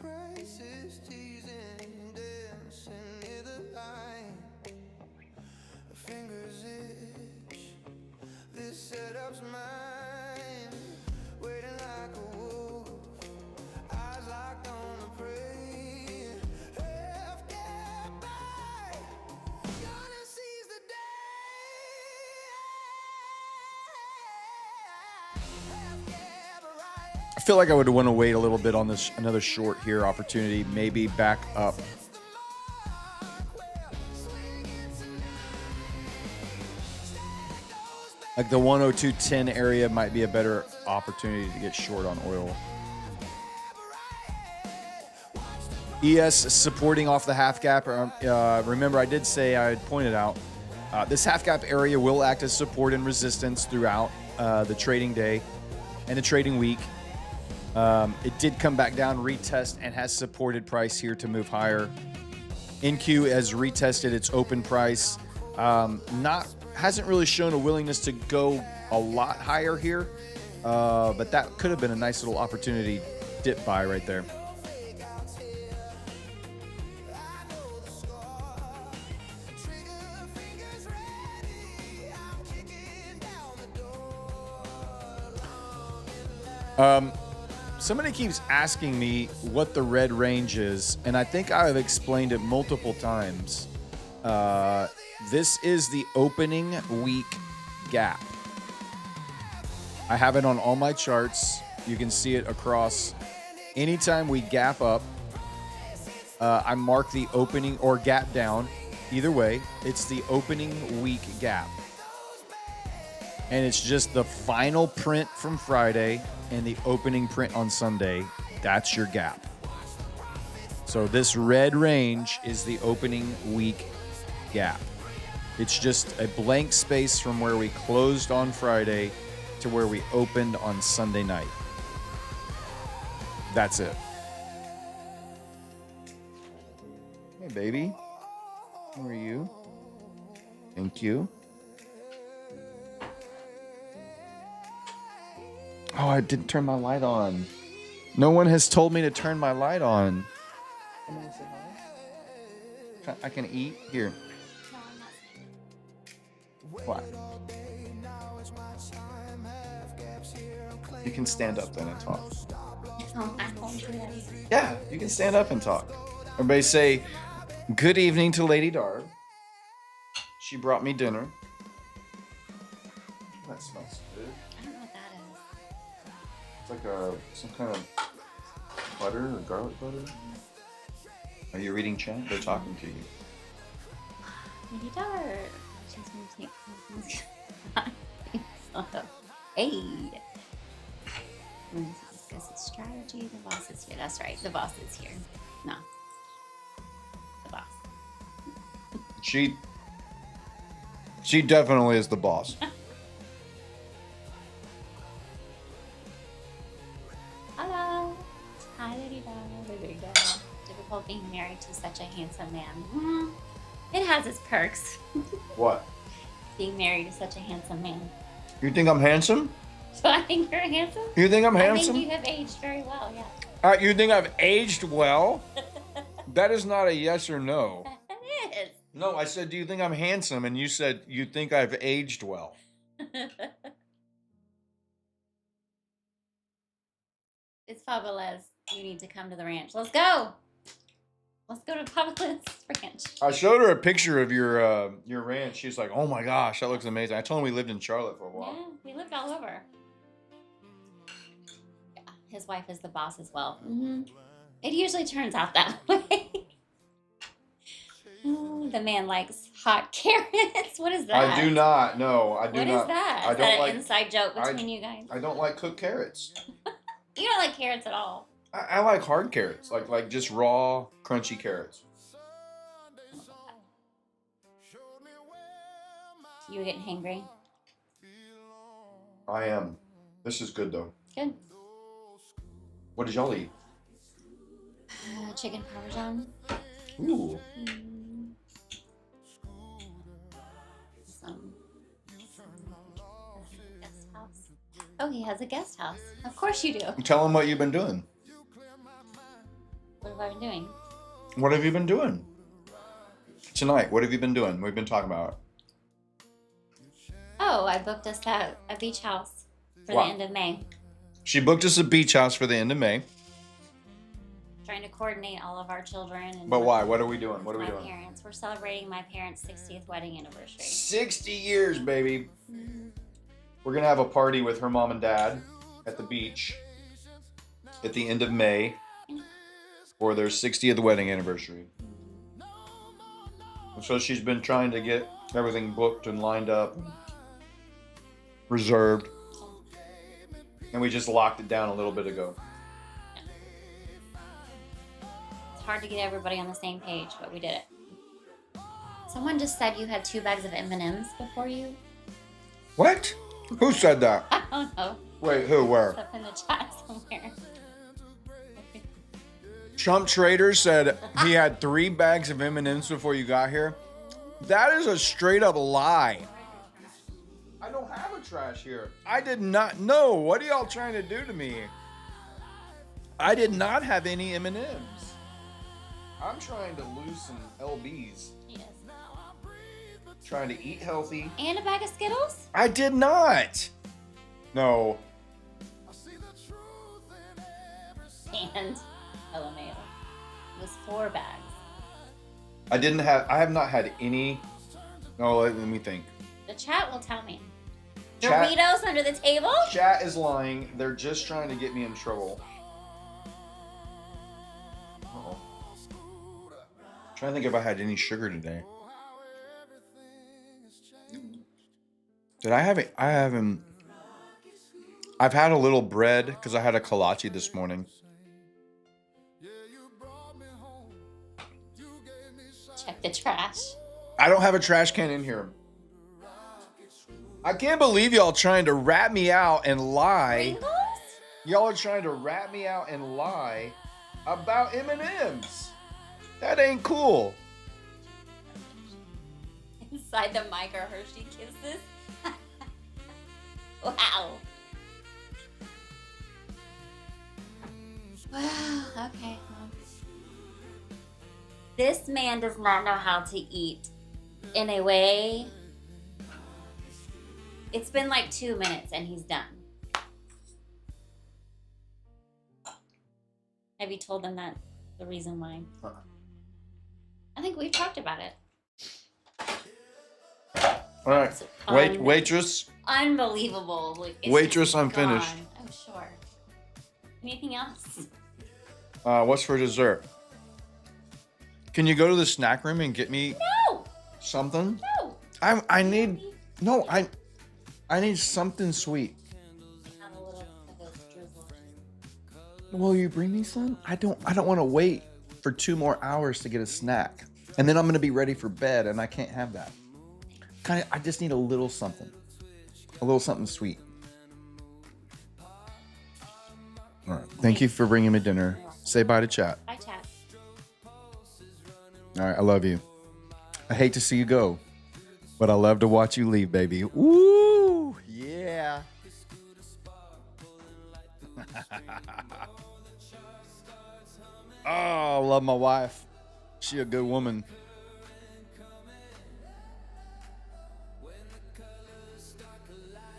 Prices teasing, dancing near the line. Fingers itch, this setup's mine. Waiting like a wolf, eyes locked on a prey. Half gap by, gonna seize the day. Half gap right. I feel like I would want to wait a little bit on this another short here opportunity, maybe back up. Like the 102.10 area might be a better opportunity to get short on oil. ES supporting off the half gap. Remember, I did say, I had pointed out, this half gap area will act as support and resistance throughout the trading day and the trading week. It did come back down, retest, and has supported price here to move higher. NQ has retested its open price. Not hasn't really shown a willingness to go a lot higher here, but that could have been a nice little opportunity dip buy right there. Somebody keeps asking me what the red range is, and I think I've explained it multiple times. This is the opening week gap. I have it on all my charts. You can see it across. Anytime we gap up, I mark the opening or gap down. Either way, it's the opening week gap. And it's just the final print from Friday and the opening print on Sunday. That's your gap. So this red range is the opening week gap. It's just a blank space from where we closed on Friday to where we opened on Sunday night. That's it. Hey, baby. How are you? Thank you. Oh, I didn't turn my light on. No one has told me to turn my light on. I can eat? Here. What? You can stand up then and talk. Yeah, you can stand up and talk. Everybody say, good evening to Lady Darb. She brought me dinner. That smells good. I don't know what that is. It's like some kind of butter or garlic butter. Are you reading chat? They're talking to you. Lady Darb. She's going to take Hey. We're going to discuss its strategy. The boss is here. That's right. The boss is here. No. The boss. She definitely is the boss. Hello. Hi, Lady Darb. There you go. Difficult being married to such a handsome man. It has its perks. What? Being married to such a handsome man. You think I'm handsome? So I think you're handsome? You think I'm I handsome? think you have aged very well, yeah. You think I've aged well? That is not a yes or no. It is. No, I said, do you think I'm handsome? And you said, you think I've aged well. It's Favelas. You need to come to the ranch. Let's go. Let's go to Favelas Ranch. I showed her a picture of your ranch. She's like, oh my gosh, that looks amazing. I told her we lived in Charlotte for a while. Yeah, we lived all over. Yeah, his wife is the boss as well. Mm-hmm. It usually turns out that way. Ooh, the man likes hot carrots. What is that? I do not. No, I do not. What is that? I Is don't that like, an inside joke between you guys? I don't like cooked carrots. You don't like carrots at all. I like hard carrots, like just raw, crunchy carrots. You were getting hangry? I am. This is good though. Good. What did y'all eat? Chicken parmesan. Ooh. Some guest house. Oh, he has a guest house. Of course you do. Tell them what you've been doing. What have I been doing? What have you been doing? Tonight, what have you been doing? We've been talking about it. Oh, I booked us a beach house for Wow. the end of May. She booked us a beach house for the end of May. Trying to coordinate all of our children. And But why? What are we doing? What are we my doing? parents. We're celebrating my parents' 60th wedding anniversary. 60 years, baby. We're going to have a party with her mom and dad at the beach at the end of May for their 60th wedding anniversary. And so she's been trying to get everything booked and lined up, reserved. And we just locked it down a little bit ago. It's hard to get everybody on the same page, but we did it. Someone just said you had 2 bags of M&Ms before you. What? Who said that? I don't know. Wait, who, where? It's up in the chat somewhere. Trump Trader said he had 3 bags of M&Ms before you got here. That is a straight up lie. don't have a trash here. I did not know. What are y'all trying to do to me? I did not have any M&Ms. I'm trying to lose some LBs. Yes. Trying to eat healthy. And a bag of Skittles? I did not. No. And LMAO. It was 4 bags. I have not had any. No, let me think. The chat will tell me. Chat- Doritos under the table? Chat is lying. They're just trying to get me in trouble. Uh-oh. Trying to think if I had any sugar today. Did I have it? I haven't. I've had a little bread because I had a kolache this morning. Check the trash. I don't have a trash can in here. I can't believe y'all trying to rat me out and lie. Pringles? Y'all are trying to rat me out and lie about M&Ms. That ain't cool. Inside the mic are Hershey Kisses. Wow. Wow. Okay. Well. This man does not know how to eat in a way. It's been like 2 minutes and he's done. Have you told them that the reason why? I think we've talked about it. All right. Waitress. Unbelievable. Like, it's Waitress, just I'm gone. finished. Oh, sure. Anything else? What's for dessert? Can you go to the snack room and get me No. something? No. I need something sweet. Have a little of a drizzle. Will you bring me some? I don't want to wait for 2 more hours to get a snack. And then I'm going to be ready for bed and I can't have that. I just need a little something. A little something sweet. All right. Thank you for bringing me dinner. Say bye to chat. Bye, chat. All right. I love you. I hate to see you go, but I love to watch you leave, baby. Ooh, yeah. Oh, I love my wife. She a good woman.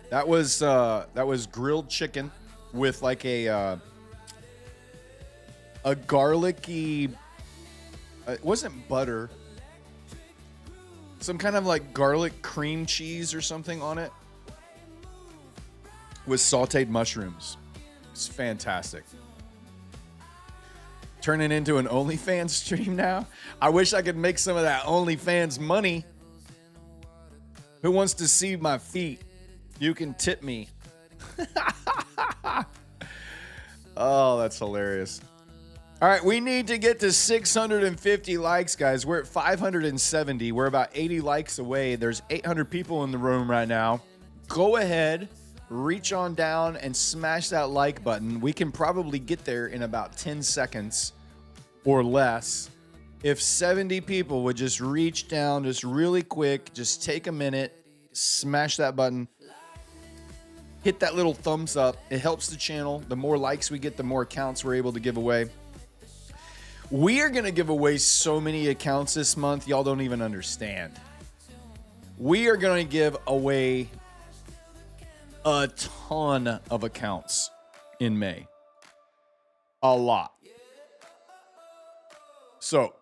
That was grilled chicken with like a garlicky. It wasn't butter. Some kind of like garlic cream cheese or something on it with sauteed mushrooms. It's fantastic. Turning into an OnlyFans stream now. I wish I could make some of that OnlyFans money. Who wants to see my feet? You can tip me. Oh, that's hilarious. All right, we need to get to 650 likes, guys. We're at 570. We're about 80 likes away. There's 800 people in the room right now. Go ahead, reach on down and smash that like button. We can probably get there in about 10 seconds or less. If 70 people would just reach down just really quick, just take a minute, smash that button. Hit that little thumbs up. It helps the channel. The more likes we get, the more accounts we're able to give away. We are going to give away so many accounts this month, y'all don't even understand. We are going to give away a ton of accounts in May. A lot. So,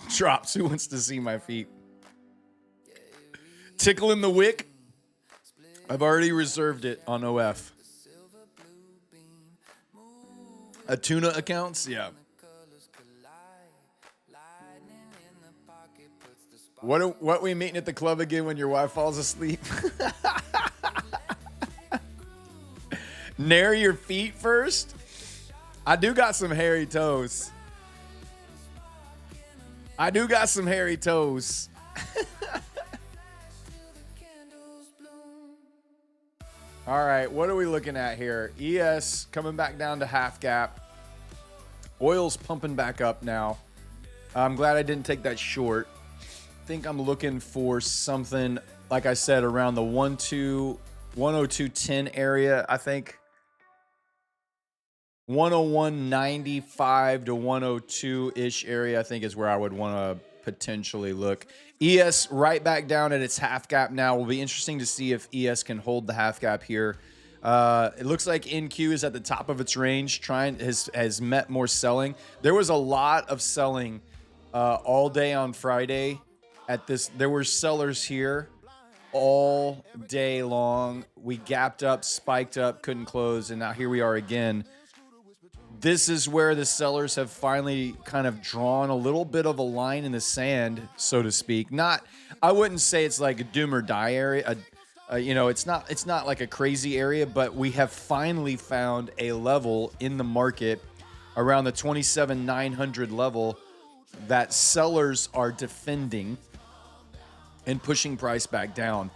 drops, who wants to see my feet? Tickling the wick. I've already reserved it on OF. A tuna accounts? Yeah. What we meeting at the club again when your wife falls asleep? Nair your feet first? I do got some hairy toes. All right, what are we looking at here? ES coming back down to half gap. Oil's pumping back up now. I'm glad I didn't take that short. I think I'm looking for something like I said, around the 102.10 area, I think 101.95 to 102-ish area, I think is where I would want to potentially look. ES right back down at its half gap now. Will be interesting to see if ES can hold the half gap here. It looks like NQ is at the top of its range, has met more selling. There was a lot of selling all day on Friday at this. There were sellers here all day long. We gapped up, spiked up, couldn't close, and now here we are again. This is where the sellers have finally kind of drawn a little bit of a line in the sand, so to speak. I wouldn't say it's like a doom or die area. It's not like a crazy area, but we have finally found a level in the market around the 27,900 level that sellers are defending and pushing price back down.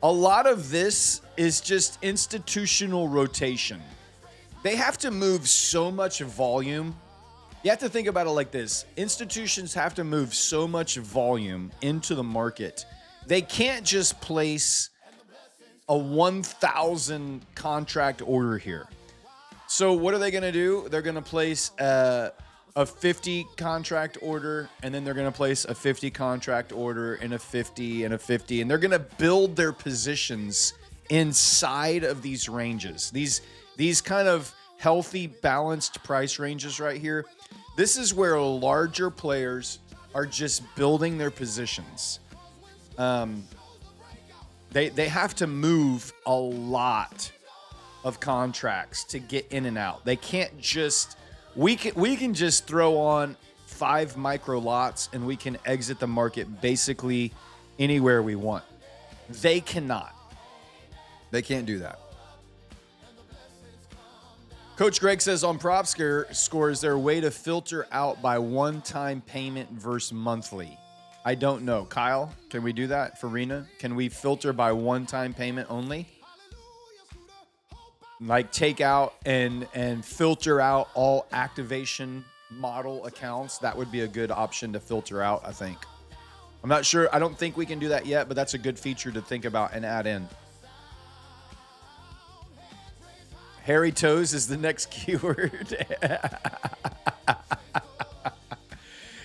A lot of this is just institutional rotation. They have to move so much volume. You have to think about it like this. Institutions have to move so much volume into the market. They can't just place a 1,000 contract order here. So what are they going to do? They're going to place a 50 contract order, and then they're going to place a 50 contract order and a 50 and a 50. And they're going to build their positions inside of these ranges. These kind of healthy, balanced price ranges right here. This is where larger players are just building their positions. They have to move a lot of contracts to get in and out. They can't just we can just throw on 5 micro lots and we can exit the market basically anywhere we want. They cannot. They can't do that. Coach Greg says on prop score, is there a way to filter out by one-time payment versus monthly? I don't know. Kyle, can we do that for Rena? Can we filter by one-time payment only? Like take out and filter out all activation model accounts. That would be a good option to filter out, I think. I'm not sure. I don't think we can do that yet, but that's a good feature to think about and add in. Hairy toes is the next keyword.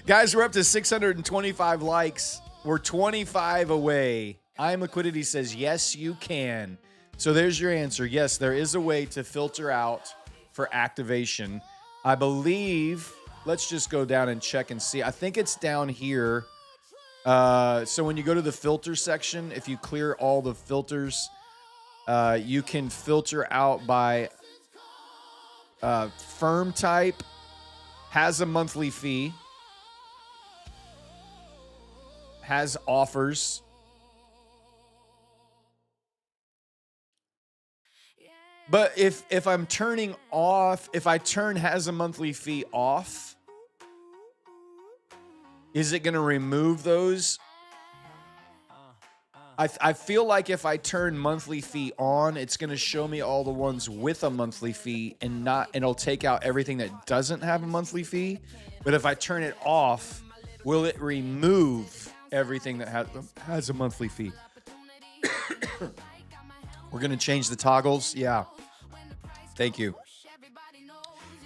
Guys, we're up to 625 likes. We're 25 away. I'm Liquidity says, yes, you can. So there's your answer. Yes, there is a way to filter out for activation. I believe, let's just go down and check and see. I think it's down here. So when you go to the filter section, if you clear all the filters, you can filter out by firm type, has a monthly fee, has offers, but if I'm turning off, if I turn has a monthly fee off, is it going to remove those? I feel like if I turn monthly fee on, it's going to show me all the ones with a monthly fee and it'll take out everything that doesn't have a monthly fee. But if I turn it off, will it remove everything that has a monthly fee? We're going to change the toggles. Yeah. Thank you.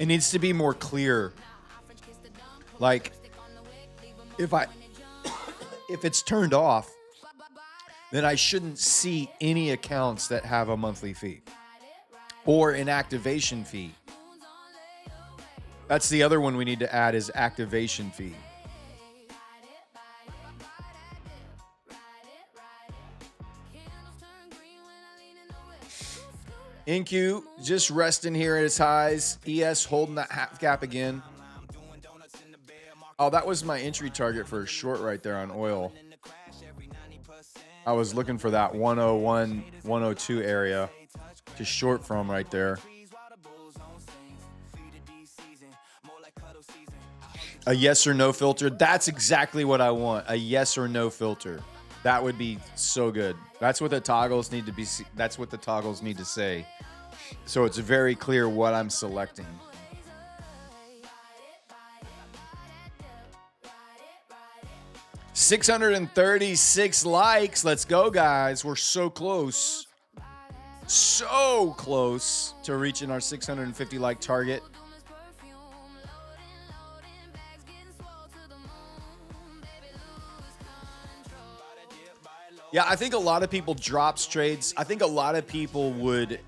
It needs to be more clear. Like if it's turned off, then I shouldn't see any accounts that have a monthly fee or an activation fee. That's the other one we need to add is activation fee. NQ just resting here at its highs. ES holding that half gap again. Oh, that was my entry target for a short right there on oil. I was looking for that 101, 102 area to short from right there. A yes or no filter. That's exactly what I want. A yes or no filter. That would be so good. That's what the toggles need to be. That's what the toggles need to say. So it's very clear what I'm selecting. 636 likes. Let's go, guys. We're so close. So close to reaching our 650 like target. Yeah, I think a lot of people drops trades. I think a lot of people would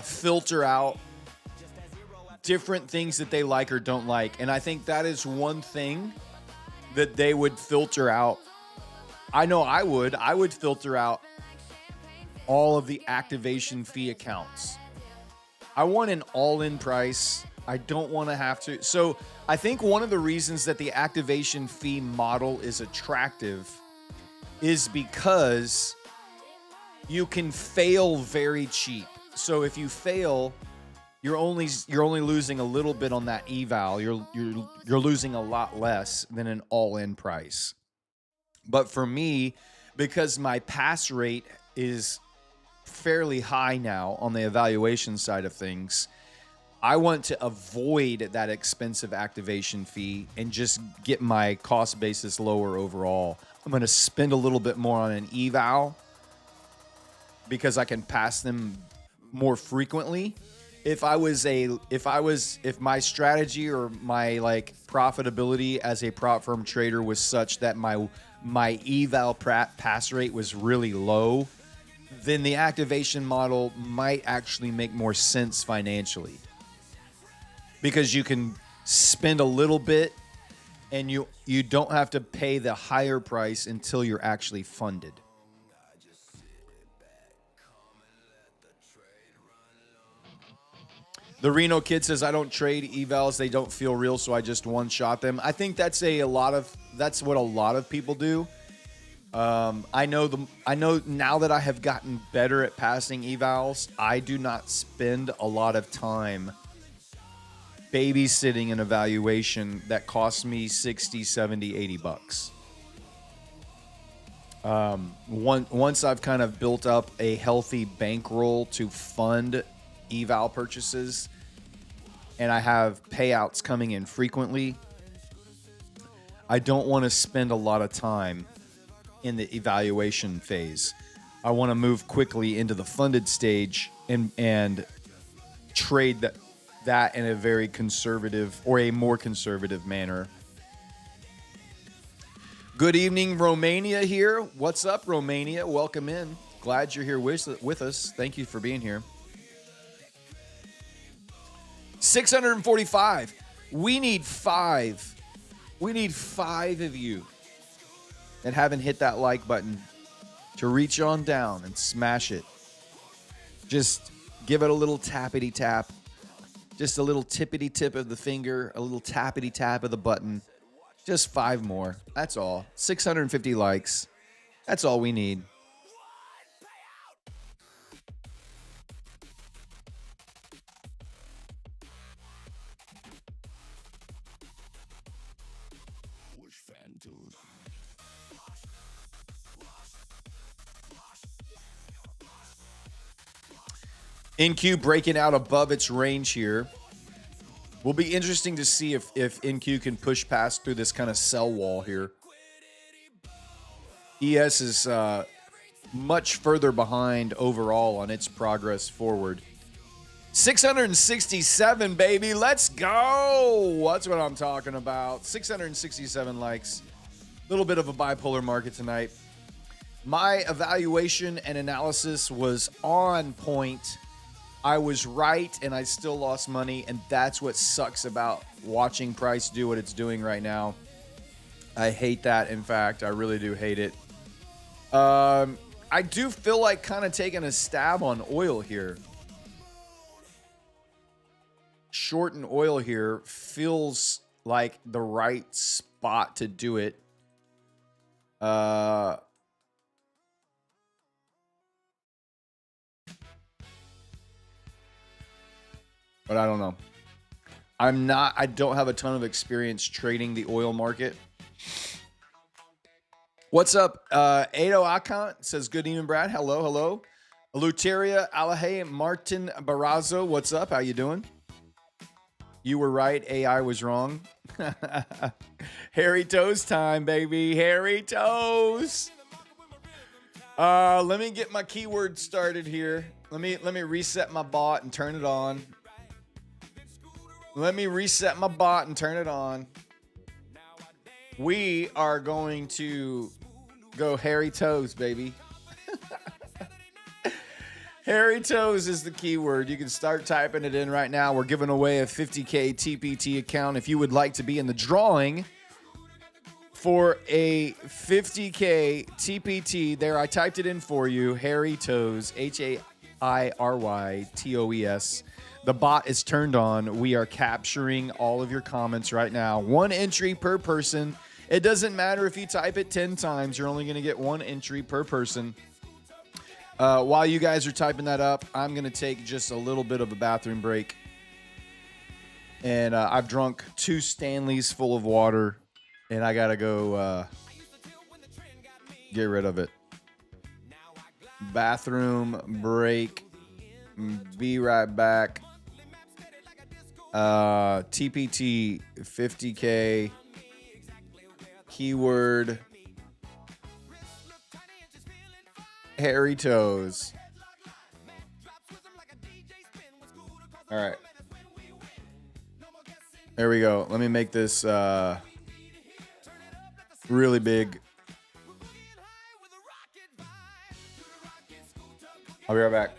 filter out different things that they like or don't like. And I think that is one thing that they would filter out. I know I would filter out all of the activation fee accounts. I want an all-in price. I don't want to have to. So I think one of the reasons that the activation fee model is attractive is because you can fail very cheap. So if you fail, you're only losing a little bit on that eval. You're losing a lot less than an all-in price. But for me, because my pass rate is fairly high now on the evaluation side of things, I want to avoid that expensive activation fee and just get my cost basis lower overall. I'm going to spend a little bit more on an eval because I can pass them more frequently. If my strategy or my like profitability as a prop firm trader was such that my eval pass rate was really low, then the activation model might actually make more sense financially, because you can spend a little bit and you don't have to pay the higher price until you're actually funded. The Reno kid says, I don't trade evals. They don't feel real, so I just one-shot them. I think that's what a lot of people do. I know now that I have gotten better at passing evals, I do not spend a lot of time babysitting an evaluation that costs me 60, 70, 80 bucks. Once I've kind of built up a healthy bankroll to fund eval purchases and I have payouts coming in frequently, I don't want to spend a lot of time in the evaluation phase. I want to move quickly into the funded stage and trade that in a very conservative or a more conservative manner. Good evening, Romania here. What's up, Romania? Welcome in. Glad you're here with us. Thank you for being here. 645. We need 5. We need 5 of you that haven't hit that like button to reach on down and smash it. Just give it a little tappity tap. Just a little tippity tip of the finger, a little tappity tap of the button. Just 5 more. That's all. 650 likes. That's all we need. NQ breaking out above its range here. Will be interesting to see if NQ can push past through this kind of sell wall here. ES is much further behind overall on its progress forward. 667, baby. Let's go. That's what I'm talking about. 667 likes. A little bit of a bipolar market tonight. My evaluation and analysis was on point. I was right, and I still lost money, and that's what sucks about watching price do what it's doing right now. I hate that, in fact. I really do hate it. I do feel like kind of taking a stab on oil here. Short in oil here feels like the right spot to do it. But I don't know. I don't have a ton of experience trading the oil market. What's up? Ado Akant says, good evening, Brad. Hello, hello. Luteria Alahe Martin Barrazo, what's up? How you doing? You were right. AI was wrong. Hairy toes time, baby. Hairy toes. Let me get my keyword started here. Let me reset my bot and turn it on. Let me reset my bot and turn it on. We are going to go hairy toes, baby. Hairy toes is the keyword. You can start typing it in right now. We're giving away a 50K TPT account. If you would like to be in the drawing for a 50K TPT, there I typed it in for you. Hairy toes, HAIRYTOES. The bot is turned on. We are capturing all of your comments right now. 1 entry per person. It doesn't matter if you type it 10 times. You're only going to get 1 entry per person. While you guys are typing that up, I'm going to take just a little bit of a bathroom break. And I've drunk 2 Stanleys full of water. And I got to go get rid of it. Bathroom break. Be right back. TPT 50K. Keyword. Hairy toes. All right. There we go. Let me make this really big. I'll be right back.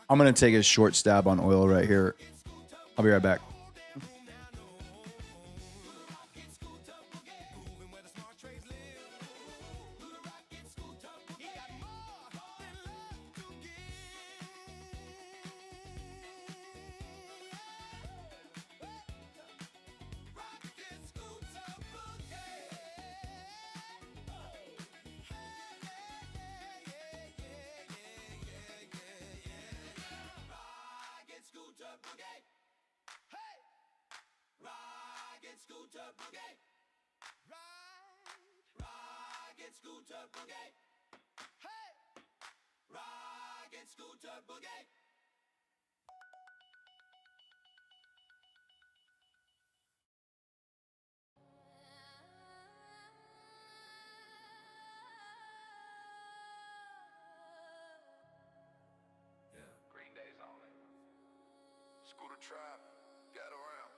I'm going to take a short stab on oil right here. I'll be right back. Scooter trap, got around.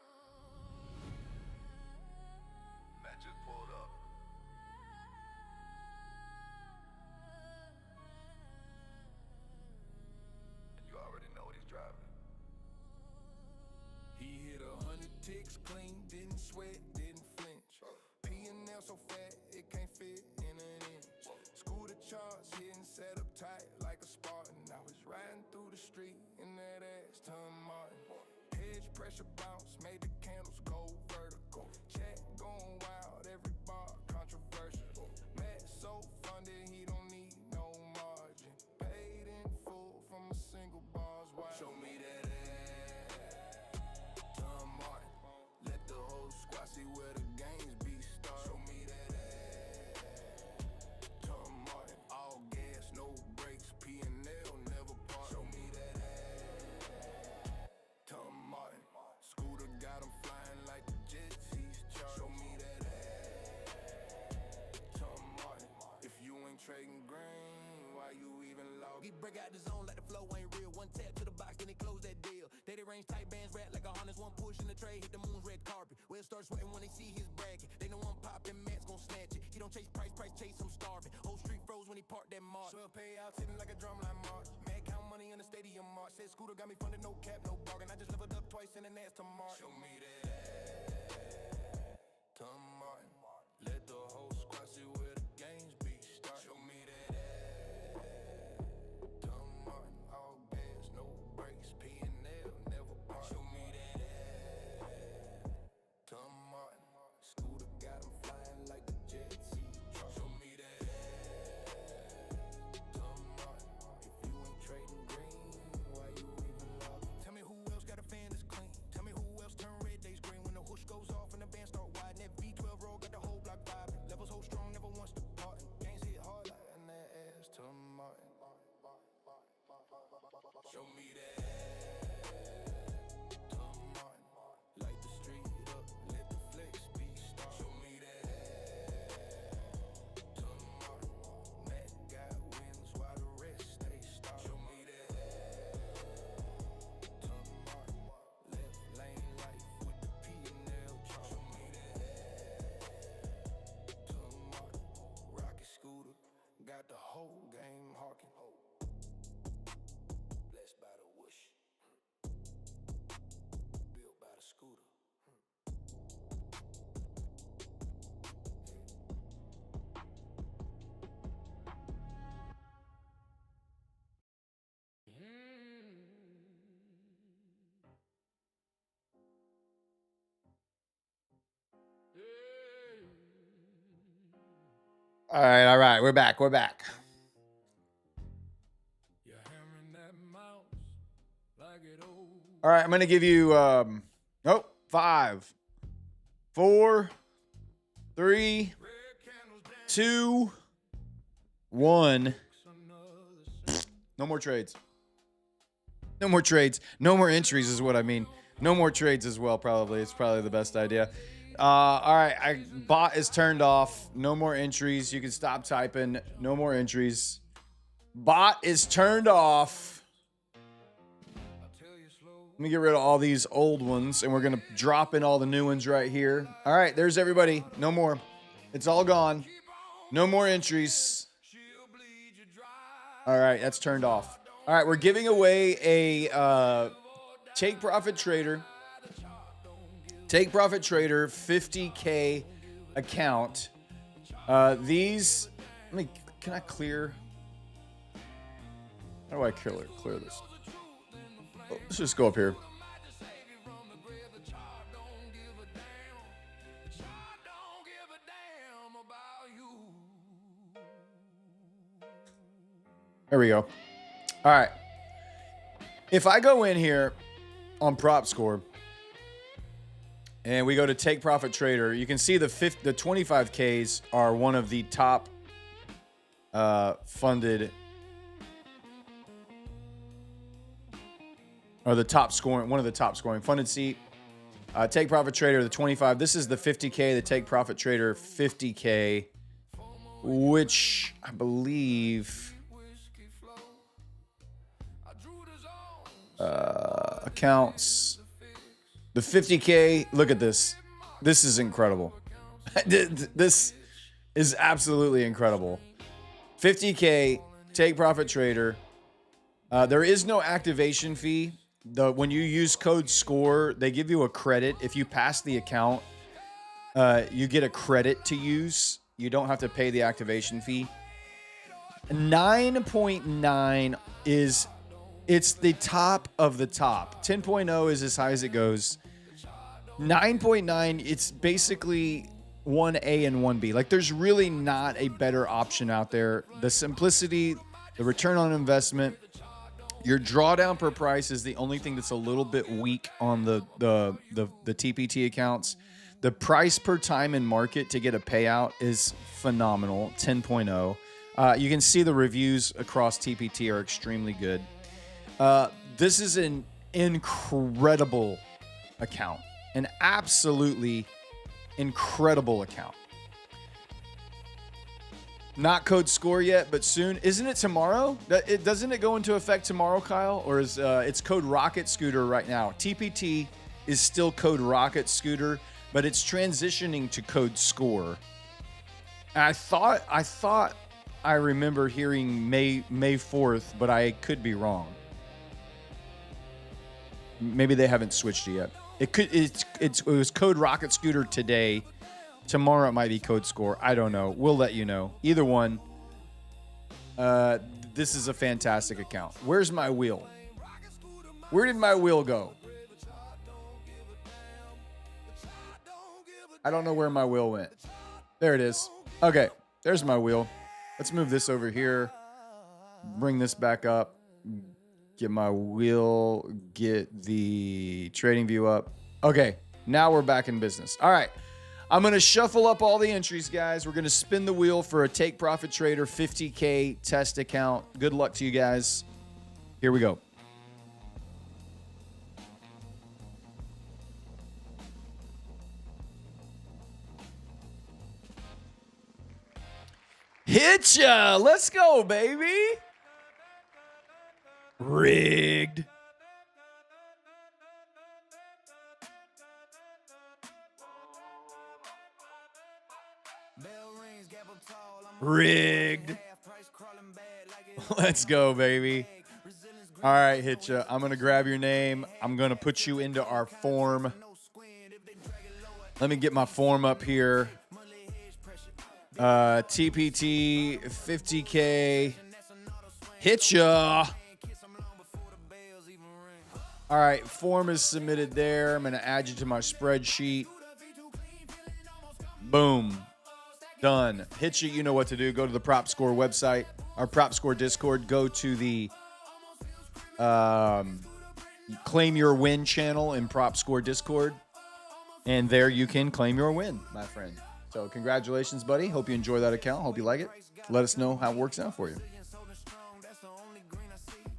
Matt just pulled up. And you already know what he's driving. He hit 100 ticks clean, didn't sweat, didn't flinch. P&L so fat, it can't fit in an inch. Scooter charts hitting set up tight like a Spartan. I was riding through the street in that ass Tom Martin. Hedge pressure bounce, made the candles go vertical. Chat going wild, every bar controversial. Matt so funded, he don't need no margin. Paid in full from a single bar's wild. Show me that ass, Tom Martin. Let the whole squad see where the games be started. Show me that ass, Tom Martin. All gas, no brakes, P&L never part. Show me that ass, Tom Martin. Scooter got him flying like the jets, he's charged. Show me that ass, Tom Martin. If you ain't trading green, why you even log? He break out the zone like the flow ain't real. One tap to the box, then he close that deal. They range tight bands, rap like a harness. One push in the tray, hit the moon's red carpet. Well, start sweating when they see his bracket. They know I'm popping, Matt's gon' snatch it. He don't chase price, chase, I'm starving. Whole street froze when he parked that mark. 12 payouts hitting like a drumline march. Mad count money in the stadium march. Said Scooter got me funded, no cap, no bargain. I just leveled up twice in the ass to March. Show me that ass, Tom Martin. All right, all right. We're back. We're back. All right, I'm going to give you 5, 4, 3, 2, 1. No more trades. No more trades. No more entries is what I mean. No more trades as well, probably. It's probably the best idea. All right, bot is turned off. No more entries. You can stop typing. No more entries. Bot is turned off. Let me get rid of all these old ones, and we're going to drop in all the new ones right here. All right, there's everybody. No more. It's all gone. No more entries. All right, that's turned off. All right, we're giving away a Take Profit Trader. Take Profit Trader 50K account. These, can I clear? How do I clear this? Oh, let's just go up here. There we go. All right. If I go in here on prop score and we go to Take Profit Trader, you can see the 25Ks are one of the top funded, or the top scoring, one of the top scoring funded seat. Take Profit Trader, the 25. This is the 50K, the Take Profit Trader 50K, which I believe accounts. The 50K, look at this. This is incredible. This is absolutely incredible. 50K, Take Profit Trader. There is no activation fee. When you use code SCORE, they give you a credit. If you pass the account, you get a credit to use. You don't have to pay the activation fee. 9.9 it's the top of the top. 10.0 is as high as it goes. 9.9, it's basically 1A and 1B. Like, there's really not a better option out there. The simplicity, the return on investment, your drawdown per price is the only thing that's a little bit weak on the TPT accounts. The price per time in market to get a payout is phenomenal, 10.0. You can see the reviews across TPT are extremely good. This is an incredible account, an absolutely incredible account. Not code SCORE yet, but soon. Isn't it tomorrow? Doesn't it go into effect tomorrow, Kyle? Or is it's code Rocket Scooter right now? TPT is still code Rocket Scooter, but it's transitioning to code SCORE. And I thought I remember hearing May 4th, but I could be wrong. Maybe they haven't switched it yet. It was code Rocket Scooter today. Tomorrow it might be code SCORE. I don't know. We'll let you know. Either one. This is a fantastic account. Where's my wheel? Where did my wheel go? I don't know where my wheel went. There it is. Okay, there's my wheel. Let's move this over here. Bring this back up. Get my wheel. Get the trading view up. Okay, now we're back in business. All right. I'm going to shuffle up all the entries, guys. We're going to spin the wheel for a Take Profit Trader 50K test account. Good luck to you guys. Here we go. Hit ya! Let's go, baby! Rigged. Rigged. Let's go, baby. All right, Hitcha. I'm going to grab your name. I'm going to put you into our form. Let me get my form up here. TPT 50K. Hitcha. All right, form is submitted there. I'm going to add you to my spreadsheet. Boom. Done. Hit you. You know what to do. Go to the Prop Score website, our Prop Score Discord. Go to the Claim Your Win channel in Prop Score Discord. And there you can claim your win, my friend. So congratulations, buddy. Hope you enjoy that account. Hope you like it. Let us know how it works out for you.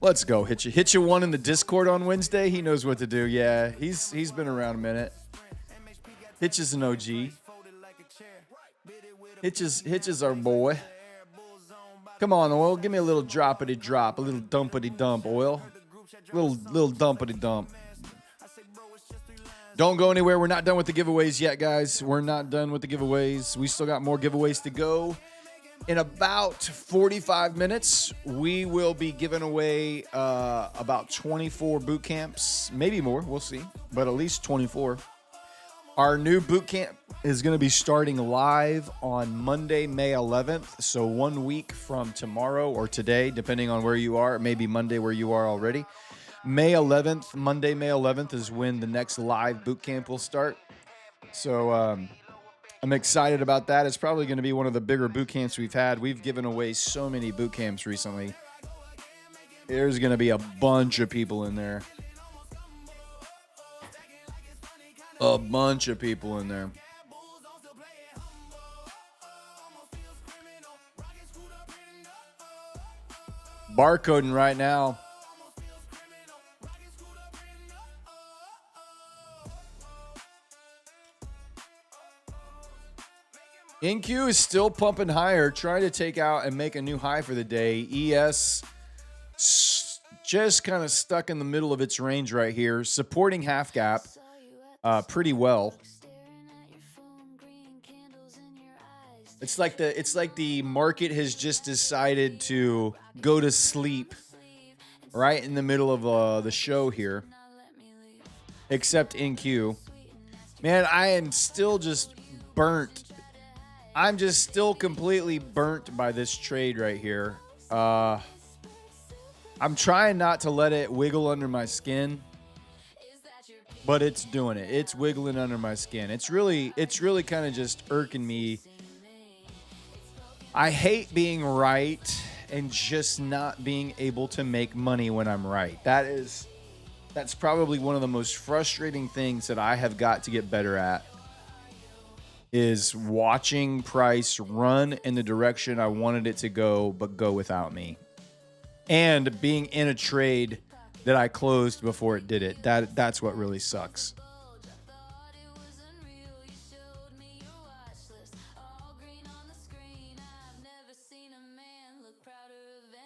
Let's go. Hit you one in the Discord on Wednesday. He knows what to do. Yeah, he's been around a minute. Hitch is an OG. Hitch is our boy. Come on, Oil. Give me a little droppity drop, a little dumpity dump, Oil. Little dumpity dump. Don't go anywhere. We're not done with the giveaways yet, guys. We're not done with the giveaways. We still got more giveaways to go. In about 45 minutes, we will be giving away about 24 boot camps, maybe more. We'll see, but at least 24. Our new boot camp is going to be starting live on Monday, May 11th. So 1 week from tomorrow or today, depending on where you are. It may be Monday where you are already. May 11th, Monday, May 11th is when the next live boot camp will start. So I'm excited about that. It's probably going to be one of the bigger boot camps we've had. We've given away so many boot camps recently. There's going to be a bunch of people in there. A bunch of people in there. Barcoding right now. NQ is still pumping higher, trying to take out and make a new high for the day. ES just kind of stuck in the middle of its range right here, supporting half gap pretty well. It's like the market has just decided to go to sleep right in the middle of the show here, except NQ. Man, I am still just burnt. I'm just still completely burnt by this trade right here. I'm trying not to let it wiggle under my skin, but it's doing it. It's wiggling under my skin. It's really kind of just irking me. I hate being right and just not being able to make money when I'm right. That's probably one of the most frustrating things that I have got to get better at. Is watching price run in the direction I wanted it to go, but go without me. And being in a trade that I closed before it did it. That's what really sucks.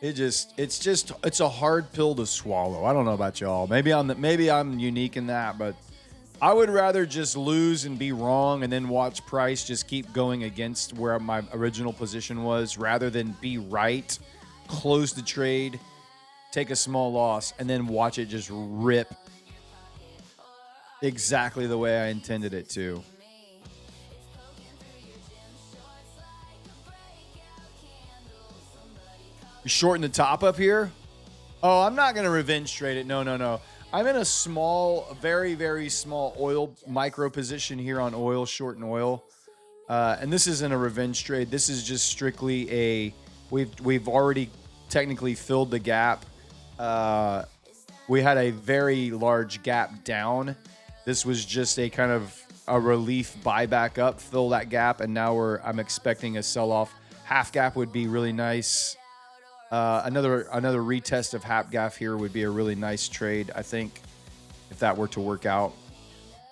It's a hard pill to swallow. I don't know about y'all. Maybe I'm unique in that, but I would rather just lose and be wrong and then watch price just keep going against where my original position was rather than be right, close the trade, take a small loss, and then watch it just rip exactly the way I intended it to. You shorten the top up here? Oh, I'm not going to revenge trade it. No. I'm in a small, very, very small oil micro position here on oil, short in oil. And this isn't a revenge trade. This is just strictly we've already technically filled the gap. We had a very large gap down. This was just a kind of a relief buyback up, fill that gap, and now I'm expecting a sell-off. Half gap would be really nice. Another retest of half gap here would be a really nice trade, I think, if that were to work out.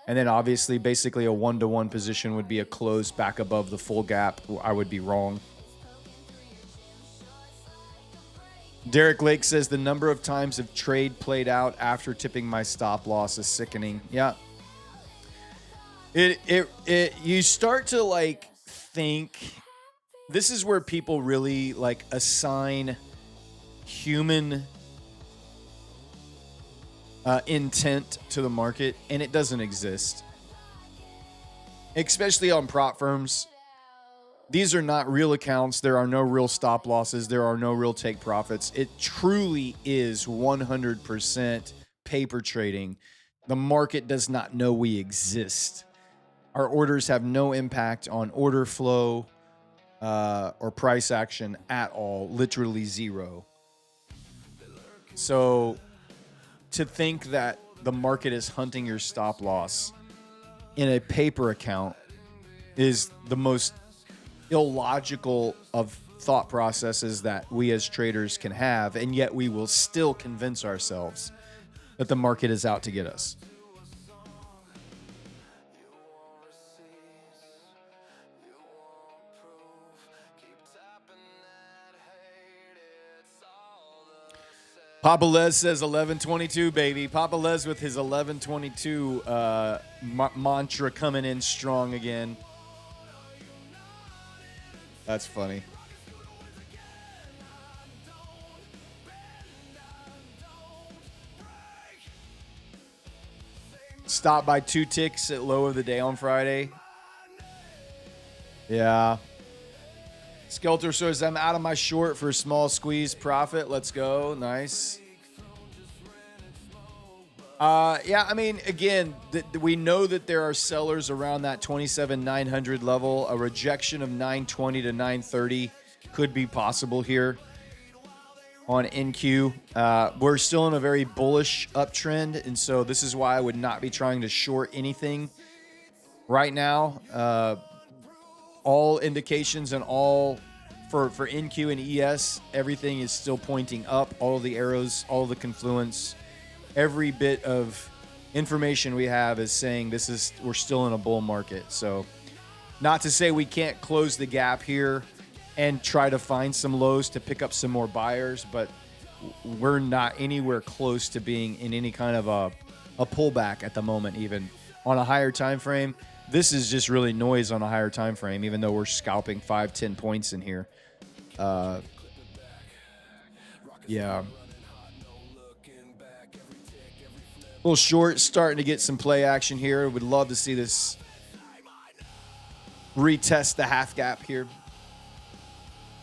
And then obviously, basically a 1-to-1 position would be a close back above the full gap. I would be wrong. Derek Lake says the number of times of trade played out after tipping my stop loss is sickening. Yeah. You start to like think. This is where people really like assign human intent to the market, and it doesn't exist. Especially on prop firms. These are not real accounts. There are no real stop losses. There are no real take profits. It truly is 100% paper trading. The market does not know we exist. Our orders have no impact on order flow, or price action at all, literally zero. So to think that the market is hunting your stop loss in a paper account is the most illogical of thought processes that we as traders can have, and yet we will still convince ourselves that the market is out to get us. Papa Les says 11:22, baby. Papa Les with his 11:22 mantra coming in strong again. That's funny. Stop by 2 ticks at low of the day on Friday. Yeah. Skelter says, I'm out of my short for a small squeeze profit. Let's go. Nice. Yeah, I mean, again, we know that there are sellers around that 27,900 level. A rejection of 920 to 930 could be possible here on NQ. We're still in a very bullish uptrend, and so this is why I would not be trying to short anything right now. All indications and all for NQ and ES, everything is still pointing up. All the arrows, all the confluence, every bit of information we have is saying we're still in a bull market. So not to say we can't close the gap here and try to find some lows to pick up some more buyers, but we're not anywhere close to being in any kind of a pullback at the moment, even on a higher time frame. This is just really noise on a higher time frame, even though we're scalping 5-10 points in here. Yeah. A little short, starting to get some play action here. Would love to see this retest the half gap here.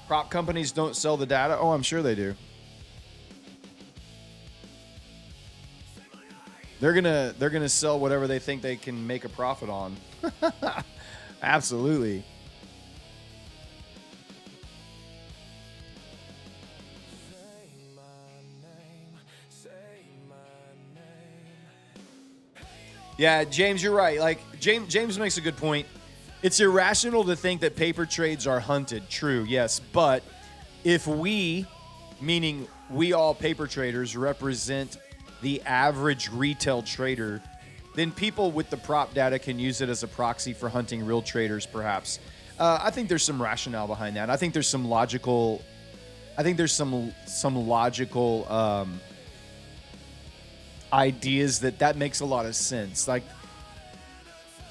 Prop companies don't sell the data. Oh, I'm sure they do. They're gonna sell whatever they think they can make a profit on. Absolutely. Yeah, James, you're right. Like James makes a good point. It's irrational to think that paper trades are hunted. True, yes. But if we, meaning we all paper traders, represent the average retail trader, then people with the prop data can use it as a proxy for hunting real traders, perhaps. I think there's some rationale behind that. I think there's some logical. Ideas that makes a lot of sense. Like,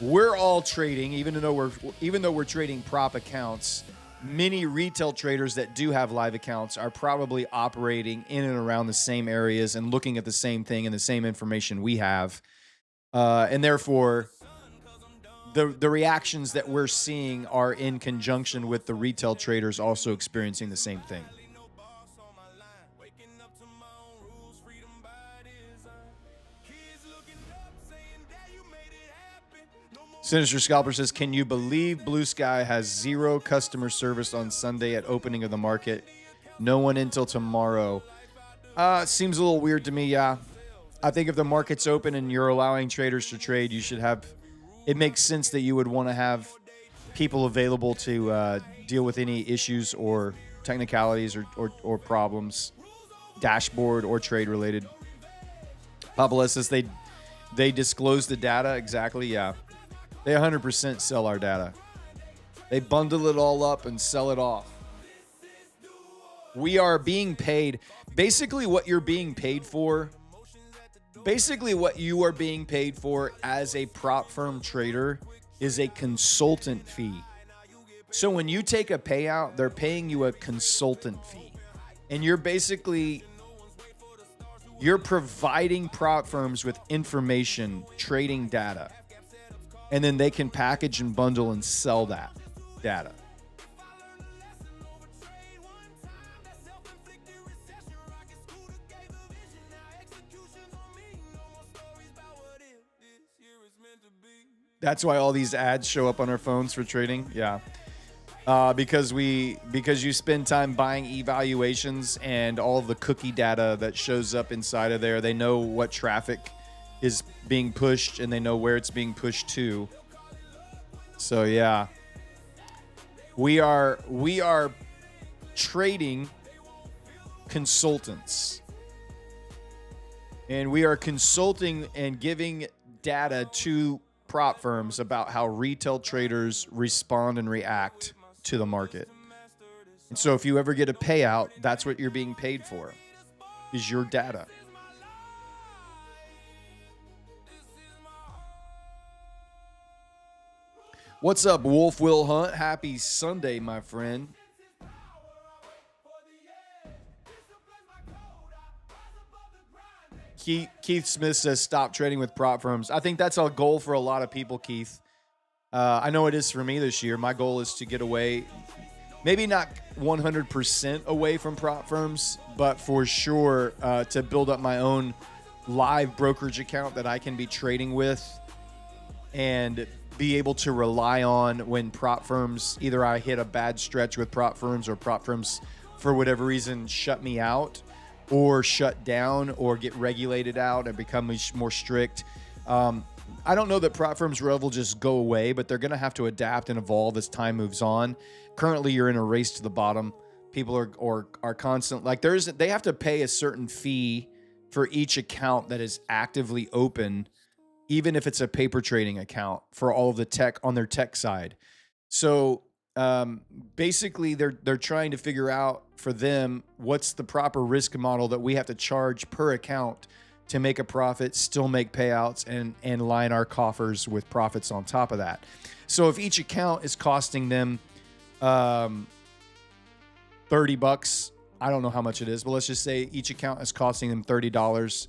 we're all trading, even though we're trading prop accounts. Many retail traders that do have live accounts are probably operating in and around the same areas and looking at the same thing and the same information we have, and therefore the reactions that we're seeing are in conjunction with the retail traders also experiencing the same thing. Sinister Scalper says, can you believe Blue Sky has 0 customer service on Sunday at opening of the market? No one until tomorrow. Seems a little weird to me, yeah. I think if the market's open and you're allowing traders to trade, you should have... It makes sense that you would want to have people available to deal with any issues or technicalities or problems, dashboard or trade related. Papa says they disclose the data. Exactly, yeah. They 100% sell our data. They bundle it all up and sell it off. We are being paid. Basically, what you are being paid for as a prop firm trader is a consultant fee. So when you take a payout, they're paying you a consultant fee. And you're providing prop firms with information, trading data. And then they can package and bundle and sell that data. That's why all these ads show up on our phones for trading. Yeah. because you spend time buying evaluations and all of the cookie data that shows up inside of there. They know what traffic is being pushed and they know where it's being pushed to. So yeah, we are trading consultants, and we are consulting and giving data to prop firms about how retail traders respond and react to the market. And so if you ever get a payout, that's what you're being paid for, is your data. What's up, Wolf Will Hunt? Happy Sunday, my friend. Keith Smith says, stop trading with prop firms. I think that's a goal for a lot of people, Keith. I know it is for me this year. My goal is to get away, maybe not 100% away from prop firms, but for sure to build up my own live brokerage account that I can be trading with and be able to rely on when prop firms, either I hit a bad stretch with prop firms or prop firms for whatever reason shut me out or shut down or get regulated out and become more strict. I don't know that prop firms will just go away, but they're going to have to adapt and evolve as time moves on. Currently, you're in a race to the bottom. People are constant. Like they have to pay a certain fee for each account that is actively open, even if it's a paper trading account, for all of the tech on their tech side. So basically, they're trying to figure out for them what's the proper risk model that we have to charge per account to make a profit, still make payouts, and line our coffers with profits on top of that. So if each account is costing them $30, I don't know how much it is, but let's just say each account is costing them $30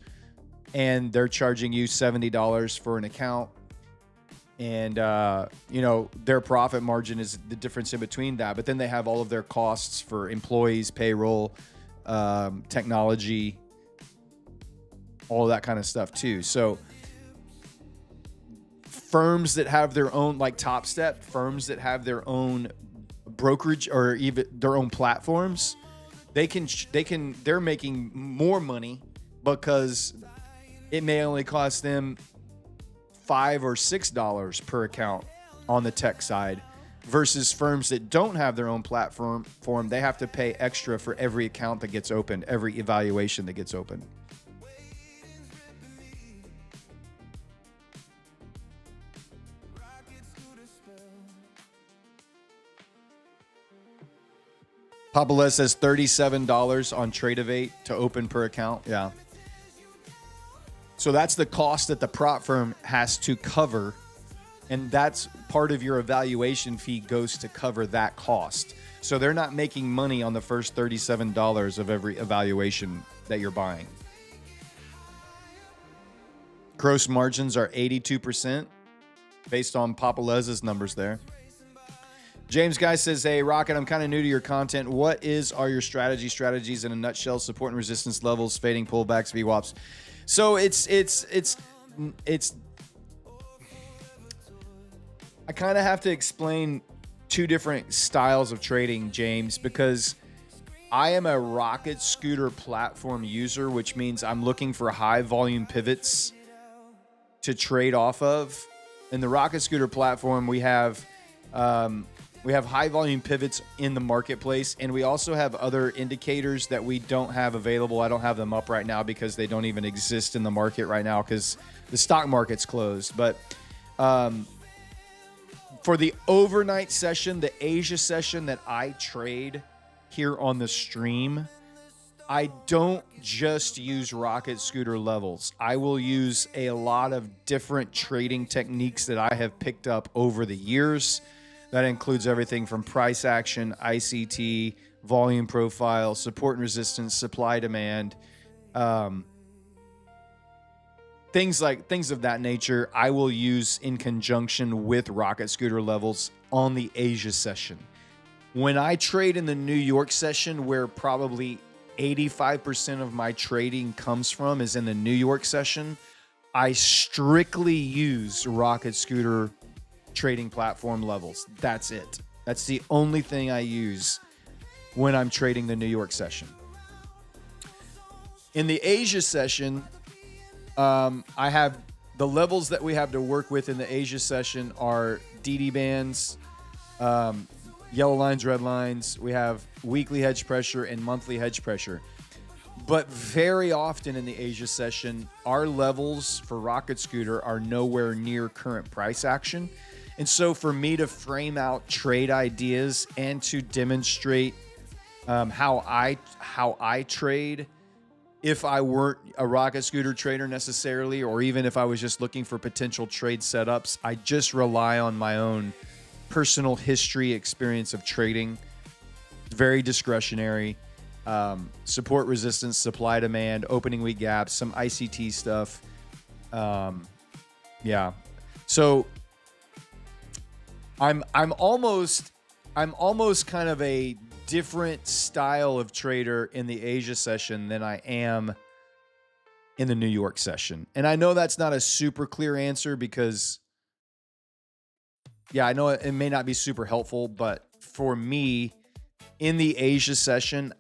and they're charging you $70 for an account. And, their profit margin is the difference in between that. But then they have all of their costs for employees, payroll, technology, all of that kind of stuff too. So firms that have their own, like Top Step, firms that have their own brokerage or even their own platforms, they're making more money because it may only cost them $5 or $6 per account on the tech side, versus firms that don't have their own platform, they have to pay extra for every account that gets opened, every evaluation that gets opened. Papa Les says $37 on Tradeovate to open per account. Yeah. So that's the cost that the prop firm has to cover, and that's part of your evaluation fee goes to cover that cost. So they're not making money on the first $37 of every evaluation that you're buying. Gross margins are 82% based on Papa Les's numbers there. James Guy says, hey, Rocket, I'm kind of new to your content. What are your strategies in a nutshell? Support and resistance levels, fading pullbacks, VWAPs. So it's I kind of have to explain two different styles of trading, James, because I am a Rocket Scooter platform user, which means I'm looking for high volume pivots to trade off of. In the Rocket Scooter platform, we have high volume pivots in the marketplace, and we also have other indicators that we don't have available. I don't have them up right now because they don't even exist in the market right now because the stock market's closed. But for the overnight session, the Asia session that I trade here on the stream, I don't just use Rocket Scooter levels. I will use a lot of different trading techniques that I have picked up over the years. That includes everything from price action, ICT, volume profile, support and resistance, supply demand, things of that nature. I will use in conjunction with Rocket Scooter levels on the Asia session. When I trade in the New York session, where probably 85% of my trading comes from is in the New York session, I strictly use Rocket Scooter trading platform levels. That's it. That's the only thing I use when I'm trading the New York session. In the Asia session, I have the levels that we have to work with in the Asia session are DD bands, yellow lines, red lines. We have weekly hedge pressure and monthly hedge pressure. But very often in the Asia session, our levels for Rocket Scooter are nowhere near current price action. And so for me to frame out trade ideas and to demonstrate how I trade, if I weren't a Rocket Scooter trader necessarily, or even if I was just looking for potential trade setups, I just rely on my own personal history, experience of trading. Very discretionary. Support, resistance, supply, demand, opening week gaps, some ICT stuff. Yeah. So I'm almost kind of a different style of trader in the Asia session than I am in the New York session. And I know that's not a super clear answer because, yeah, I know it may not be super helpful, but for me in the Asia session,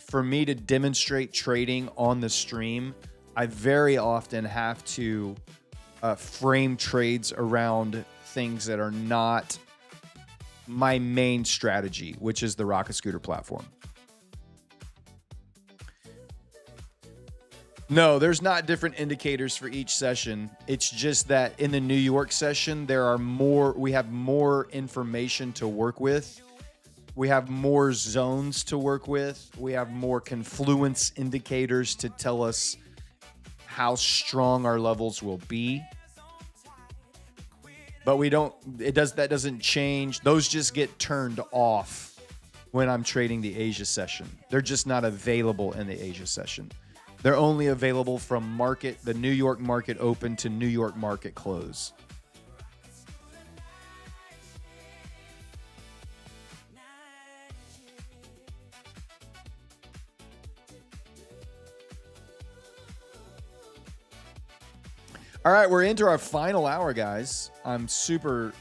for me to demonstrate trading on the stream, I very often have to frame trades around things that are not my main strategy, which is the Rocket Scooter platform. No, there's not different indicators for each session. It's just that in the New York session, we have more information to work with. We have more zones to work with. We have more confluence indicators to tell us how strong our levels will be. But that doesn't change. Those just get turned off when I'm trading the Asia session. They're just not available in the Asia session. They're only available from the New York market open to New York market close. All right, we're into our final hour, guys. I'm super...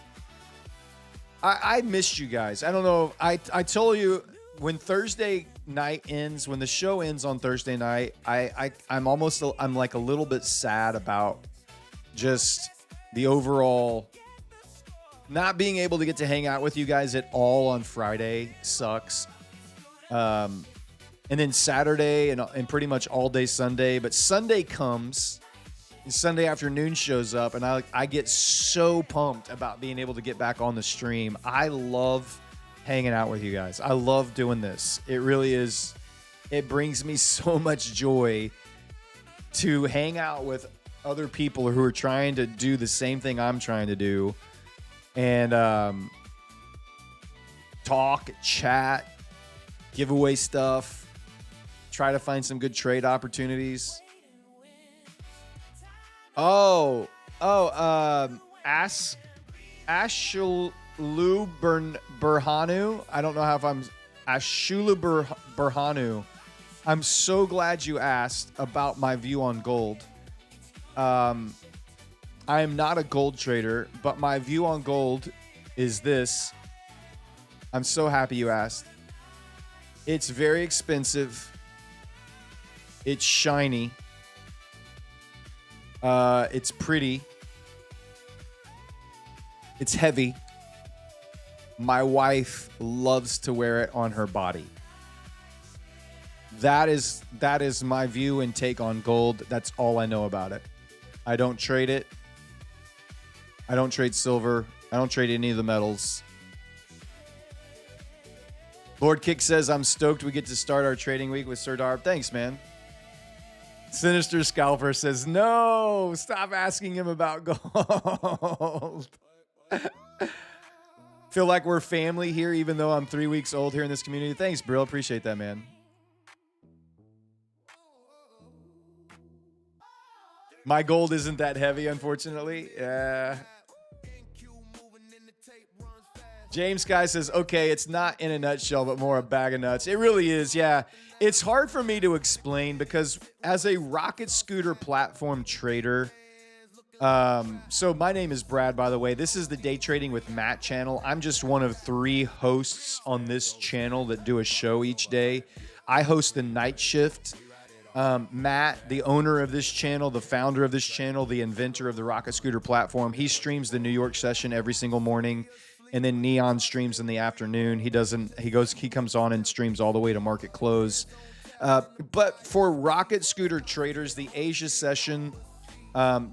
I missed you guys. I don't know. I told you when Thursday night ends, when the show ends on Thursday night, I'm like a little bit sad about just the overall not being able to get to hang out with you guys at all on Friday sucks. And then Saturday and pretty much all day Sunday, but Sunday comes. Sunday afternoon shows up, and I get so pumped about being able to get back on the stream. I love hanging out with you guys. I love doing this. It really is. It brings me so much joy to hang out with other people who are trying to do the same thing I'm trying to do, and talk, chat, give away stuff, try to find some good trade opportunities. Ashulu Burhanu. I don't know how if I'm Ashulu Burhanu. I'm so glad you asked about my view on gold. I am not a gold trader, but my view on gold is this. I'm so happy you asked. It's very expensive. It's shiny. It's pretty. It's heavy. My wife loves to wear it on her body. That is my view and take on gold. That's all I know about it. I don't trade it. I don't trade silver. I don't trade any of the metals. Lord Kick says, I'm stoked we get to start our trading week with Sir Darb. Thanks, man. Sinister Scalper says, no, stop asking him about gold. Feel like we're family here, even though I'm 3 weeks old here in this community. Thanks, Brill. Appreciate that, man. My gold isn't that heavy, unfortunately. Yeah. James Guy says, okay, it's not in a nutshell, but more a bag of nuts. It really is, yeah. It's hard for me to explain because as a Rocket Scooter platform trader, So my name is Brad, by the way. This is the Day Trading with Matt channel. I'm just one of 3 hosts on this channel that do a show each day. I host the night shift. Matt, the owner of this channel, the founder of this channel, the inventor of the Rocket Scooter platform, he streams the New York session every single morning, and then Neon streams in the afternoon. He comes on and streams all the way to market close. But for Rocket Scooter traders, the Asia session,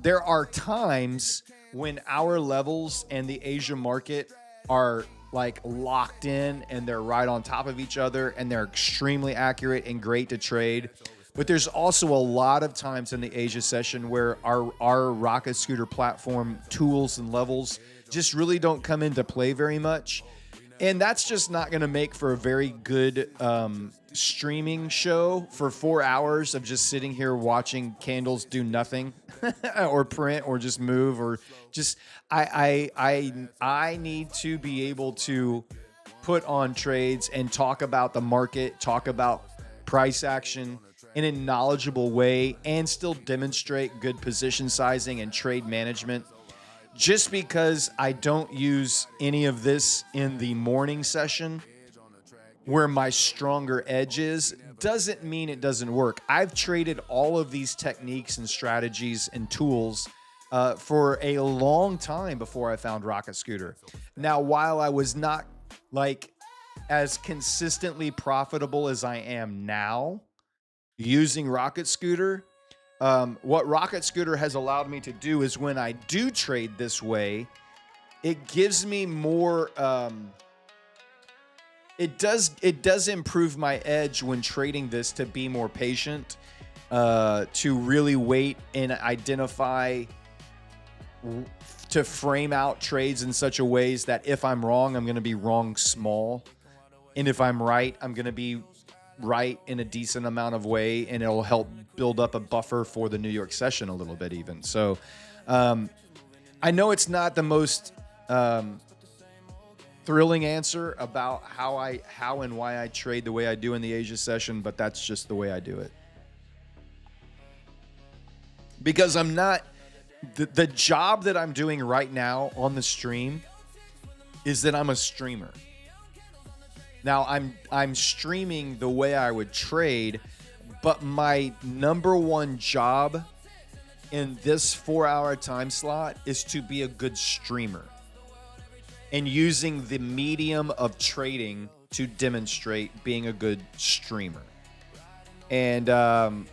there are times when our levels and the Asia market are like locked in and they're right on top of each other and they're extremely accurate and great to trade. But there's also a lot of times in the Asia session where our Rocket Scooter platform tools and levels just really don't come into play very much. And that's just not going to make for a very good streaming show for 4 hours of just sitting here watching candles do nothing or print or just move or just I need to be able to put on trades and talk about the market, talk about price action in a knowledgeable way and still demonstrate good position sizing and trade management. Just because I don't use any of this in the morning session where my stronger edge is, doesn't mean it doesn't work. I've traded all of these techniques and strategies and tools for a long time before I found Rocket Scooter. Now, while I was not like as consistently profitable as I am now using Rocket Scooter, what Rocket Scooter has allowed me to do is when I do trade this way, it gives me more, it does improve my edge when trading this to be more patient, to really wait and identify, to frame out trades in such a ways that if I'm wrong, I'm going to be wrong small. And if I'm right, I'm going to be right in a decent amount of way, and it'll help build up a buffer for the New York session a little bit even. So I know it's not the most thrilling answer about how and why I trade the way I do in the Asia session, but that's just the way I do it. Because I'm not the job that I'm doing right now on the stream is that I'm a streamer. Now, I'm streaming the way I would trade, but my number one job in this 4-hour time slot is to be a good streamer and using the medium of trading to demonstrate being a good streamer. And to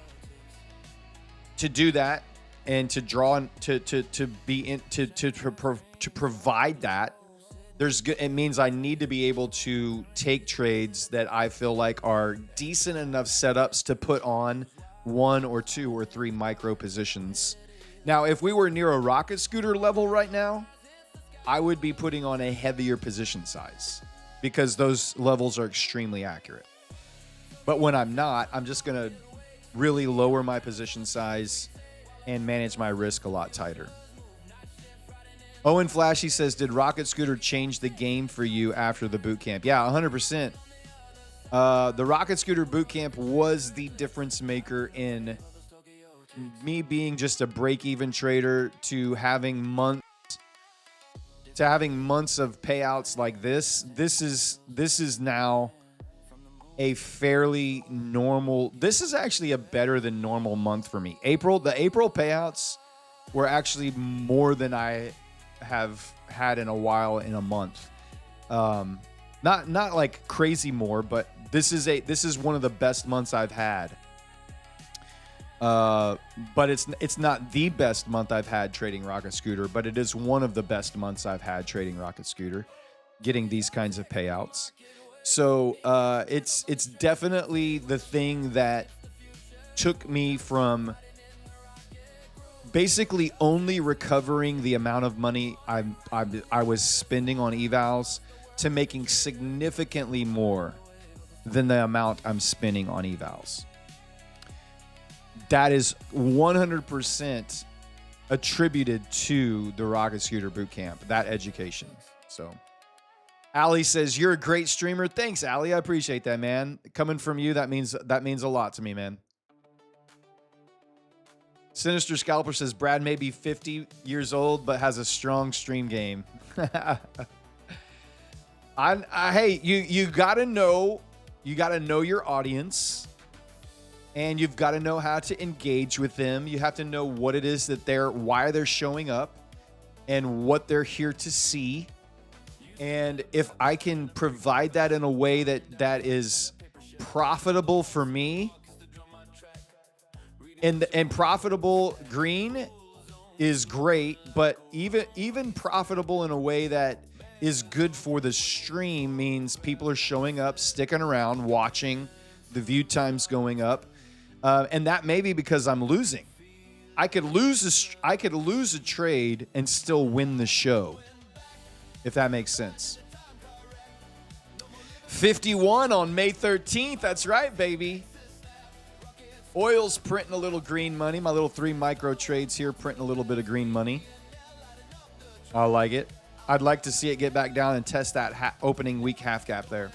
do that and to draw to provide that, it means I need to be able to take trades that I feel like are decent enough setups to put on 1 or 2 or 3 micro positions. Now, if we were near a Rocket Scooter level right now, I would be putting on a heavier position size because those levels are extremely accurate. But when I'm not, I'm just going to really lower my position size and manage my risk a lot tighter. Owen Flashy says, did Rocket Scooter change the game for you after the boot camp? Yeah, 100%. The Rocket Scooter boot camp was the difference maker in me being just a break-even trader to having months of payouts like this. This is now a fairly normal. This is actually a better than normal month for me. The April payouts were actually more than I have had in a while in a month. Not like crazy more, but this is one of the best months I've had. But it's not the best month I've had trading Rocket Scooter, but it is one of the best months I've had trading Rocket Scooter, getting these kinds of payouts. So it's definitely the thing that took me from basically only recovering the amount of money I was spending on evals to making significantly more than the amount I'm spending on evals. That is 100% attributed to the Rocket Scooter Bootcamp, that education. So Ali says, you're a great streamer. Thanks, Ali. I appreciate that, man. Coming from you, that means a lot to me, man. Sinister Scalper says Brad may be 50 years old, but has a strong stream game. Hey, you gotta know your audience, and you've got to know how to engage with them. You have to know what it is that why they're showing up, and what they're here to see. And if I can provide that in a way that is profitable for me, and profitable green is great, but even profitable in a way that is good for the stream means people are showing up, sticking around, watching, the view time's going up, and that may be because I'm losing. I could lose a trade and still win the show, if that makes sense. 51 on May 13th. That's right, baby. Oil's printing a little green money. My little 3 micro trades here printing a little bit of green money. I like it. I'd like to see it get back down and test that opening week half gap there.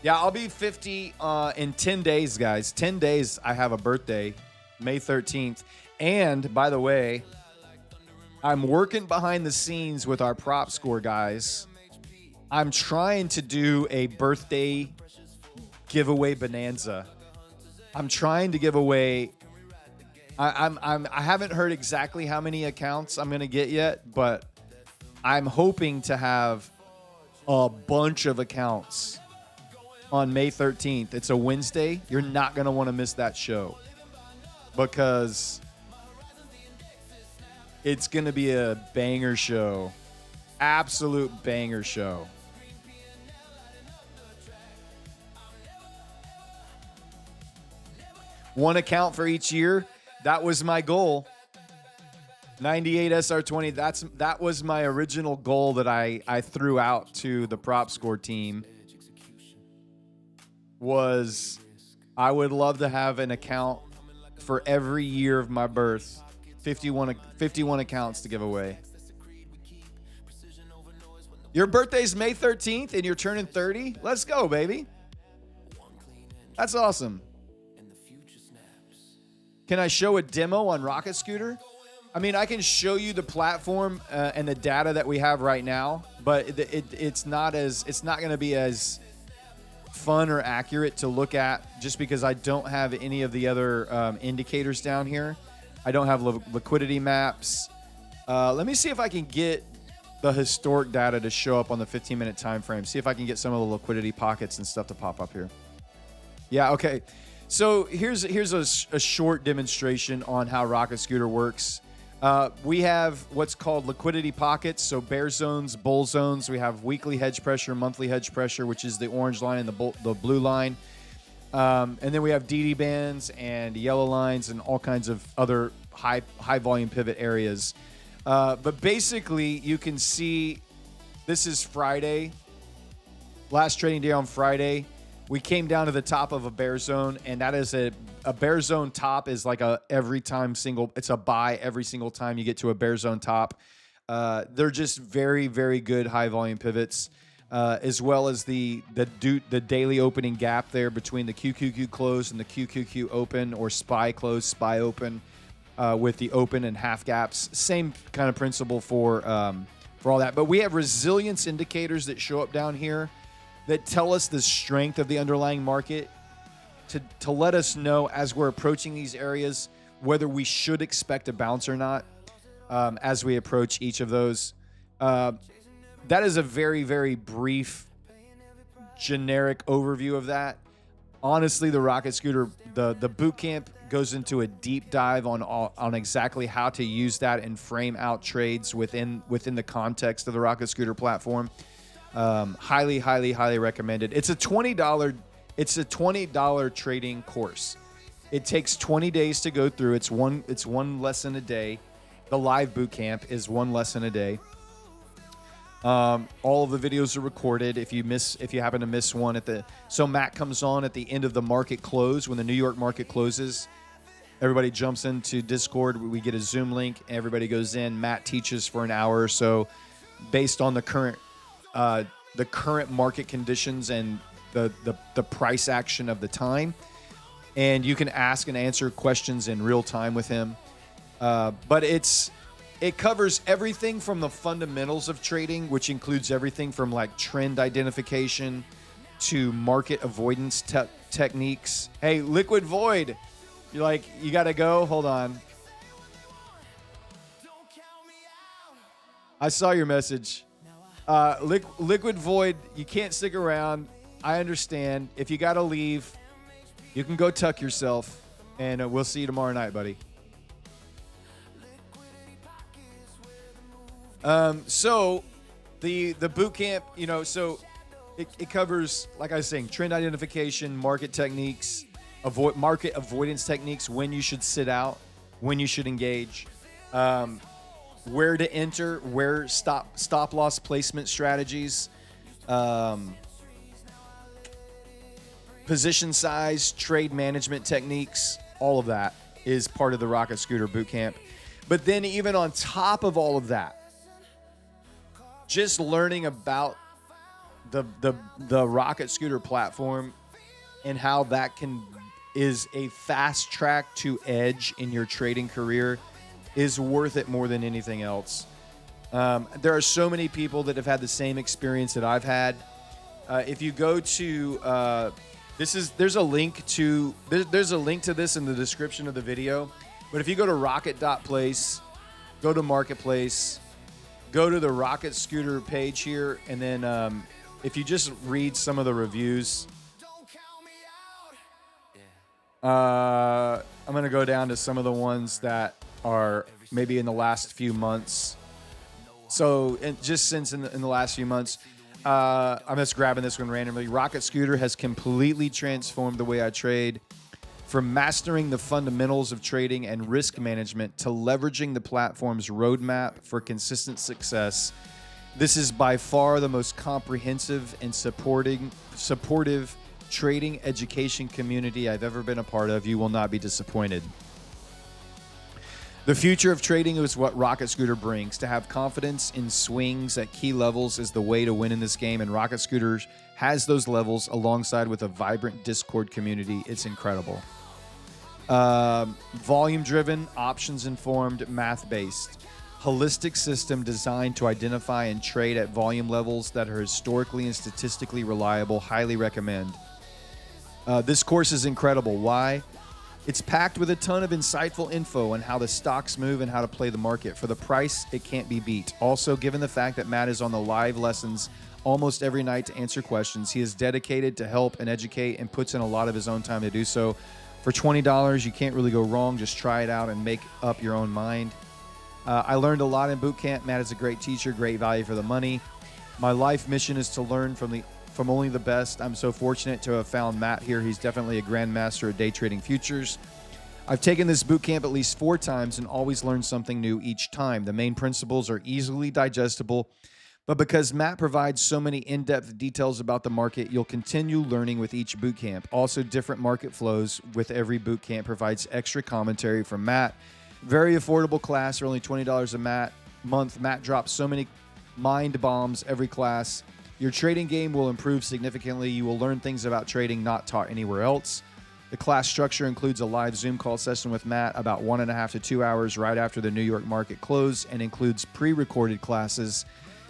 Yeah, I'll be 50 in 10 days, guys. 10 days, I have a birthday, May 13th. And, by the way, I'm working behind the scenes with our prop score guys. I'm trying to do a birthday giveaway bonanza. I'm trying to give away. I haven't heard exactly how many accounts I'm going to get yet, but I'm hoping to have a bunch of accounts on May 13th. It's a Wednesday. You're not going to want to miss that show because it's going to be a banger show. Absolute banger show. One account for each year. That was my goal. 98 SR20. That was my original goal that I threw out to the prop score team. Was I would love to have an account for every year of my birth. 51 accounts to give away. Your birthday's May 13th and you're turning 30? Let's go, baby. That's awesome. Can I show a demo on Rocket Scooter? I mean, I can show you the platform and the data that we have right now, but it's not going to be as fun or accurate to look at just because I don't have any of the other indicators down here. I don't have liquidity maps. Let me see if I can get the historic data to show up on the 15-minute time frame. See if I can get some of the liquidity pockets and stuff to pop up here. Yeah, okay. So here's a short demonstration on how Rocket Scooter works. We have what's called liquidity pockets, so bear zones, bull zones. We have weekly hedge pressure, monthly hedge pressure, which is the orange line and the blue line. And then we have DD bands and yellow lines and all kinds of other high volume pivot areas. But basically, you can see this is Friday, last trading day on Friday. We came down to the top of a bear zone, and that is a bear zone top is like it's a buy every single time you get to a bear zone top. They're just very, very good high volume pivots, as well as the daily opening gap there between the QQQ close and the QQQ open, or SPY close, SPY open, with the open and half gaps. Same kind of principle for all that. But we have resilience indicators that show up down here that tell us the strength of the underlying market to let us know as we're approaching these areas whether we should expect a bounce or not as we approach each of those. That is a very, very brief, generic overview of that. Honestly, the Rocket Scooter, the boot camp goes into a deep dive on exactly how to use that and frame out trades within the context of the Rocket Scooter platform. Highly, highly, highly recommended. It's a $20 trading course. It takes 20 days to go through. It's one lesson a day. The live boot camp is one lesson a day. All of the videos are recorded. If you happen to miss one so Matt comes on at the end of the market close when the New York market closes. Everybody jumps into Discord. We get a Zoom link. Everybody goes in. Matt teaches for an hour or so, based on the current market conditions and the price action of the time. and you can ask and answer questions in real time with him. But it covers everything from the fundamentals of trading, which includes everything from like trend identification to market avoidance techniques. Hey, Liquid Void, you got to go. Hold on. I saw your message. Liquid Void, you can't stick around. I understand. If you got to leave, you can go tuck yourself, and we'll see you tomorrow night, buddy. So the boot camp, so it covers, like I was saying, trend identification, market techniques, market avoidance techniques, when you should sit out, when you should engage, where to enter, where stop loss placement strategies, position size, trade management techniques, all of that is part of the Rocket Scooter Bootcamp. But then even on top of all of that, just learning about the Rocket Scooter platform and how that is a fast track to edge in your trading career is worth it more than anything else. There are so many people that have had the same experience that I've had. If you go to there's a link to this in the description of the video. But if you go to rocket.place, go to marketplace, go to the Rocket Scooter page here, and then if you just read some of the reviews, I'm going to go down to some of the ones that are maybe in the last few months. So, and just since in the last few months, I'm just grabbing this one randomly. Rocket Scooter has completely transformed the way I trade. From mastering the fundamentals of trading and risk management to leveraging the platform's roadmap for consistent success, this is by far the most comprehensive and supportive trading education community I've ever been a part of. You will not be disappointed. The future of trading is what Rocket Scooter brings. To have confidence in swings at key levels is the way to win in this game, and Rocket Scooter has those levels alongside with a vibrant Discord community. It's incredible. Volume-driven, options-informed, math-based. Holistic system designed to identify and trade at volume levels that are historically and statistically reliable. Highly recommend. This course is incredible. Why? It's packed with a ton of insightful info on how the stocks move and how to play the market. For the price, it can't be beat. Also, given the fact that Matt is on the live lessons almost every night to answer questions, he is dedicated to help and educate and puts in a lot of his own time to do so. For $20, you can't really go wrong. Just try it out and make up your own mind. I learned a lot in boot camp. Matt is a great teacher, great value for the money. My life mission is to learn from only the best. I'm so fortunate to have found Matt here. He's definitely a grandmaster at day trading futures. I've taken this boot camp at least 4 times and always learned something new each time. The main principles are easily digestible, but because Matt provides so many in-depth details about the market, you'll continue learning with each boot camp. Also, different market flows with every boot camp provides extra commentary from Matt. Very affordable class for only $20 a month. Matt drops so many mind bombs every class. Your trading game will improve significantly. You will learn things about trading not taught anywhere else. The class structure includes a live Zoom call session with Matt about 1.5 to 2 hours right after the New York market close, and includes pre-recorded classes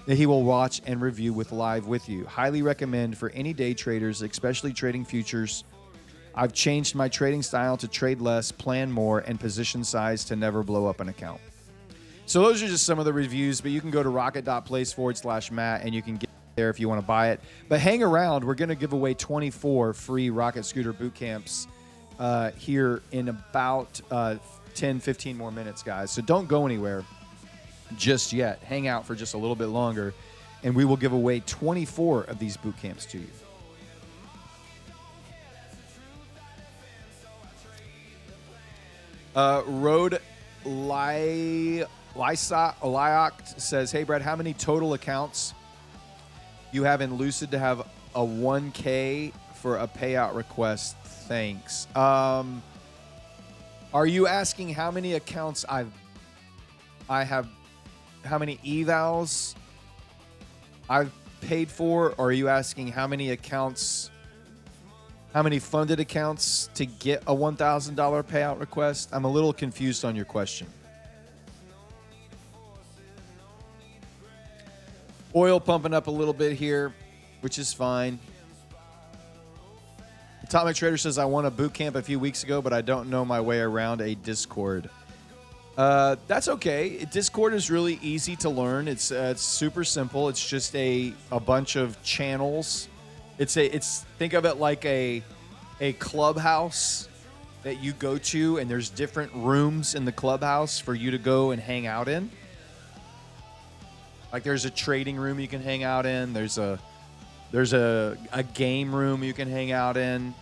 that he will watch and review live with you. Highly recommend for any day traders, especially trading futures. I've changed my trading style to trade less, plan more, and position size to never blow up an account. So those are just some of the reviews, but you can go to rocket.place/Matt and you can get there if you want to buy it. But hang around. We're going to give away 24 free Rocket Scooter boot camps here in about 10, 15 more minutes, guys. So don't go anywhere just yet. Hang out for just a little bit longer, and we will give away 24 of these boot camps to you. Road Lyoct says, hey, Brad, how many total accounts you have in Lucid to have a 1K for a payout request? Thanks. Are you asking how many accounts I have, how many evals I've paid for? Or are you asking how many accounts how many funded accounts to get a $1,000 payout request? I'm a little confused on your question. Oil pumping up a little bit here, which is fine. Atomic Trader says, I won a boot camp a few weeks ago, but I don't know my way around a Discord. That's okay. Discord is really easy to learn. It's super simple. It's just a bunch of channels. Think of it like a clubhouse that you go to, and there's different rooms in the clubhouse for you to go and hang out in. Like there's a trading room you can hang out in. There's a game room you can hang out in.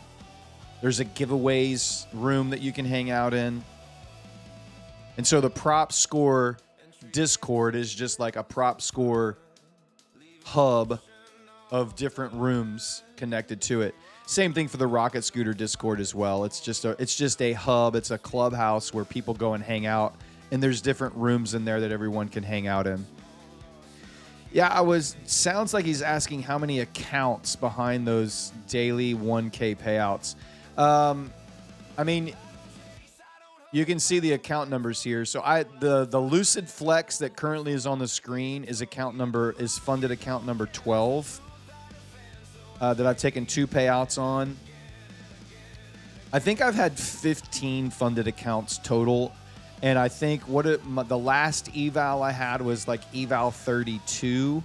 There's a giveaways room that you can hang out in. And so the prop score Discord is just like a prop score hub of different rooms connected to it. Same thing for the Rocket Scooter Discord as well. It's just a hub. It's a clubhouse where people go and hang out, and there's different rooms in there that everyone can hang out in. Yeah, sounds like he's asking how many accounts behind those daily 1K payouts. I mean, you can see the account numbers here. So the Lucid Flex that currently is on the screen is funded account number 12 that I've taken 2 payouts on. I think I've had 15 funded accounts total. And I think the last eval I had was like eval 32.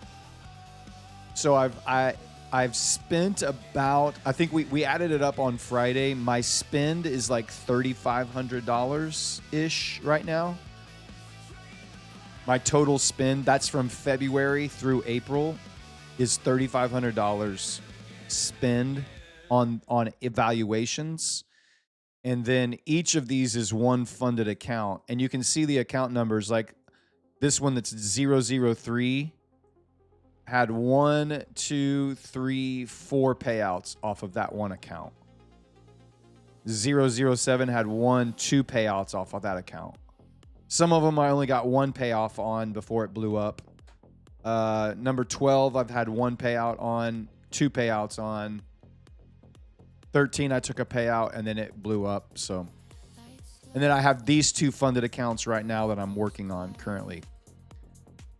So I've spent about, I think we added it up on Friday. My spend is like $3,500 ish right now. My total spend, that's from February through April, is $3,500 spend on evaluations. And then each of these is one funded account. And you can see the account numbers. Like this one that's 003 had 1, 2, 3, 4 payouts off of that one account. 007 had 1, 2 payouts off of that account. Some of them I only got 1 payoff on before it blew up. Number 12, I've had 1 payout on, 2 payouts on. 13, I took a payout, and then it blew up. So, and then I have these 2 funded accounts right now that I'm working on currently.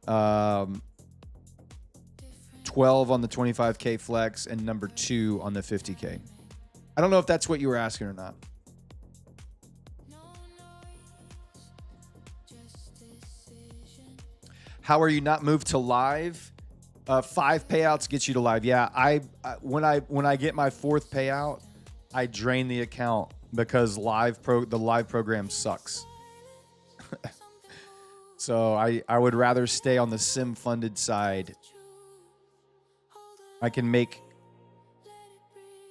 12 on the 25K Flex and number 2 on the 50K. I don't know if that's what you were asking or not. How are you not moved to live? 5 payouts gets you to live. Yeah, when I get my 4th payout, I drain the account because the live program sucks. So I would rather stay on the sim funded side. I can make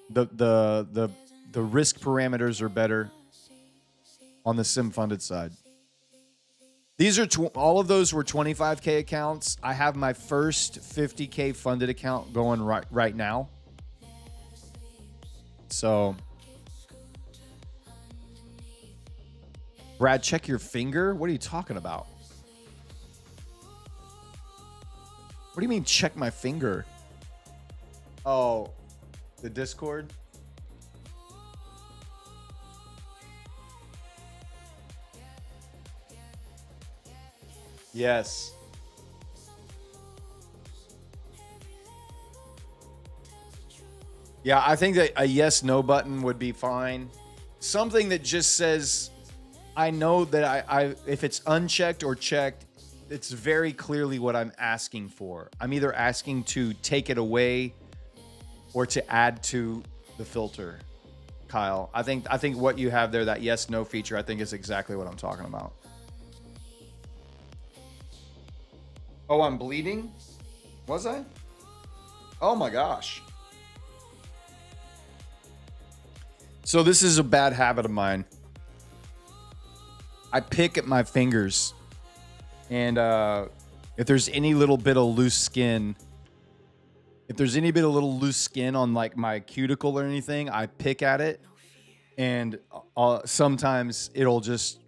the risk parameters are better on the sim funded side. These are all of those were 25K accounts. I have my first 50K funded account going right now. So, Brad, check your finger. What are you talking about? What do you mean check my finger? Oh, the Discord? Yes. Yeah, I think that a yes/no button would be fine. Something that just says, I know that I if it's unchecked or checked, it's very clearly what I'm asking for. I'm either asking to take it away or to add to the filter. Kyle, I think what you have there, that yes/no feature, I think is exactly what I'm talking about. Oh, I'm bleeding? Was I? Oh my gosh. So this is a bad habit of mine. I pick at my fingers. And if there's any little bit of loose skin, on like my cuticle or anything, I pick at it. And sometimes it'll just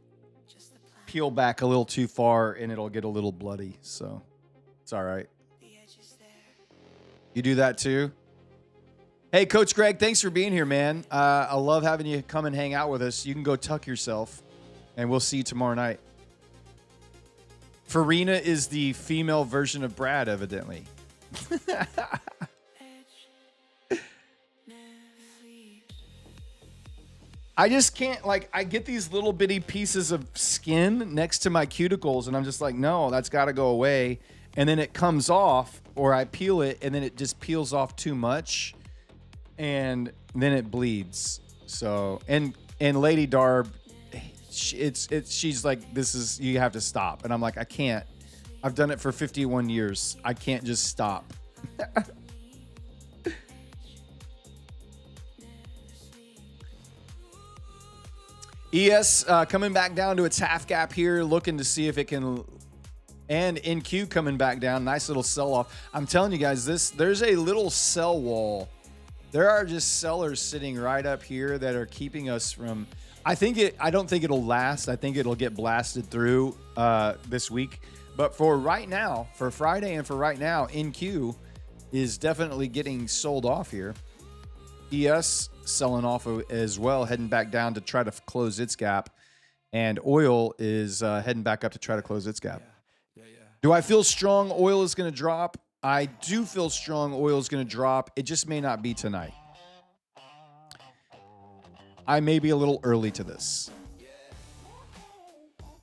peel back a little too far and it'll get a little bloody. So it's all right. You do that too? Hey, Coach Greg, thanks for being here, man. I love having you come and hang out with us. You can go tuck yourself, and we'll see you tomorrow night. Farina is the female version of Brad, evidently. I just can't, like, I get these little bitty pieces of skin next to my cuticles, and I'm just like, no, that's got to go away. And then it comes off, or I peel it, and then it just peels off too much, and then it bleeds. So, and Lady Darb, she's like, this is, you have to stop. And I'm like, I can't. I've done it for 51 years. I can't just stop. ES coming back down to its half gap here, looking to see if it can, and NQ coming back down. Nice little sell off. I'm telling you guys, there's a little sell wall. There are just sellers sitting right up here that are keeping us from. I don't think it'll last. I think it'll get blasted through this week. But for right now, for Friday and for right now, NQ is definitely getting sold off here. ES selling off as well, heading back down to try to close its gap. And oil is heading back up to try to close its gap. Do I feel strong oil is going to drop? I do feel strong oil is going to drop. It just may not be tonight. I may be a little early to this.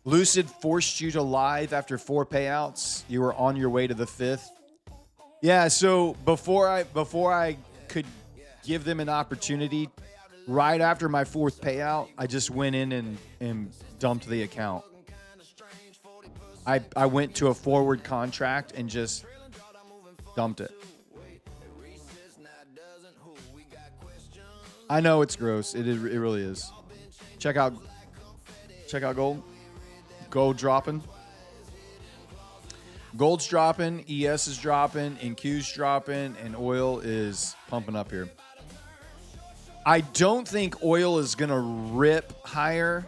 Lucid forced you to live after 4 payouts. You were on your way to the 5th. Yeah, so before I could give them an opportunity, right after my 4th payout, I just went in and dumped the account. I went to a forward contract and just dumped it. I know it's gross. It really is. Check out gold. Gold dropping. Gold's dropping. ES is dropping. NQ's dropping. And oil is pumping up here. I don't think oil is going to rip higher.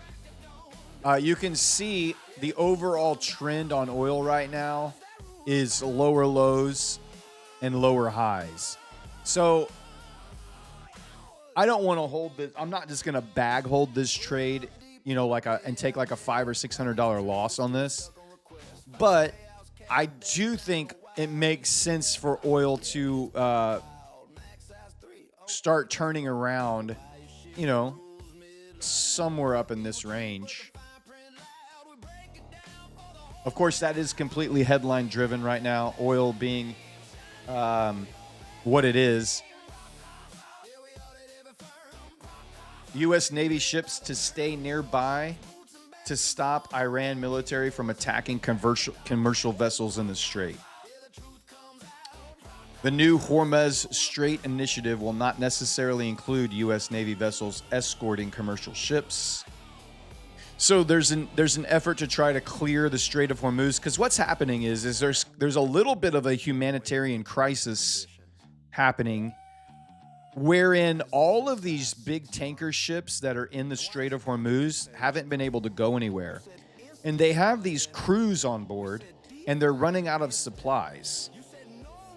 You can see the overall trend on oil right now is lower lows and lower highs. So I don't want to hold this. I'm not just going to bag hold this trade, and take like a $500 or $600 loss on this. But I do think it makes sense for oil to start turning around, somewhere up in this range. Of course, that is completely headline driven right now, oil being what it is. U.S. Navy ships to stay nearby to stop Iran military from attacking commercial vessels in the Strait. The new Hormuz Strait initiative will not necessarily include U.S. Navy vessels escorting commercial ships. So there's an effort to try to clear the Strait of Hormuz, because what's happening is there's a little bit of a humanitarian crisis happening, wherein all of these big tanker ships that are in the Strait of Hormuz haven't been able to go anywhere. And they have these crews on board, and they're running out of supplies.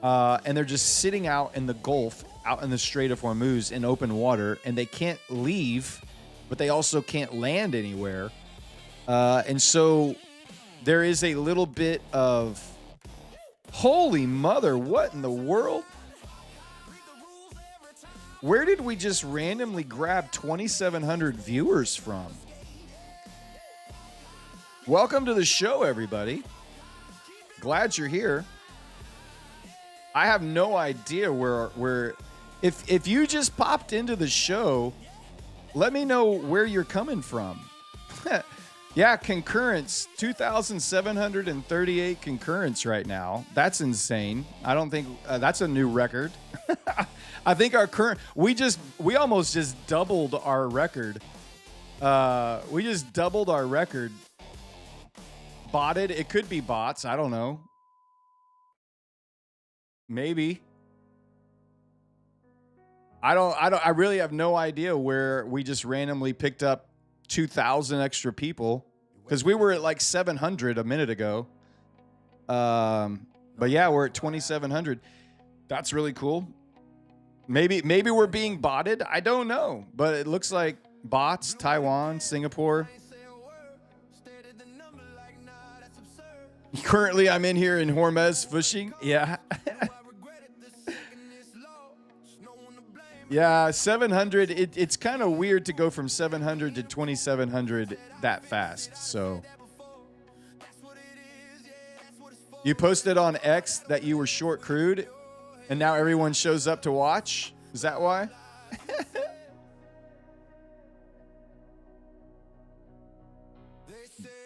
And they're just sitting out in the Gulf, out in the Strait of Hormuz in open water, and they can't leave, but they also can't land anywhere. And so there is a little bit of, holy mother, what in the world? Where did we just randomly grab 2,700 viewers from? Welcome to the show, everybody. Glad you're here. I have no idea where if you just popped into the show, let me know where you're coming from. Yeah, concurrence, 2,738 concurrence right now. That's insane. I don't think that's a new record. I think our current, we almost just doubled our record. We just doubled our record. Botted, it could be bots. I don't know. Maybe. I really have no idea where we just randomly picked up 2,000 extra people, because we were at like 700 a minute ago. But yeah, we're at 2,700. That's really cool. Maybe we're being botted. I don't know, but it looks like bots. Taiwan, Singapore. Currently, I'm in here in Hormuz fishing. Yeah. Yeah, 700. It's kind of weird to go from 700 to 2,700 that fast. So you posted on X that you were short crude, and now everyone shows up to watch. Is that why?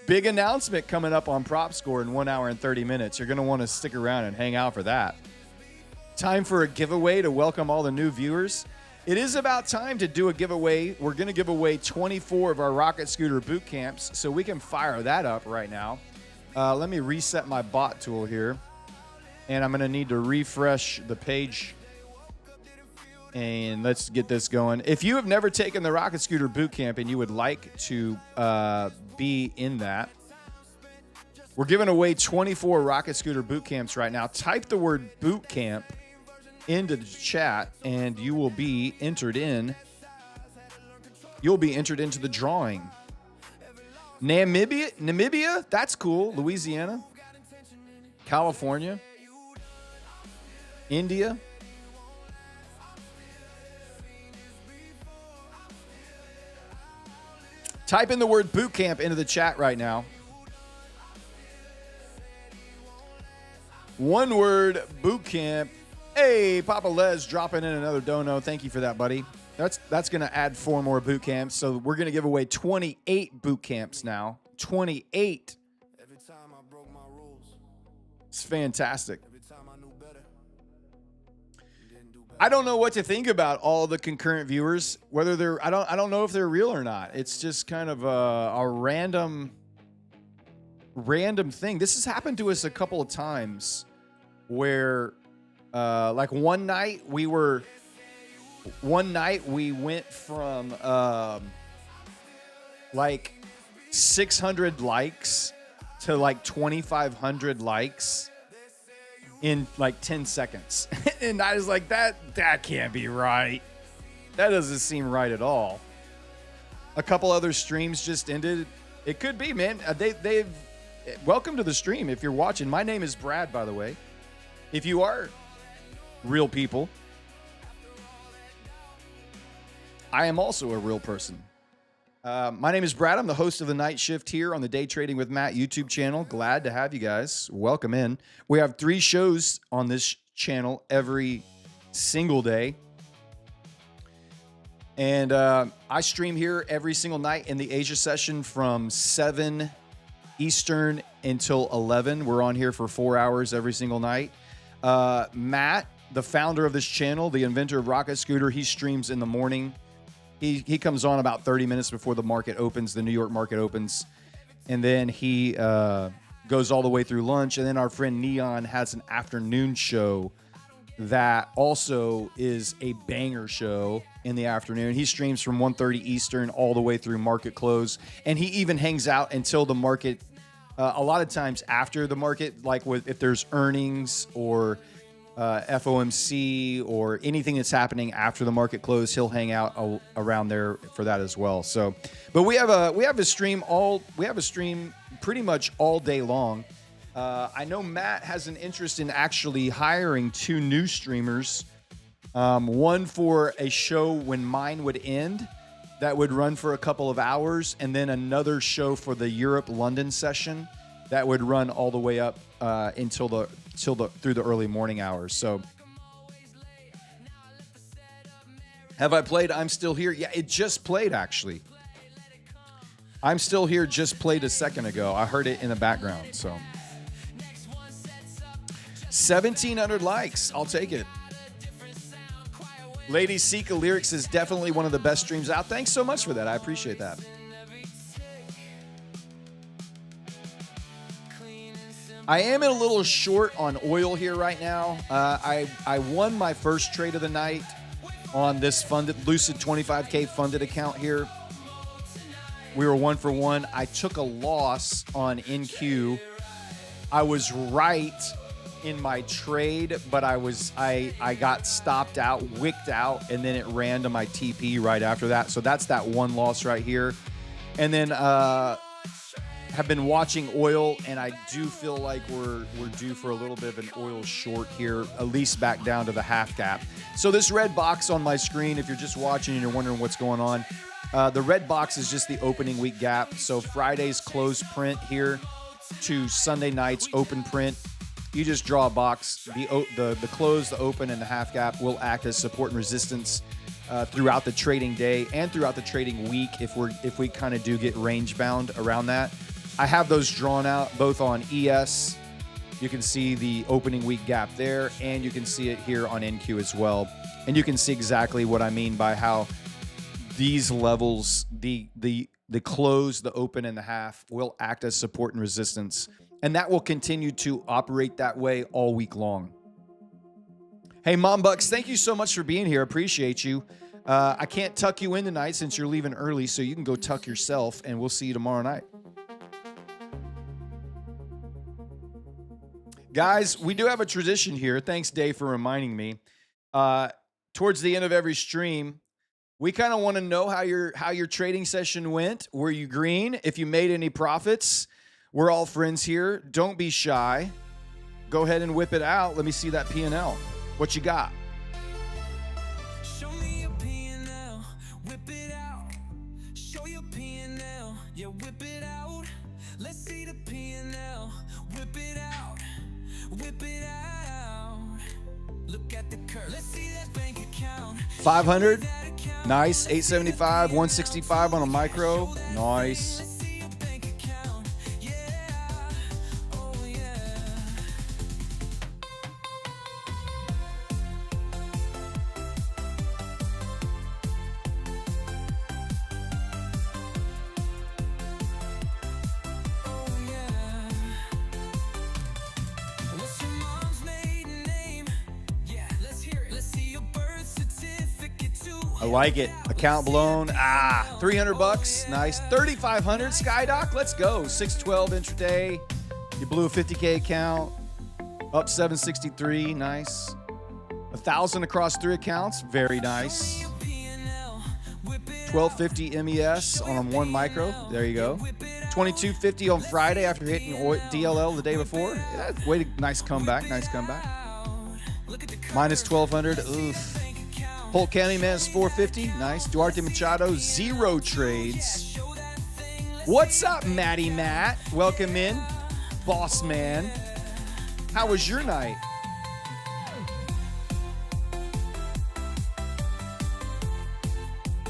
Big announcement coming up on Prop Score in 1 hour and 30 minutes. You're going to want to stick around and hang out for that. Time for a giveaway to welcome all the new viewers. It is about time to do a giveaway. We're going to give away 24 of our Rocket Scooter boot camps, so we can fire that up right now. Let me reset my bot tool here, and I'm going to need to refresh the page. And let's get this going. If you have never taken the Rocket Scooter boot camp and you would like to be in that, we're giving away 24 Rocket Scooter boot camps right now. Type the word boot camp into the chat and you will be entered in. You'll be entered into the drawing. Namibia, that's cool. Louisiana, California, India. Type in the word boot camp into the chat right now. One word, boot camp. Hey, Papa Les dropping in another dono. Thank you for that, buddy. That's going to add 4 more boot camps. So we're going to give away 28 boot camps now. 28. Every time I broke my rules, It's fantastic. every time I knew better, didn't do better. I don't know what to think about all the concurrent viewers. Whether they're, I don't know if they're real or not. It's just kind of a random thing. This has happened to us a couple of times, where, like one night we went from like 600 likes to like 2,500 likes in like 10 seconds. And I was like, that can't be right. That doesn't seem right at all. A couple other streams just ended. It could be, man. They've welcome to the stream if you're watching. My name is Brad, by the way. If you are real people, I am also a real person. My name is Brad. I'm the host of the Night Shift here on the Day Trading with Matt YouTube channel. Glad to have you guys. Welcome in. We have 3 shows on this channel every single day. And I stream here every single night in the Asia session from 7 Eastern until 11. We're on here for 4 hours every single night. Matt, the founder of this channel, the inventor of Rocket Scooter, he streams in the morning. He comes on about 30 minutes before the market opens, the New York market opens. And then he goes all the way through lunch. And then our friend Neon has an afternoon show that also is a banger show in the afternoon. He streams from 1:30 Eastern all the way through market close. And he even hangs out until the market, a lot of times after the market, like if there's earnings or FOMC or anything that's happening after the market close, he'll hang out around there for that as well. So, but we have a stream pretty much all day long. I know Matt has an interest in actually hiring 2 new streamers. One for a show when mine would end, that would run for a couple of hours, and then another show for the Europe-London session that would run all the way up through the early morning hours. So, have I played I'm Still Here? Yeah, it just played, actually. I'm Still Here just played a second ago. I heard it in the background. So 1,700 likes. I'll take it. Lady Sika Lyrics is definitely one of the best streams out. Thanks so much for that. I appreciate that. I am in a little short on oil here right now. I won my first trade of the night on this funded Lucid 25K funded account here. We were 1 for 1. I took a loss on NQ. I was right in my trade, but I got stopped out, wicked out, and then it ran to my TP right after that. So that's that one loss right here. And then have been watching oil, and I do feel like we're due for a little bit of an oil short here, at least back down to the half gap. So this red box on my screen, if you're just watching and you're wondering what's going on, the red box is just the opening week gap. So Friday's close print here to Sunday night's open print. You just draw a box. The close, the open, and the half gap will act as support and resistance throughout the trading day and throughout the trading week if we kind of do get range bound around that. I have those drawn out both on ES. You can see the opening week gap there, and you can see it here on NQ as well. And you can see exactly what I mean by how these levels, the close, the open, and the half will act as support and resistance. And that will continue to operate that way all week long. Hey, Mom Bucks, thank you so much for being here. Appreciate you. I can't tuck you in tonight since you're leaving early, so you can go tuck yourself, and we'll see you tomorrow night. Guys, we do have a tradition here. Thanks, Dave, for reminding me. Towards the end of every stream, we kind of want to know how your trading session went. Were you green? If you made any profits, we're all friends here. Don't be shy. Go ahead and whip it out. Let me see that P&L. What you got? Show me your P&L, whip it out. Show your P&L, yeah, whip it out. Let's see the P&L, whip it out. Whip it out. Look at the curve. Let's see that bank account. 500. Nice. 875, 165 on a micro. Nice. Let's see your bank account. Yeah. Oh yeah. Oh yeah. What's your mom's maiden name? Yeah, let's hear it. Let's see your birth certificate too. I like it. Account blown. 300 bucks. Nice. 3,500 Skydoc. Let's go. 612 intraday. You blew a 50K account. Up 763. Nice. 1,000 across 3 accounts. Very nice. 1250 MES on 1 micro. There you go. 2250 on Friday after hitting DLL the day before. Yeah, nice comeback. Nice comeback. Minus 1,200. Oof. Polk County Man's 450. Nice. Duarte Machado, 0 trades. What's up, Matty Matt? Welcome in. Boss man. How was your night?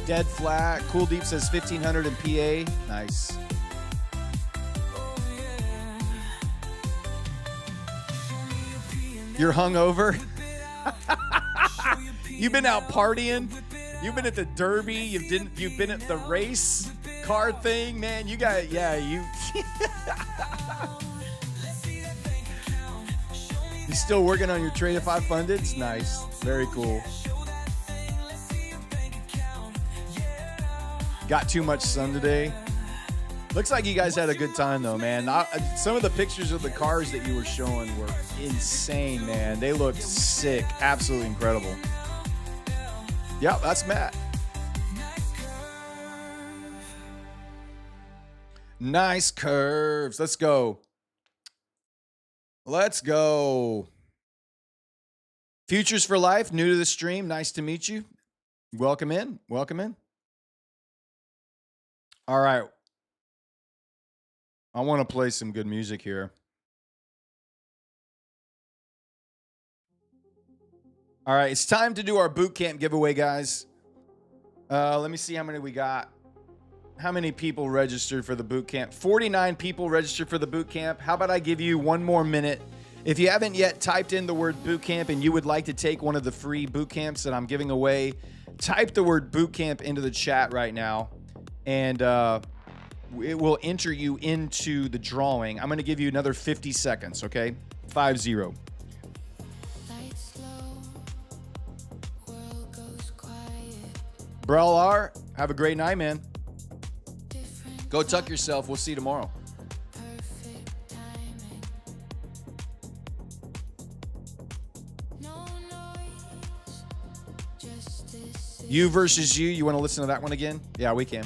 Dead flat. Cool Deep says 1,500 in PA. Nice. You're hungover? You've been out partying. You've been at the Derby. You've been at the race car thing, man. You got you. You still working on your Tradeify fundeds? Nice, very cool. Got too much sun today. Looks like you guys had a good time though, man. Some of the pictures of the cars that you were showing were insane, man. They looked sick, absolutely incredible. Yep, that's Matt. Nice curves. Let's go. Let's go. Futures for Life, new to the stream. Nice to meet you. Welcome in. Welcome in. All right. I want to play some good music here. All right, it's time to do our boot camp giveaway, guys. Let me see how many we got. How many people registered for the boot camp? 49 people registered for the boot camp. How about I give you one more minute? If you haven't yet typed in the word boot camp and you would like to take one of the free boot camps that I'm giving away, type the word boot camp into the chat right now, and it will enter you into the drawing. I'm going to give you another 50 seconds, okay? 5-0. Brel R, have a great night, man. Go tuck yourself. We'll see you tomorrow. You versus you. You want to listen to that one again? Yeah, we can.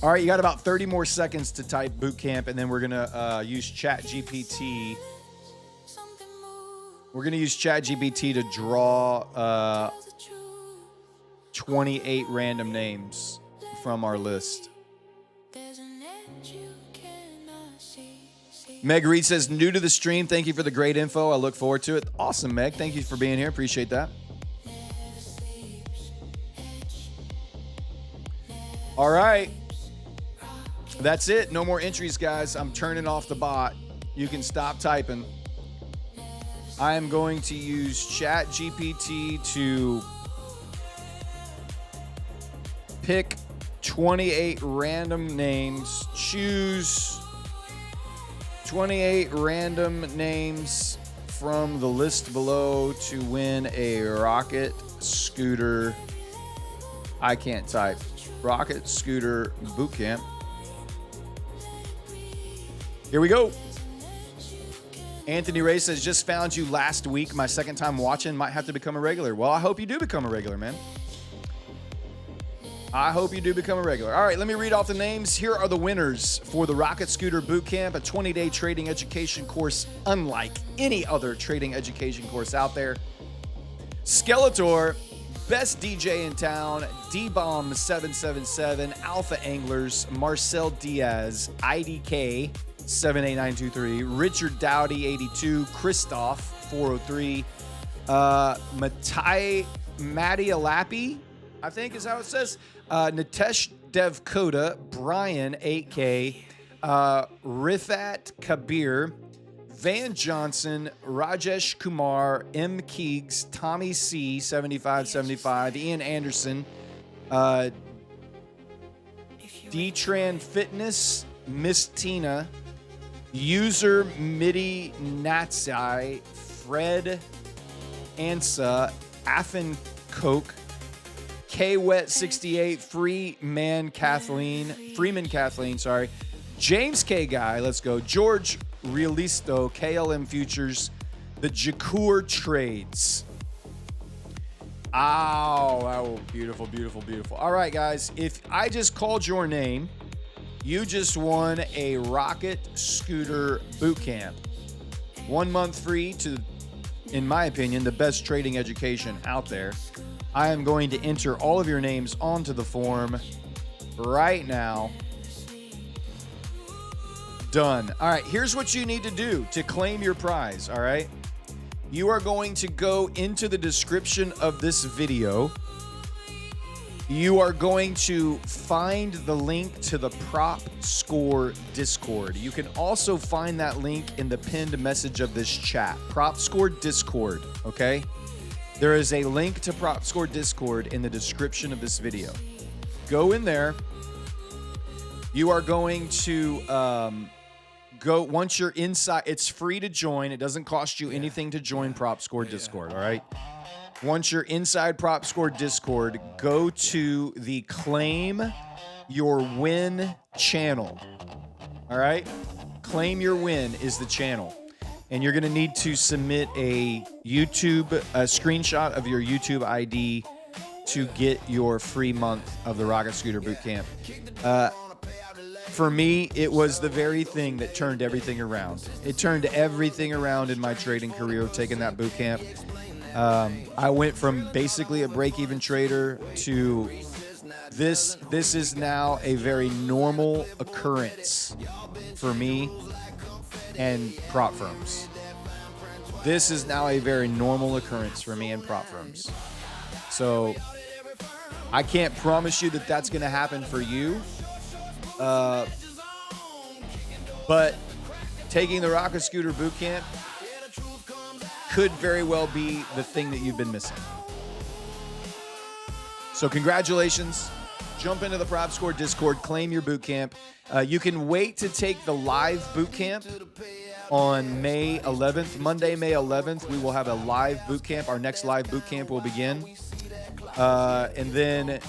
All right, you got about 30 more seconds to type boot camp, and then we're going to use ChatGPT. We're going to use ChatGPT to draw 28 random names from our list. Meg Reed says, new to the stream. Thank you for the great info. I look forward to it. Awesome, Meg. Thank you for being here. Appreciate that. All right. That's it. No more entries, guys. I'm turning off the bot. You can stop typing. I am going to use ChatGPT to pick 28 random names. Choose 28 random names from the list below to win a rocket scooter. I can't type. Rocket scooter boot camp. Here we go. Anthony Ray says, just found you last week. My second time watching. Might have to become a regular. Well, I hope you do become a regular, man. I hope you do become a regular. All right, let me read off the names. Here are the winners for the Rocket Scooter Bootcamp, a 20-day trading education course unlike any other trading education course out there. Skeletor, best DJ in town, D-Bomb 777, Alpha Anglers, Marcel Diaz, IDK 78923, Richard Dowdy 82, Christoph 403, Matty Alapi, I think is how it says, Nitesh Devkota, Brian 8K, Rifat Kabir, Van Johnson, Rajesh Kumar, M. Keegs, Tommy C 7575, Ian Anderson, D-Tran Fitness, Miss Tina, User Midi Natsai, Fred Ansa, Affin Coke, K-Wet68, Freeman Kathleen, James K. Guy, let's go, George Realisto, KLM Futures, the Jakur Trades. Oh, beautiful, beautiful, beautiful. All right, guys, if I just called your name, you just won a Rocket Scooter Bootcamp. 1 month free to, in my opinion, the best trading education out there. I am going to enter all of your names onto the form right now. Done. All right, here's what you need to do to claim your prize, all right? You are going to go into the description of this video. You are going to find the link to the Prop Score Discord. You can also find that link in the pinned message of this chat. Prop Score Discord, okay? There is a link to Prop Score Discord in the description of this video. Go in there. You are going to go, once you're inside, it's free to join. It doesn't cost you anything to join Prop Score Discord, all right? Once you're inside Prop Score Discord, go to the Claim Your Win channel. All right? Claim Your Win is the channel. And you're going to need to submit a screenshot of your YouTube ID to get your free month of the Rocket Scooter Bootcamp. For me, it was the very thing that turned everything around. It turned everything around in my trading career, taking that bootcamp. I went from basically a break-even trader to this. This is now a very normal occurrence for me and prop firms. This is now a very normal occurrence for me and prop firms. So I can't promise you that that's going to happen for you. But taking the Rocket Scooter Bootcamp could very well be the thing that you've been missing. So congratulations. Jump into the Prop Score Discord, claim your bootcamp. You can wait to take the live bootcamp on May 11th. Monday, May 11th, we will have a live bootcamp. Our next live bootcamp will begin. And then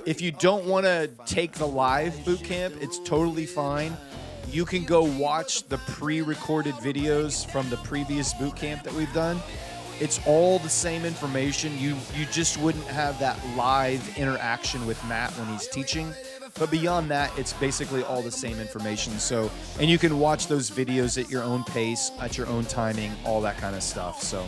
if you don't want to take the live bootcamp, it's totally fine. you can go watch the pre-recorded videos from the previous boot camp that we've done. It's all the same information. You just wouldn't have that live interaction with Matt when he's teaching. But beyond that, it's basically all the same information. So, and you can watch those videos at your own pace, at your own timing, all that kind of stuff. So,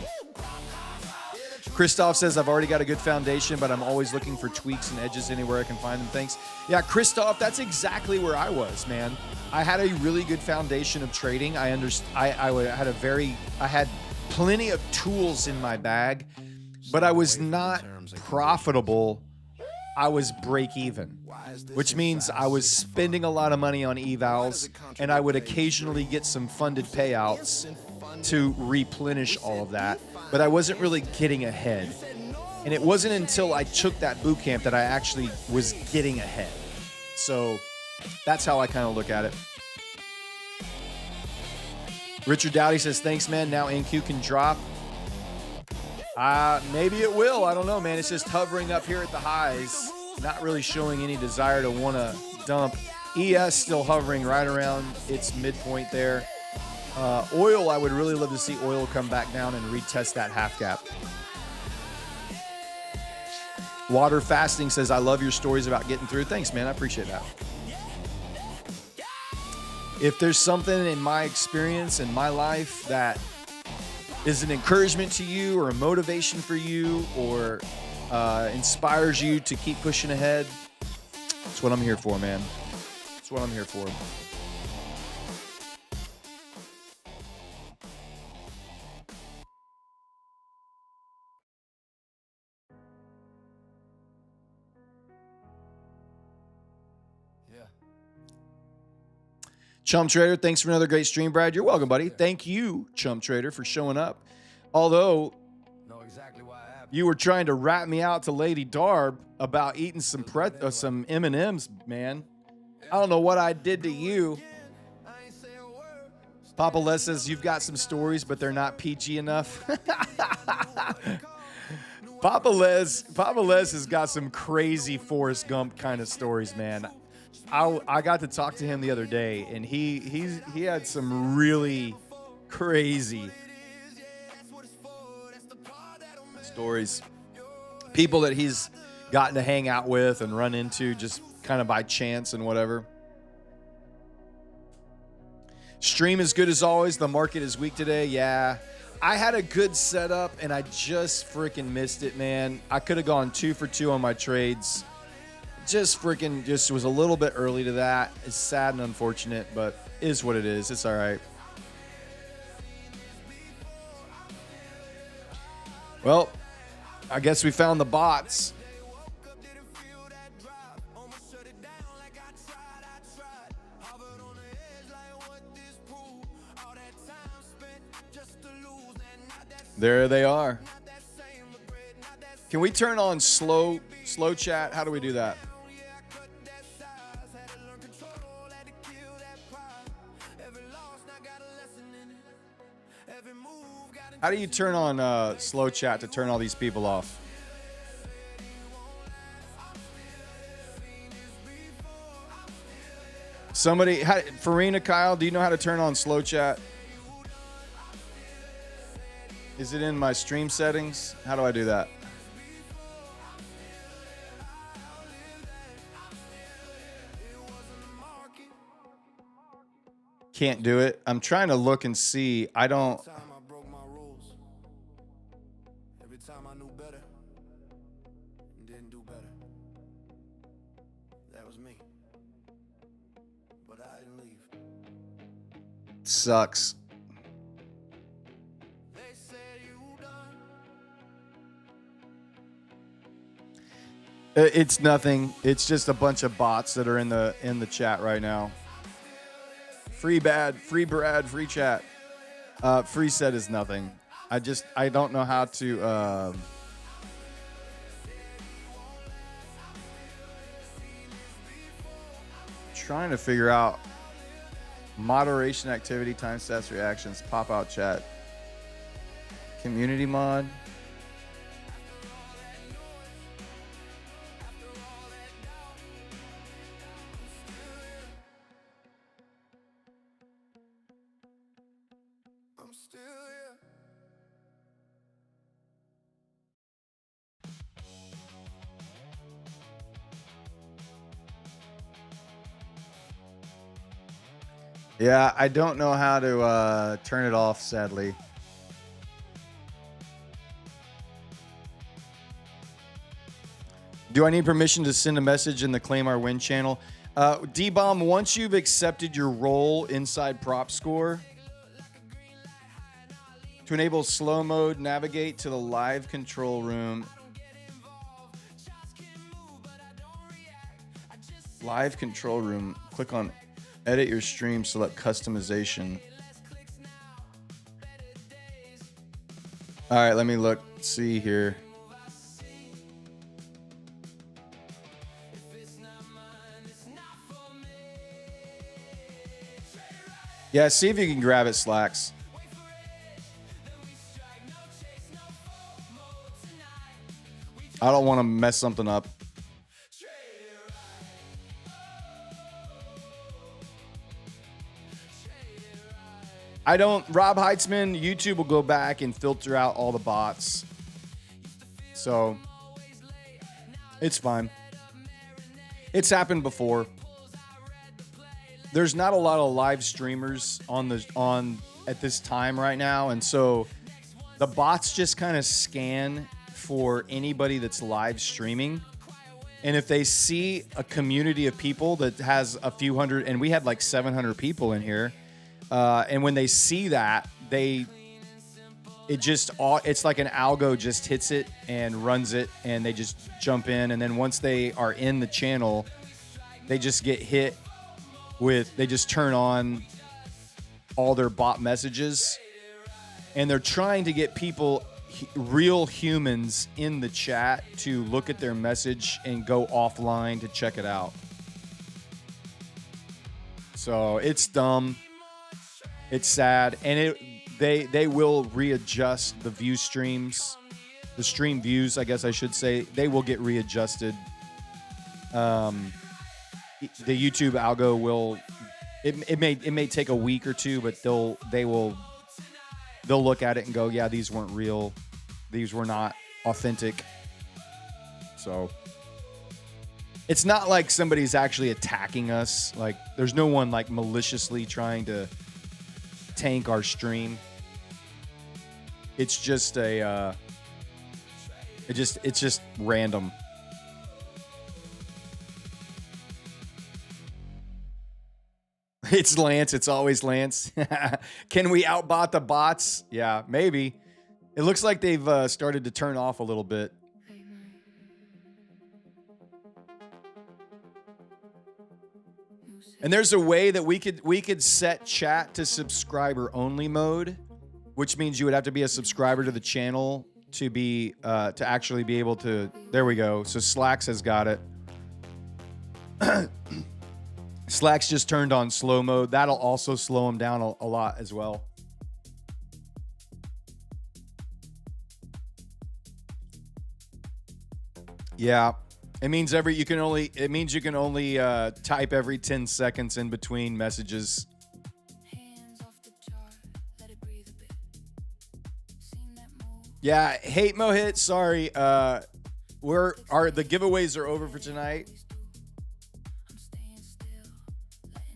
Christoph says, I've already got a good foundation, but I'm always looking for tweaks and edges anywhere I can find them. Thanks. Yeah, Christoph, that's exactly where I was, man. I had a really good foundation of trading. I had plenty of tools in my bag, but I was not profitable. I was break even, which means I was spending a lot of money on evals, and I would occasionally get some funded payouts to replenish all of that, but I wasn't really getting ahead. And it wasn't until I took that boot camp that I actually was getting ahead. So that's how I kind of look at it. Richard Dowdy says, thanks, man. Now NQ can drop. Maybe it will. I don't know, man. It's just hovering up here at the highs. Not really showing any desire to want to dump. ES still hovering right around its midpoint there. Oil, I would really love to see oil come back down and retest that half gap. Water Fasting says, I love your stories about getting through. Thanks, man. I appreciate that. If there's something in my experience in my life that is an encouragement to you or a motivation for you or inspires you to keep pushing ahead, that's what I'm here for, man. That's what I'm here for. Chump Trader, thanks for another great stream, Brad. You're welcome, buddy. Thank you, Chump Trader, for showing up. Although you were trying to rat me out to Lady Darb about eating some M&Ms, man. I don't know what I did to you. Papa Les says you've got some stories, but they're not PG enough. Papa Les has got some crazy Forrest Gump kind of stories, man. I got to talk to him the other day, and he had some really crazy stories. People that he's gotten to hang out with and run into just kind of by chance and whatever. Stream is good as always. The market is weak today. Yeah. I had a good setup, and I just freaking missed it, man. I could have gone 2 for 2 on my trades. Just was a little bit early to that. It's sad and unfortunate, but it is what it is. It's all right. Well, I guess we found the bots. There they are. Can we turn on slow chat? How do we do that? How do you turn on slow chat to turn all these people off? Somebody, Farina, Kyle, do you know how to turn on slow chat? Is it in my stream settings? How do I do that? Can't do it. I'm trying to look and see. I don't. Every time I knew better, didn't do better. That was me. But I didn't leave. Sucks. It's nothing. It's just a bunch of bots that are in the chat right now. Free Brad, free chat. Free set is nothing. I don't know how to trying to figure out moderation activity, time stats, reactions, pop out chat, community mod. Yeah, I don't know how to turn it off, sadly. Do I need permission to send a message in the Claim Our Win channel? D-Bomb, once you've accepted your role inside Prop Score, to enable slow mode, navigate to the live control room. Live control room. Click on edit your stream, select customization. All right, let me look, see here. Yeah, see if you can grab it, Slacks. I don't want to mess something up. I don't, Rob Heitzman, YouTube will go back and filter out all the bots. So it's fine. It's happened before. There's not a lot of live streamers on at this time right now, and so the bots just kind of scan for anybody that's live streaming. And if they see a community of people that has a few hundred, and we had like 700 people in here, and when they see that, it's like an algo just hits it and runs it, and they just jump in. And then once they are in the channel, they just get hit with, they just turn on all their bot messages, and they're trying to get people, real humans in the chat, to look at their message and go offline to check it out. So it's dumb. It's sad. And they will readjust the view streams, the stream views, I guess I should say. They will get readjusted. The YouTube algo will, it may take a week or two, but they'll look at it and go, yeah, these weren't real. These were not authentic. So it's not like somebody's actually attacking us. Like, there's no one like maliciously trying to tank our stream. It's just it's just random. It's Lance. It's always Lance. Can we outbot the bots? Yeah, maybe. It looks like they've started to turn off a little bit. And there's a way that we could set chat to subscriber only mode, which means you would have to be a subscriber to the channel to be to actually be able to. There we go. So Slacks has got it. Slacks just turned on slow mode. That'll also slow him down a lot as well. Yeah, it means you can only type every 10 seconds in between messages. Yeah, hate Mohit. Sorry, the giveaways are over for tonight.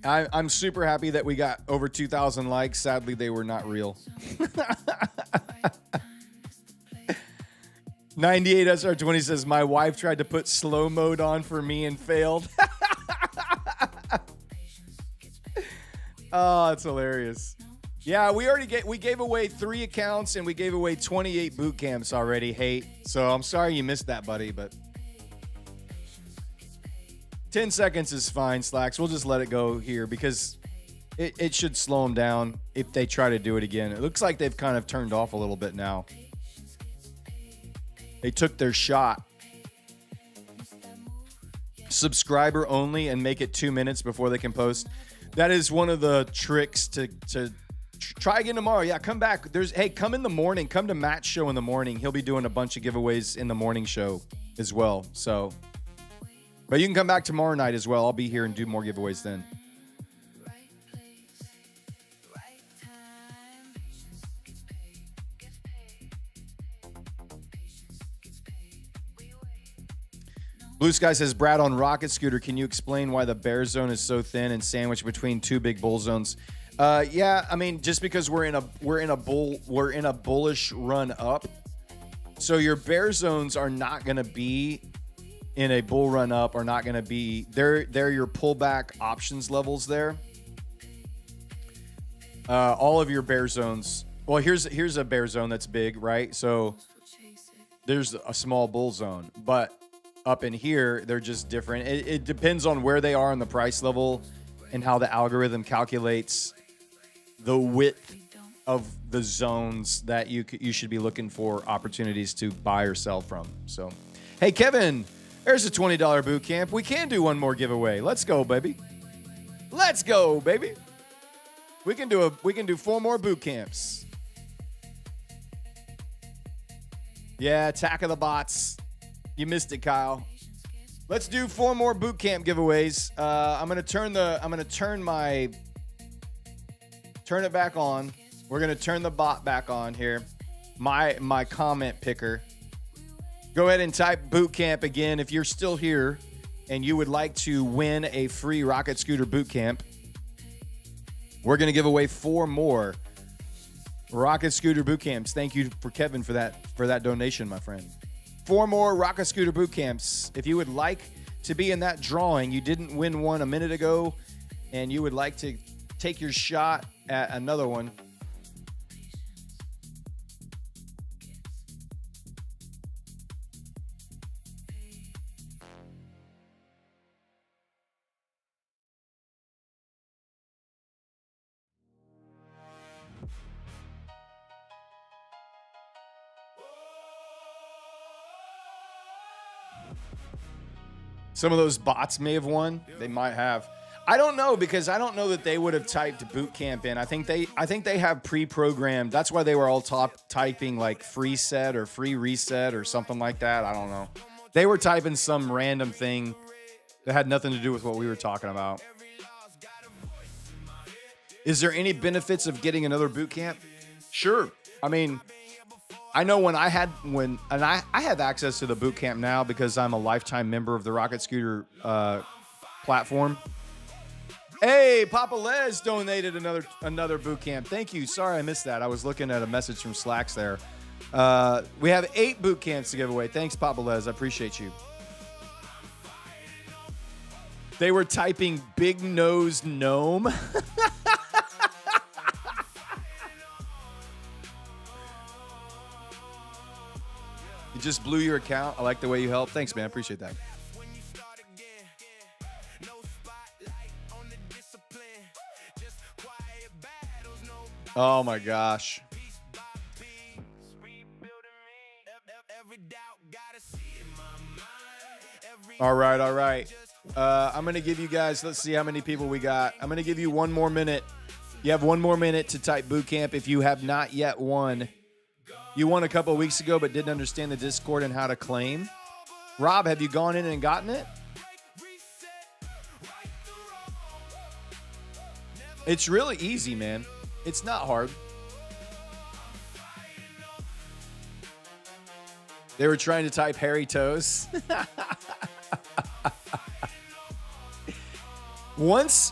I'm super happy that we got over 2,000 likes. Sadly, they were not real. 98 SR20 says, my wife tried to put slow mode on for me and failed. Oh, that's hilarious. Yeah, we gave away 3 accounts and we gave away 28 boot camps already, Hate. So I'm sorry you missed that, buddy, but 10 seconds is fine, Slacks. We'll just let it go here because it should slow them down if they try to do it again. It looks like they've kind of turned off a little bit now. They took their shot. Subscriber only and make it 2 minutes before they can post. That is one of the tricks to try again tomorrow. Yeah, come back. Come in the morning. Come to Matt's show in the morning. He'll be doing a bunch of giveaways in the morning show as well. So, but you can come back tomorrow night as well. I'll be here and do more giveaways then. Blue Sky says, Brad, on Rocket Scooter, can you explain why the bear zone is so thin and sandwiched between two big bull zones? Yeah, I mean, just because we're in a bullish run up, so your bear zones are not going to be in a bull run up, are not going to be they're your pullback options levels there. All of your bear zones. Well, here's a bear zone that's big, right? So there's a small bull zone, but up in here, they're just different. It depends on where they are on the price level and how the algorithm calculates the width of the zones that you should be looking for opportunities to buy or sell from. So, hey, Kevin, there's a $20 boot camp. We can do one more giveaway. Let's go, baby. Let's go, baby. We can do 4 more boot camps. Yeah, attack of the bots. You missed it, Kyle. Let's do 4 more boot camp giveaways. I'm gonna turn it back on. We're gonna turn the bot back on here. My comment picker. Go ahead and type boot camp again if you're still here and you would like to win a free Rocket Scooter boot camp. We're gonna give away 4 more Rocket Scooter boot camps. Thank you for Kevin for that donation, my friend. 4 more Rocket Scooter boot camps. If you would like to be in that drawing, you didn't win one a minute ago, and you would like to take your shot at another one. Some of those bots may have won. They might have. I don't know, because I don't know that they would have typed boot camp in. I think they have pre-programmed. That's why they were all typing like free set or free reset or something like that. I don't know. They were typing some random thing that had nothing to do with what we were talking about. Is there any benefits of getting another boot camp? Sure. I mean, I know I have access to the boot camp now because I'm a lifetime member of the Rocket Scooter platform. Hey, Papa Les donated another boot camp. Thank you. Sorry I missed that. I was looking at a message from Slacks there. We have 8 boot camps to give away. Thanks, Papa Les. I appreciate you. They were typing big nosed gnome. You just blew your account. I like the way you helped. Thanks, man. I appreciate that. Oh my gosh. All right. I'm going to give you guys, let's see how many people we got. I'm going to give you 1 more minute. You have 1 more minute to type boot camp if you have not yet won. You won a couple of weeks ago but didn't understand the Discord and how to claim. Rob, have you gone in and gotten it? It's really easy, man. It's not hard. They were trying to type hairy toes. Once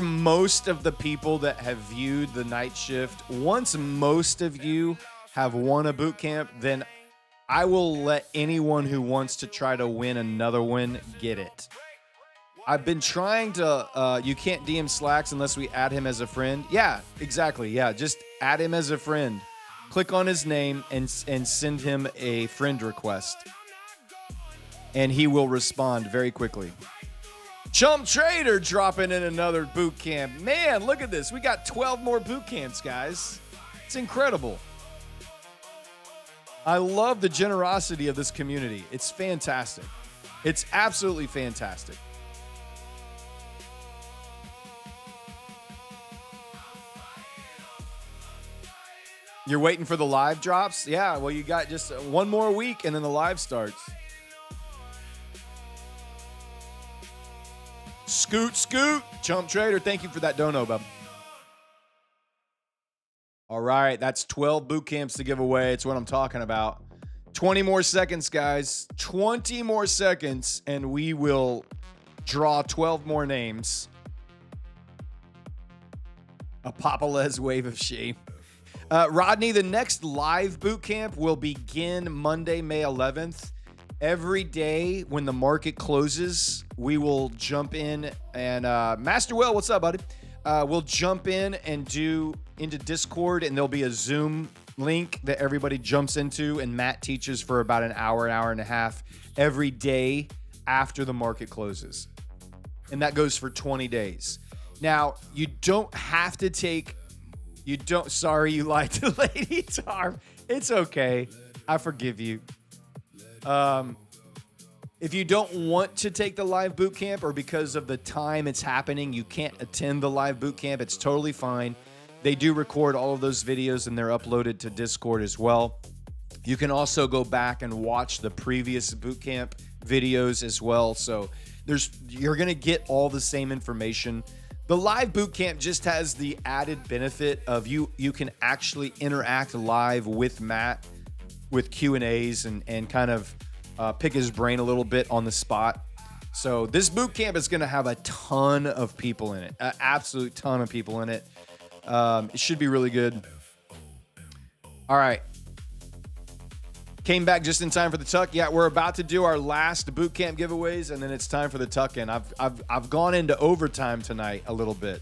most of the people that have viewed the night shift, once most of you have won a boot camp, then I will let anyone who wants to try to win another one get it. I've been trying to, you can't DM Slacks unless we add him as a friend. Yeah, exactly. Yeah, just add him as a friend. Click on his name and send him a friend request. And he will respond very quickly. Chump Trader dropping in another boot camp. Man, look at this. We got 12 more boot camps, guys. It's incredible. I love the generosity of this community. It's fantastic. It's absolutely fantastic. You're waiting for the live drops? Yeah, well, you got just 1 more week and then the live starts. Scoot. Chump Trader, thank you for that dono, bub. All right, that's 12 boot camps to give away. It's what I'm talking about. 20 more seconds, guys. 20 more seconds, and we will draw 12 more names. A Papalez wave of shame. Rodney, the next live boot camp will begin Monday, May 11th. Every day when the market closes, we will jump in and Master Will, what's up, buddy? We'll jump in and do into Discord, and there'll be a Zoom link that everybody jumps into, and Matt teaches for about an hour and a half every day after the market closes. And that goes for 20 days. Now, you don't have to take, sorry you lied to Lady Darb. It's okay. I forgive you. If you don't want to take the live boot camp, or because of the time it's happening, you can't attend the live boot camp, it's totally fine. They do record all of those videos and they're uploaded to Discord as well. You can also go back and watch the previous boot camp videos as well. So you're going to get all the same information. The live boot camp just has the added benefit of you can actually interact live with Matt with Q&As and kind of pick his brain a little bit on the spot. So this boot camp is going to have a ton of people in it, an absolute ton of people in it. It should be really good. All right. Came back just in time for the tuck. Yeah, we're about to do our last boot camp giveaways, and then it's time for the tuck in. I've gone into overtime tonight a little bit.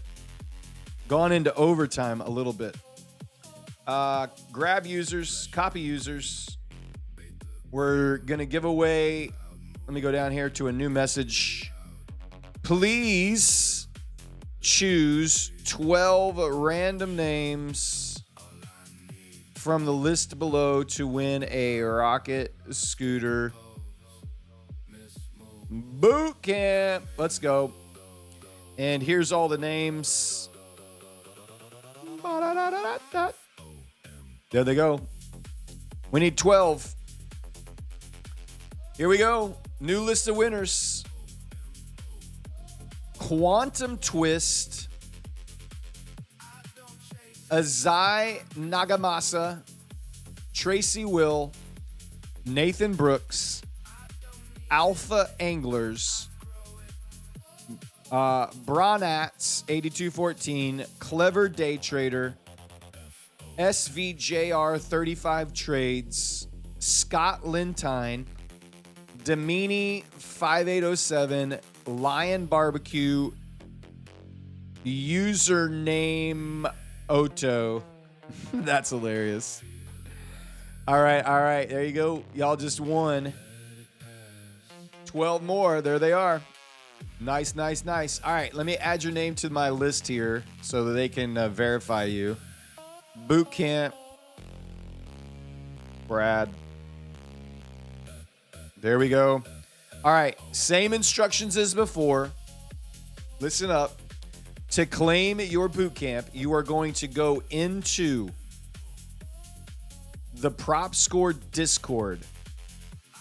Grab users, copy users. We're gonna give away. Let me go down here to a new message. Please choose 12 random names from the list below to win a rocket scooter boot camp. Let's go. And here's all the names. There they go. We need 12. Here we go. New list of winners. Quantum Twist, Azai Nagamasa, Tracy Will, Nathan Brooks, Alpha Anglers, Bronats 8214, Clever Day Trader, SVJR 35 Trades, Scott Lintine, Damini 5807, Lion Barbecue, username Oto. That's hilarious. All right. There you go. Y'all just won. 12 more. There they are. Nice. All right, let me add your name to my list here so that they can verify you. Boot camp. Brad. There we go. All right, same instructions as before. Listen up. To claim your boot camp, you are going to go into the Prop Score Discord.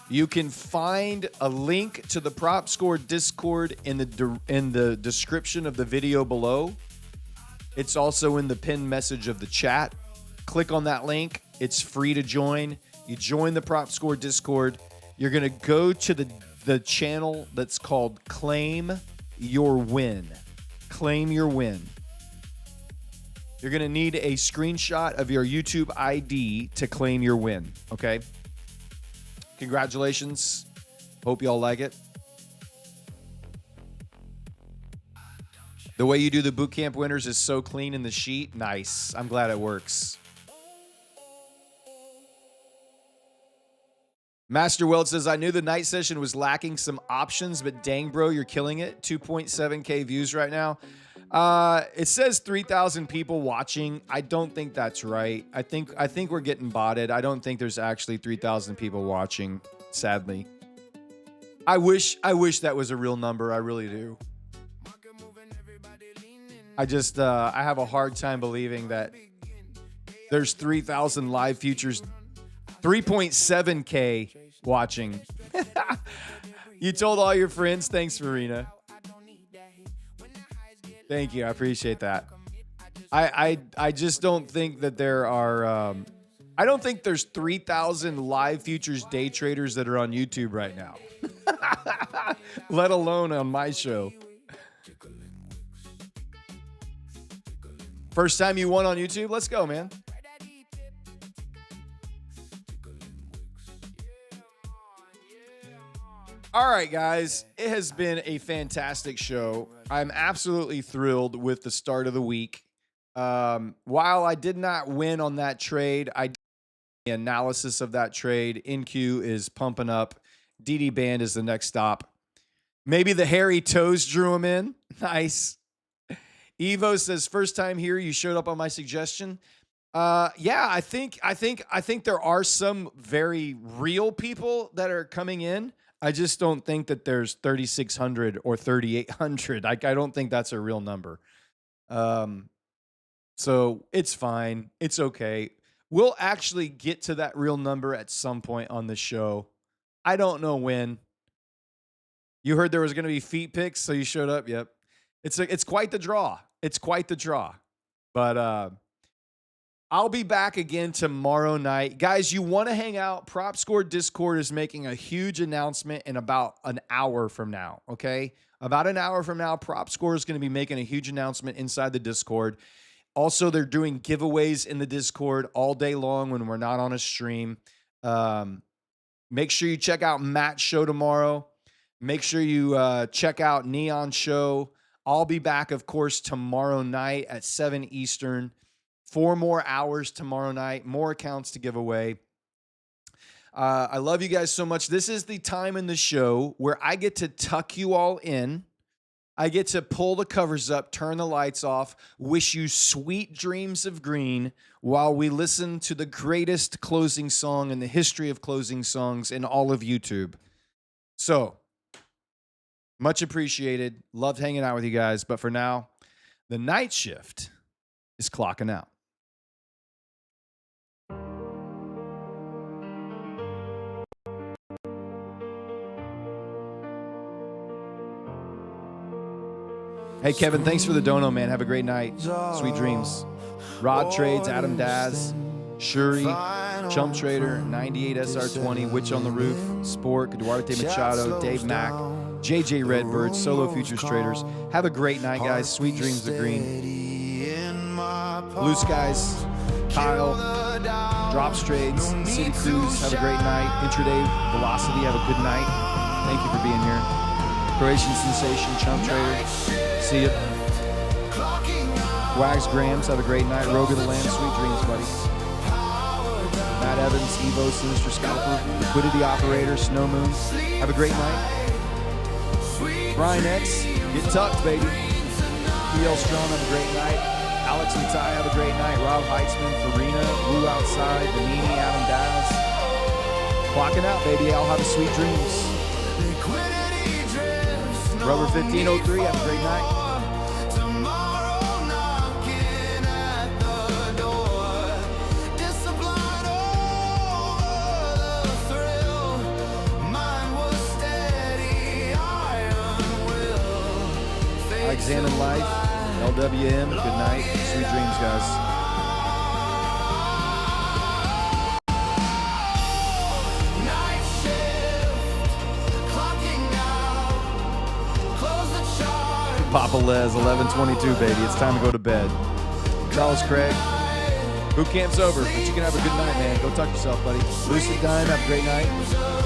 You can find a link to the Prop Score Discord in the description of the video below. It's also in the pinned message of the chat. Click on that link. It's free to join. You join the Prop Score Discord. You're going to go to the channel that's called Claim Your Win. Claim Your Win. You're going to need a screenshot of your YouTube ID to claim your win, okay? Congratulations. Hope y'all like it. The way you do the bootcamp winners is so clean in the sheet. Nice. I'm glad it works. Master Weld says, I knew the night session was lacking some options, but dang, bro, you're killing it. 2.7K views right now. It says 3,000 people watching. I don't think that's right. I think we're getting botted. I don't think there's actually 3,000 people watching, sadly. I wish that was a real number. I really do. I have a hard time believing that there's 3,000 live futures, 3.7K watching. You told all your friends. Thanks, Marina. Thank you. I appreciate that. I just don't think that there are. I don't think there's 3,000 live futures day traders that are on YouTube right now, let alone on my show. First time you won on YouTube? Let's go, man. All right, guys. It has been a fantastic show. I'm absolutely thrilled with the start of the week. While I did not win on that trade, I did the analysis of that trade. NQ is pumping up. DD Band is the next stop. Maybe the hairy toes drew him in. Nice. Evo says, first time here, you showed up on my suggestion. Yeah, I think there are some very real people that are coming in. I just don't think that there's 3,600 or 3,800. I don't think that's a real number. So it's fine. It's okay. We'll actually get to that real number at some point on the show. I don't know when. You heard there was going to be feet picks, so you showed up. Yep. It's quite the draw. It's quite the draw. But I'll be back again tomorrow night. Guys, you want to hang out? Prop Score Discord is making a huge announcement in about an hour from now, okay? About an hour from now, Prop Score is going to be making a huge announcement inside the Discord. Also, they're doing giveaways in the Discord all day long when we're not on a stream. Make sure you check out Matt's show tomorrow. Make sure you check out Neon's show. I'll be back, of course, tomorrow night at 7 Eastern. 4 more hours tomorrow night. More accounts to give away. I love you guys so much. This is the time in the show where I get to tuck you all in. I get to pull the covers up, turn the lights off, wish you sweet dreams of green while we listen to the greatest closing song in the history of closing songs in all of YouTube. So, much appreciated. Loved hanging out with you guys. But for now, the night shift is clocking out. Hey, Kevin, thanks for the dono, man. Have a great night. Sweet dreams. Rod Trades, Adam Daz, Shuri, Chump Trader, 98 SR20, Witch on the Roof, Spork, Duarte Machado, Dave Mack, JJ Redbird, Solo Futures Traders. Have a great night, guys. Sweet dreams of green. Blue Skies, Kyle, Drops Trades, City Cruise. Have a great night. Intraday Velocity. Have a good night. Thank you for being here. Croatian Sensation, Chump Trader. See ya. Wags Grams, have a great night. Rogue of the Lamb, sweet dreams, buddy. Matt Evans, Evo, Sinister Scalper, Liquidity Operator, Snow Moon, have a great night. Brian X, get tucked, baby. PL Strong, have a great night. Alex and Ty, have a great night. Rob Heitzman, Farina, Blue Outside, Danini, Adam Daz. Clocking out, baby. I'll have a sweet dreams. Rubber 1503, have a great night. Examine Life, LWM, good night. Sweet dreams, guys. Papa Les, 11:22, baby. It's time to go to bed. Charles Craig, boot camp's over, but you can have a good night, man. Go tuck yourself, buddy. Lucid Dime, have a great night.